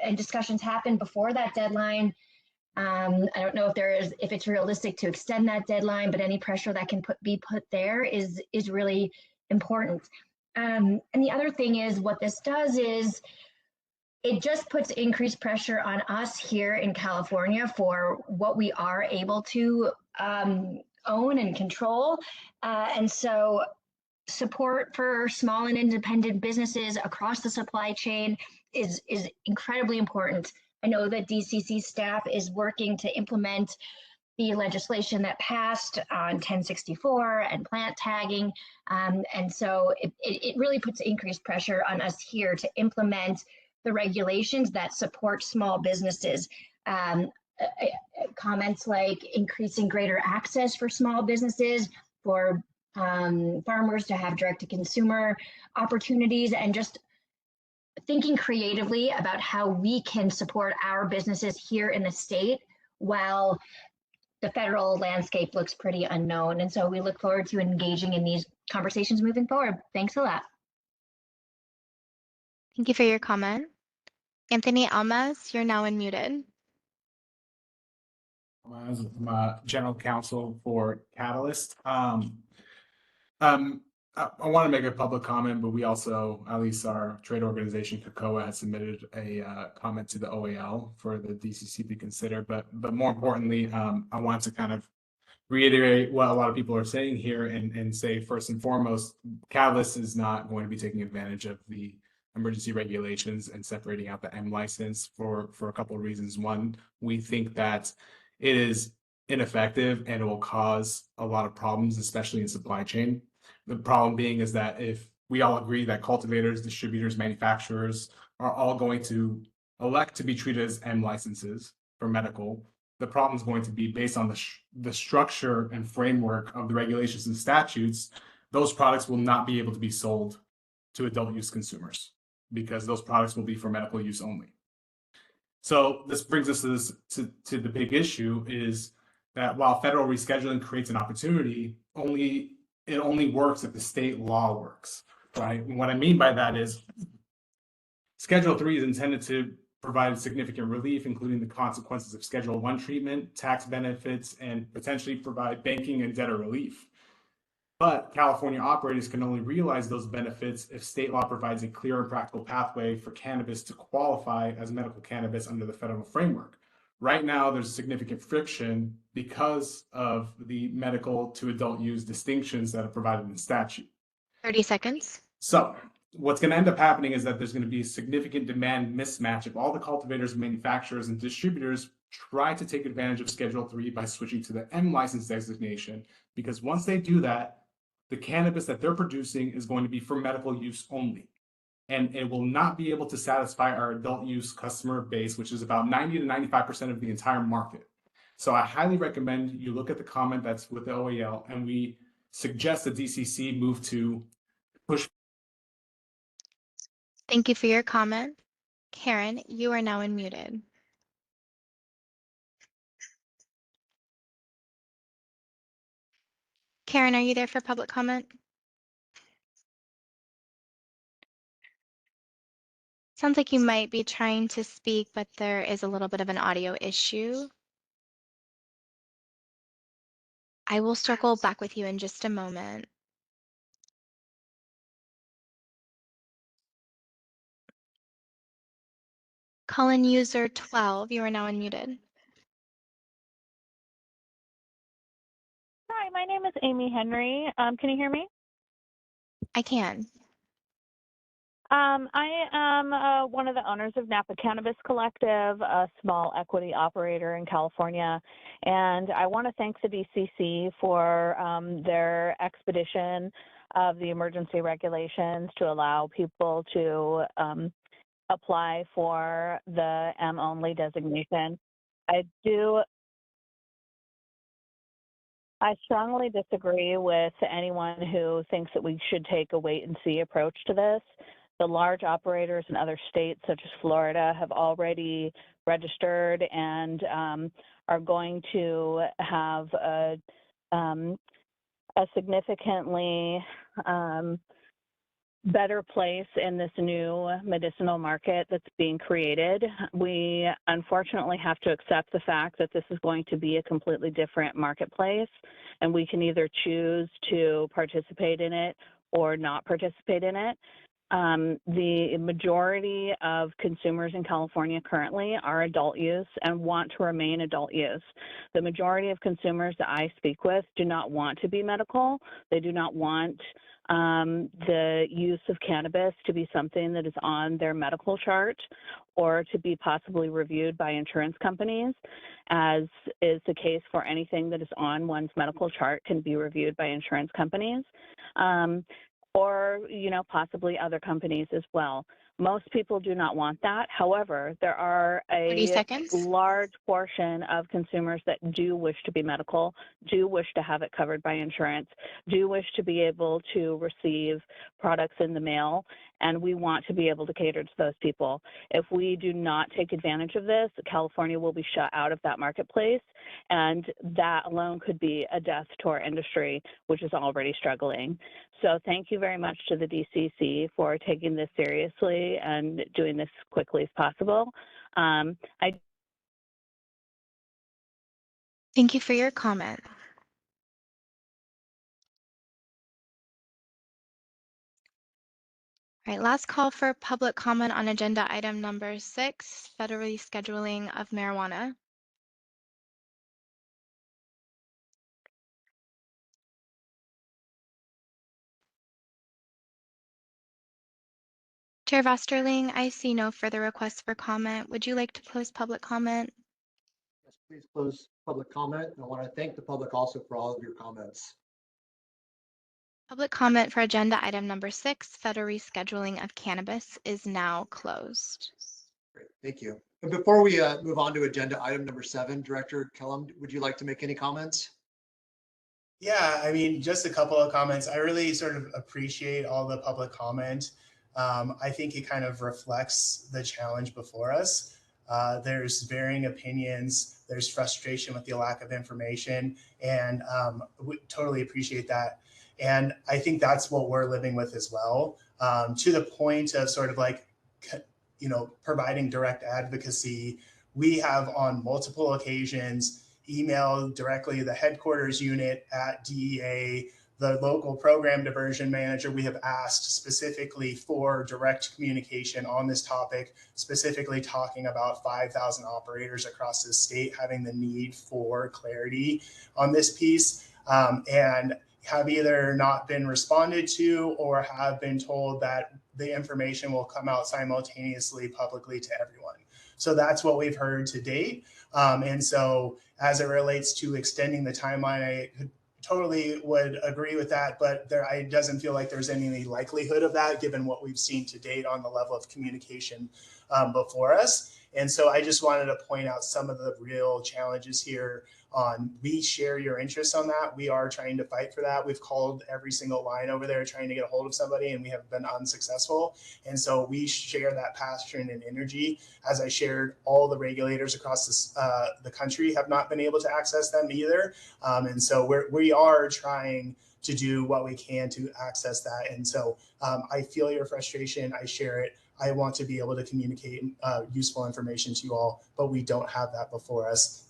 Speaker 10: and discussions happen before that deadline. I don't know if it's realistic to extend that deadline, but any pressure that can be put there is really important. And the other thing is what this does is it just puts increased pressure on us here in California for what we are able to own and control. And so support for small and independent businesses across the supply chain is incredibly important. I know that DCC staff is working to implement the legislation that passed on 1064 and plant tagging. And so it really puts increased pressure on us here to implement the regulations that support small businesses. Comments like increasing greater access for small businesses, for farmers to have direct to consumer opportunities, and just thinking creatively about how we can support our businesses here in the state while the federal landscape looks pretty unknown. And so we look forward to engaging in these conversations moving forward. Thanks a lot.
Speaker 2: Thank you for your comment. Anthony Almas, you're now unmuted.
Speaker 12: I'm general counsel for Catalyst. I want to make a public comment, but we also, at least our trade organization, COCOA, has submitted a comment to the OAL for the DCC to consider. But more importantly, I want to kind of reiterate what a lot of people are saying here and say, first and foremost, Catalyst is not going to be taking advantage of the emergency regulations and separating out the M license for a couple of reasons. One, we think that it is ineffective and it will cause a lot of problems, especially in supply chain. The problem being is that if we all agree that cultivators, distributors, manufacturers are all going to elect to be treated as M licenses for medical, the problem is going to be based on the structure and framework of the regulations and statutes. Those products will not be able to be sold to adult use consumers because those products will be for medical use only. So this brings us to the big issue is that while federal rescheduling creates an opportunity, it only works if the state law works, right? And what I mean by that is Schedule 3 is intended to provide significant relief, including the consequences of Schedule 1 treatment, tax benefits, and potentially provide banking and debtor relief. But California operators can only realize those benefits if state law provides a clear and practical pathway for cannabis to qualify as medical cannabis under the federal framework. Right now, there's significant friction because of the medical to adult use distinctions that are provided in statute.
Speaker 2: 30 seconds.
Speaker 12: So what's going to end up happening is that there's going to be a significant demand mismatch if all the cultivators, manufacturers, and distributors try to take advantage of Schedule 3 by switching to the M license designation, because once they do that, the cannabis that they're producing is going to be for medical use only. And it will not be able to satisfy our adult use customer base, which is about 90 to 95% of the entire market. So I highly recommend you look at the comment that's with the OAL, and we suggest the DCC move to push.
Speaker 2: Thank you for your comment. Karen, you are now unmuted. Karen, are you there for public comment? Sounds like you might be trying to speak, but there is a little bit of an audio issue. I will circle back with you in just a moment. Call-in user 12, you are now unmuted.
Speaker 1: Hi, my name is Amy Henry. Can you hear me?
Speaker 2: I can.
Speaker 1: I am one of the owners of Napa Cannabis Collective, a small equity operator in California, and I want to thank the DCC for their expedition of the emergency regulations to allow people to apply for the M-only designation. I strongly disagree with anyone who thinks that we should take a wait and see approach to this. The large operators in other states, such as Florida, have already registered and are going to have a significantly better place in this new medicinal market that's being created. We unfortunately have to accept the fact that this is going to be a completely different marketplace, and we can either choose to participate in it or not participate in it. The majority of consumers in California currently are adult use and want to remain adult use. The majority of consumers that I speak with do not want to be medical. They do not want the use of cannabis to be something that is on their medical chart or to be possibly reviewed by insurance companies, as is the case for anything that is on one's medical chart can be reviewed by insurance companies. Or, possibly other companies as well. Most people do not want that. However, there are
Speaker 2: 30
Speaker 1: a
Speaker 2: seconds.
Speaker 1: large portion of consumers that do wish to be medical, do wish to have it covered by insurance, do wish to be able to receive products in the mail, and we want to be able to cater to those people. If we do not take advantage of this, California will be shut out of that marketplace, and that alone could be a death to our industry, which is already struggling. So thank you very much to the DCC for taking this seriously and doing this quickly as possible.
Speaker 2: Thank you for your comment. All right, last call for public comment on agenda item number 6, federally scheduling of marijuana. Chair Vosterling, I see no further requests for comment. Would you like to close public comment?
Speaker 11: Yes, please close public comment. And I want to thank the public also for all of your comments.
Speaker 2: Public comment for agenda item number 6, federal rescheduling of cannabis, is now closed.
Speaker 11: Great, thank you. And before we move on to agenda item number 7, Director Kellum, would you like to make any comments?
Speaker 20: Yeah, I mean, just a couple of comments. I really sort of appreciate all the public comment. I think it kind of reflects the challenge before us. There's varying opinions, there's frustration with the lack of information, and we totally appreciate that. And I think that's what we're living with as well, to the point of sort of like, providing direct advocacy. We have on multiple occasions emailed directly the headquarters unit at DEA, the local program diversion manager. We have asked specifically for direct communication on this topic, specifically talking about 5,000 operators across the state having the need for clarity on this piece, and have either not been responded to or have been told that the information will come out simultaneously publicly to everyone. So that's what we've heard to date. And so as it relates to extending the timeline, I totally would agree with that, but it doesn't feel like there's any likelihood of that given what we've seen to date on the level of communication before us. And so I just wanted to point out some of the real challenges here. We share your interest on that. We are trying to fight for that. We've called every single line over there trying to get a hold of somebody, and we have been unsuccessful. And so we share that passion and energy. As I shared, all the regulators across the country have not been able to access them either. And so we are trying to do what we can to access that. And so I feel your frustration. I share it. I want to be able to communicate useful information to you all, but we don't have that before us.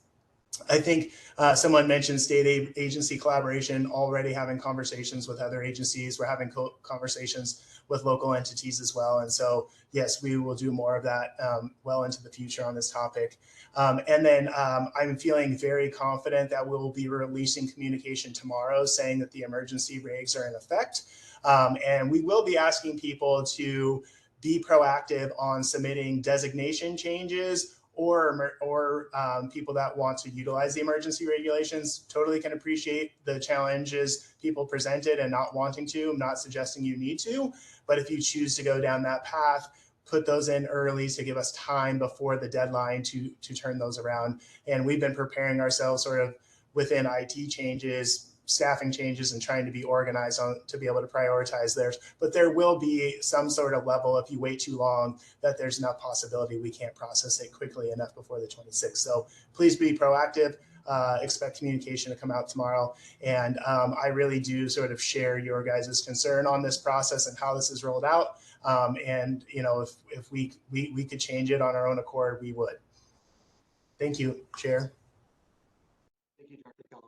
Speaker 20: I think someone mentioned state agency collaboration, already having conversations with other agencies. We're having conversations with local entities as well. And so, yes, we will do more of that well into the future on this topic. And then I'm feeling very confident that we'll be releasing communication tomorrow saying that the emergency regs are in effect. And we will be asking people to be proactive on submitting designation changes or people that want to utilize the emergency regulations. Totally can appreciate the challenges people presented and not wanting to. I'm not suggesting you need to, but if you choose to go down that path, put those in early to give us time before the deadline to turn those around. And we've been preparing ourselves sort of within IT changes, staffing changes, and trying to be organized on to be able to prioritize theirs. But there will be some sort of level, if you wait too long, that there's enough possibility we can't process it quickly enough before the 26th. So please be proactive. Expect communication to come out tomorrow. And I really do sort of share your guys' concern on this process and how this is rolled out. And you know, if we could change it on our own accord, we would. Thank you, Chair.
Speaker 11: Thank you, Dr. Kellum.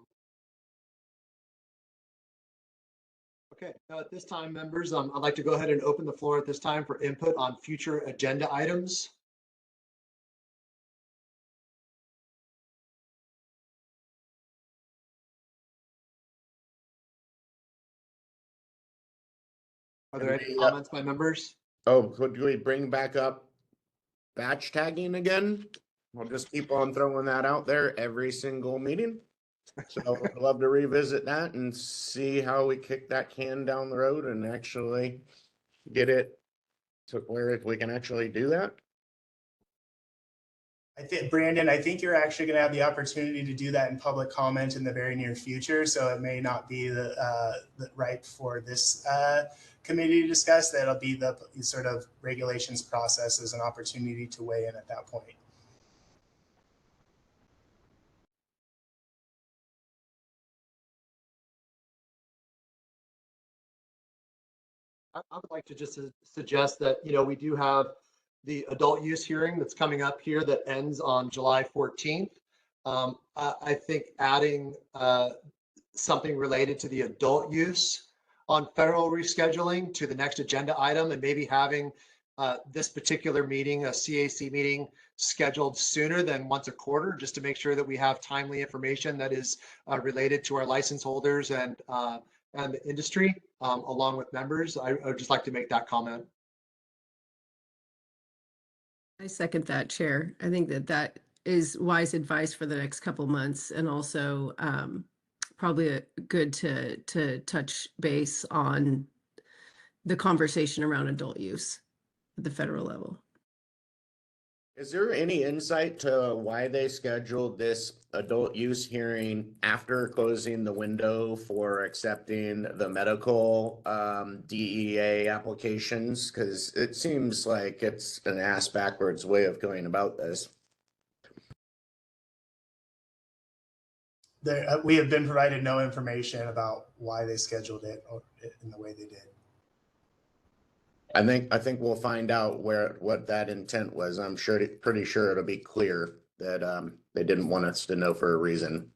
Speaker 11: Okay, now at this time, members, I'd like to go ahead and open the floor at this time for input on future agenda items. Are there any comments by members?
Speaker 17: Oh, could we bring back up batch tagging again? We'll just keep on throwing that out there every single meeting. So I'd love to revisit that and see how we kick that can down the road and actually get it to where we can actually do that.
Speaker 20: I think, Brandon, I think you're actually going to have the opportunity to do that in public comment in the very near future. So it may not be the right for this committee to discuss. That'll be the sort of regulations process as an opportunity to weigh in at that point.
Speaker 11: I would like to just suggest that, you know, we do have the adult use hearing that's coming up here that ends on July 14th. I think adding something related to the adult use on federal rescheduling to the next agenda item, and maybe having this particular meeting, a CAC meeting, scheduled sooner than once a quarter, just to make sure that we have timely information that is related to our license holders and the industry, along with members. I would just like to make that comment.
Speaker 21: I second that, Chair. I think that is wise advice for the next couple months, and also probably good to touch base on the conversation around adult use at the federal level.
Speaker 17: Is there any insight to why they scheduled this adult use hearing after closing the window for accepting the medical DEA applications? Because it seems like it's an ass backwards way of going about this.
Speaker 20: We have been provided no information about why they scheduled it in the way they did.
Speaker 17: I think we'll find out what that intent was. I'm pretty sure it'll be clear that they didn't want us to know for a reason.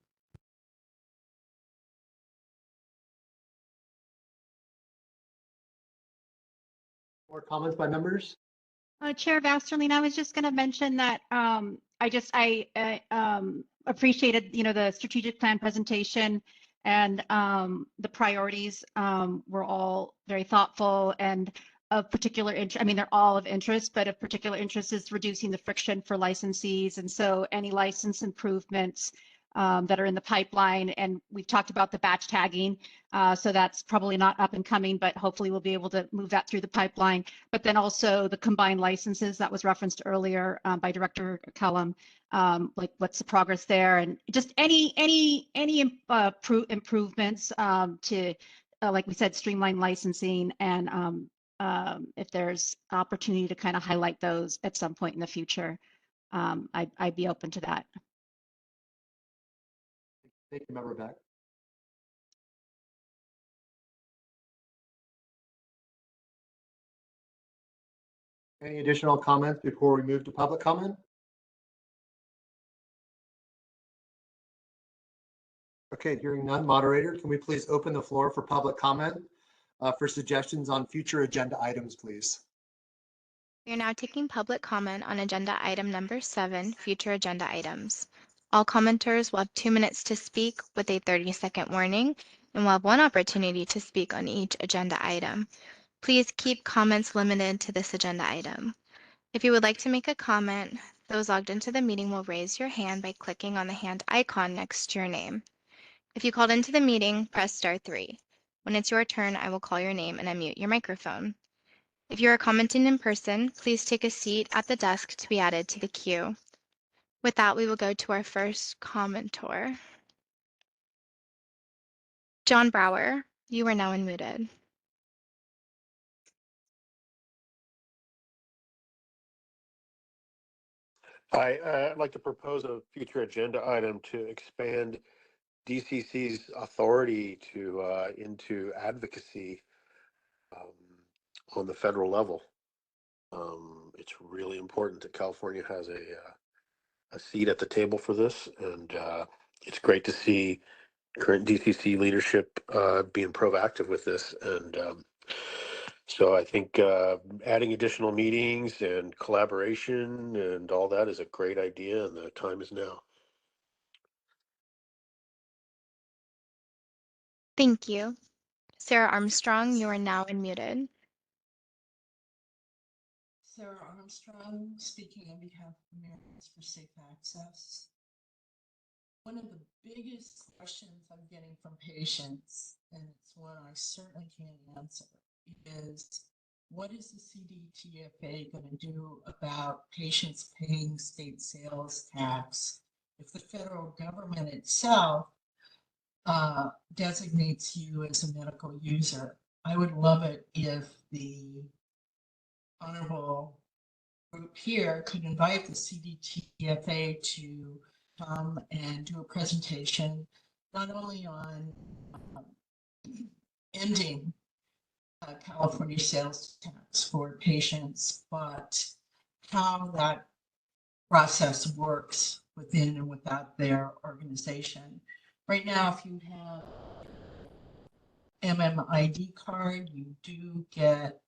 Speaker 11: More comments by members?
Speaker 22: Chair Vasterline, I was just going to mention that I appreciated, you know, the strategic plan presentation, and the priorities were all very thoughtful and of particular interest. I mean, they're all of interest, but of particular interest is reducing the friction for licensees. And so any license improvements that are in the pipeline, and we've talked about the batch tagging, so that's probably not up and coming, but hopefully we'll be able to move that through the pipeline. But then also the combined licenses that was referenced earlier by Director Kellum, like what's the progress there, and just any improvements to, like we said, streamline licensing, and if there's opportunity to kind of highlight those at some point in the future, I'd be open to that.
Speaker 11: Thank you, Member Beck. Any additional comments before we move to public comment? Okay, hearing none, moderator, can we please open the floor for public comment for suggestions on future agenda items, please?
Speaker 2: We are now taking public comment on agenda item number 7, future agenda items. All commenters will have 2 minutes to speak with a 30-second warning and will have 1 opportunity to speak on each agenda item. Please keep comments limited to this agenda item. If you would like to make a comment, those logged into the meeting will raise your hand by clicking on the hand icon next to your name. If you called into the meeting, press star 3. When it's your turn, I will call your name and unmute your microphone. If you are commenting in person, please take a seat at the desk to be added to the queue. With that, we will go to our first commenter. John Brower, you are now unmuted.
Speaker 9: I'd like to propose a future agenda item to expand DCC's authority to into advocacy on the federal level. It's really important that California has a seat at the table for this, and it's great to see current DCC leadership being proactive with this. And so I think adding additional meetings and collaboration and all that is a great idea, and the time is now.
Speaker 2: Thank you. Sarah Armstrong, you are now unmuted.
Speaker 4: Sarah Armstrong, speaking on behalf of Americans for Safe Access. One of the biggest questions I'm getting from patients, and it's one I certainly can't answer, is what is the CDTFA going to do about patients paying state sales tax if the federal government itself designates you as a medical user? I would love it if the honorable group here could invite the CDTFA to come and do a presentation, not only on ending California sales tax for patients, but how that process works within and without their organization. Right now, if you have MMID card, you do get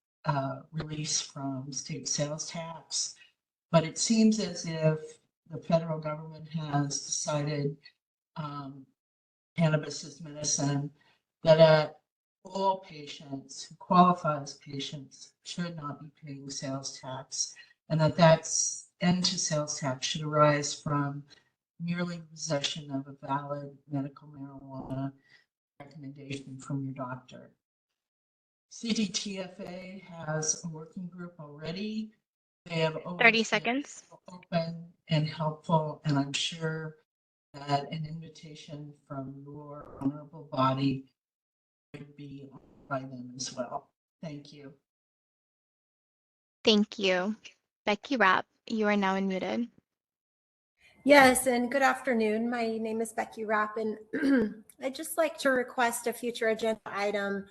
Speaker 4: release from state sales tax, but it seems as if the federal government has decided cannabis is medicine, that all patients who qualify as patients should not be paying sales tax, and that's end to sales tax should arise from merely possession of a valid medical marijuana recommendation from your doctor. CDTFA has a working group already. They have
Speaker 2: 30 seconds.
Speaker 4: Open and helpful, and I'm sure that an invitation from your honorable body would be by them as well. Thank you.
Speaker 2: Thank you. Becky Rapp, you are now unmuted.
Speaker 5: Yes, and good afternoon. My name is Becky Rapp, and I'd just like to request a future agenda item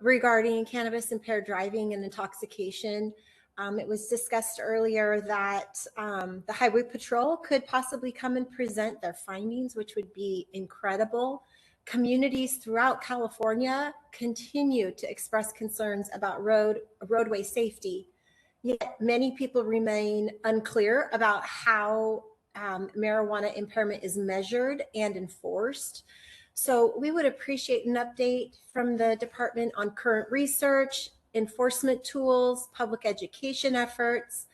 Speaker 5: regarding cannabis impaired driving and intoxication. It was discussed earlier that the Highway Patrol could possibly come and present their findings, which would be incredible. Communities throughout California continue to express concerns about roadway safety, yet many people remain unclear about how marijuana impairment is measured and enforced. So we would appreciate an update from the department on current research, enforcement tools, public education efforts,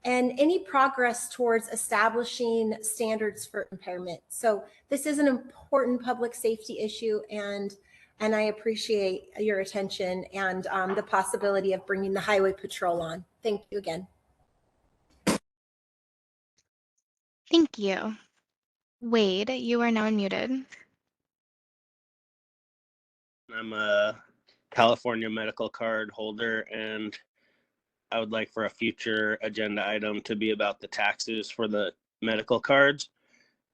Speaker 5: and any progress towards establishing standards for impairment. So this is an important public safety issue, and I appreciate your attention and the possibility of bringing the Highway Patrol on. Thank you again.
Speaker 2: Thank you. Wade, you are now unmuted.
Speaker 23: I'm a California medical card holder, and I would like for a future agenda item to be about the taxes for the medical cards,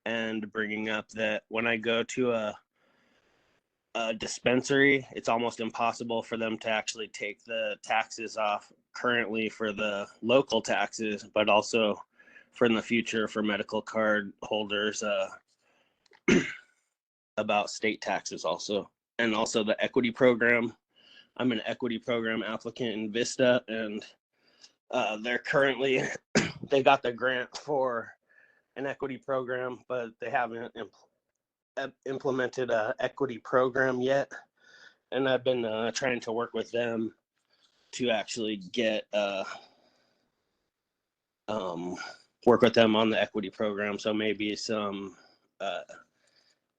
Speaker 23: and bringing up that when I go to a dispensary, it's almost impossible for them to actually take the taxes off currently for the local taxes, but also for in the future for medical card holders. about state taxes also, and also the equity program. I'm an equity program applicant in Vista, and they're currently, they got the grant for an equity program, but they haven't implemented a equity program yet. And I've been trying to work with them to actually get work with them on the equity program. So maybe some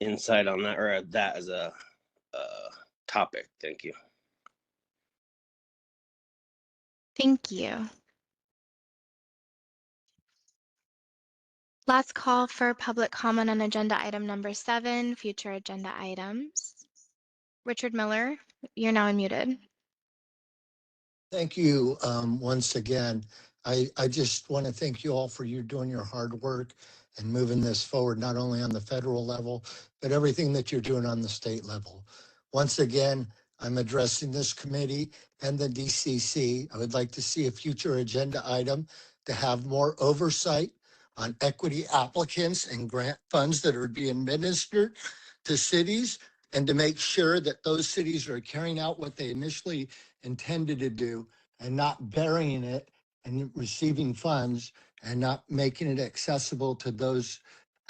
Speaker 23: insight on that, or that as a topic. Thank you.
Speaker 2: Thank you. Last call for public comment on agenda item number 7, future agenda items. Richard Miller, you're now unmuted.
Speaker 3: Thank you once again. I just want to thank you all for you doing your hard work and moving this forward, not only on the federal level, but everything that you're doing on the state level. Once again, I'm addressing this committee and the DCC. I would like to see a future agenda item to have more oversight on equity applicants and grant funds that are being administered to cities, and to make sure that those cities are carrying out what they initially intended to do and not burying it and receiving funds and not making it accessible to those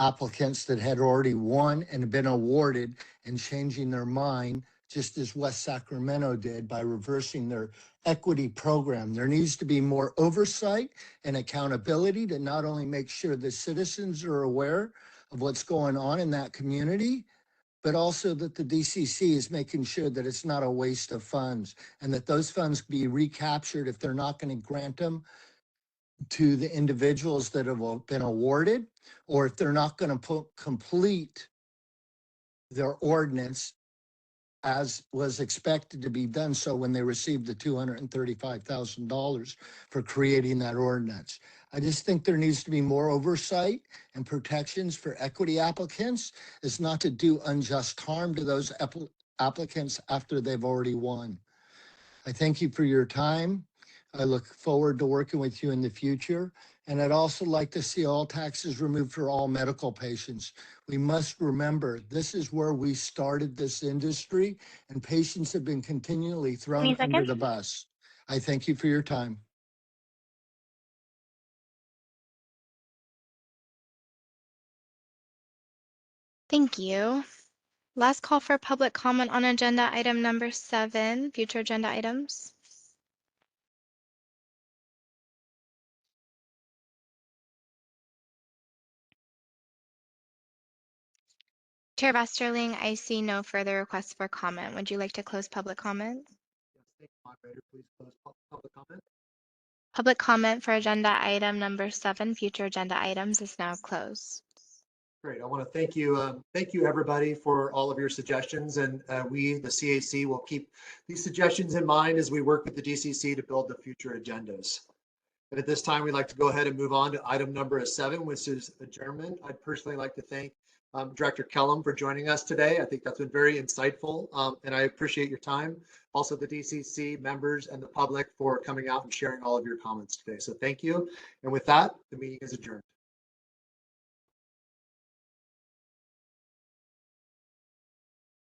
Speaker 3: applicants that had already won and been awarded and changing their mind, just as West Sacramento did by reversing their equity program. There needs to be more oversight and accountability to not only make sure the citizens are aware of what's going on in that community, but also that the DCC is making sure that it's not a waste of funds and that those funds be recaptured if they're not going to grant them to the individuals that have been awarded, or if they're not going to complete their ordinance as was expected to be done so when they received the $235,000 for creating that ordinance. I just think there needs to be more oversight and protections for equity applicants. It's not to do unjust harm to those applicants after they've already won. I thank you for your time. I look forward to working with you in the future. And I'd also like to see all taxes removed for all medical patients. We must remember, this is where we started this industry, and patients have been continually thrown under the bus. I thank you for your time.
Speaker 2: Thank you. Last call for public comment on agenda item number 7, future agenda items. Chair Vasterling, I see no further requests for comment. Would you like to close public comment?
Speaker 11: Yes, thank you, moderator. Please close public comment.
Speaker 2: Public comment for agenda item number 7, future agenda items, is now closed.
Speaker 11: Great. I want to thank you everybody for all of your suggestions, and we, the CAC, will keep these suggestions in mind as we work with the DCC to build the future agendas. And at this time, we'd like to go ahead and move on to item number 7, which is adjournment. I'd personally like to thank Director Kellum for joining us today. I think that's been very insightful, and I appreciate your time. Also, the DCC members and the public for coming out and sharing all of your comments today. So thank you. And with that, the meeting is adjourned.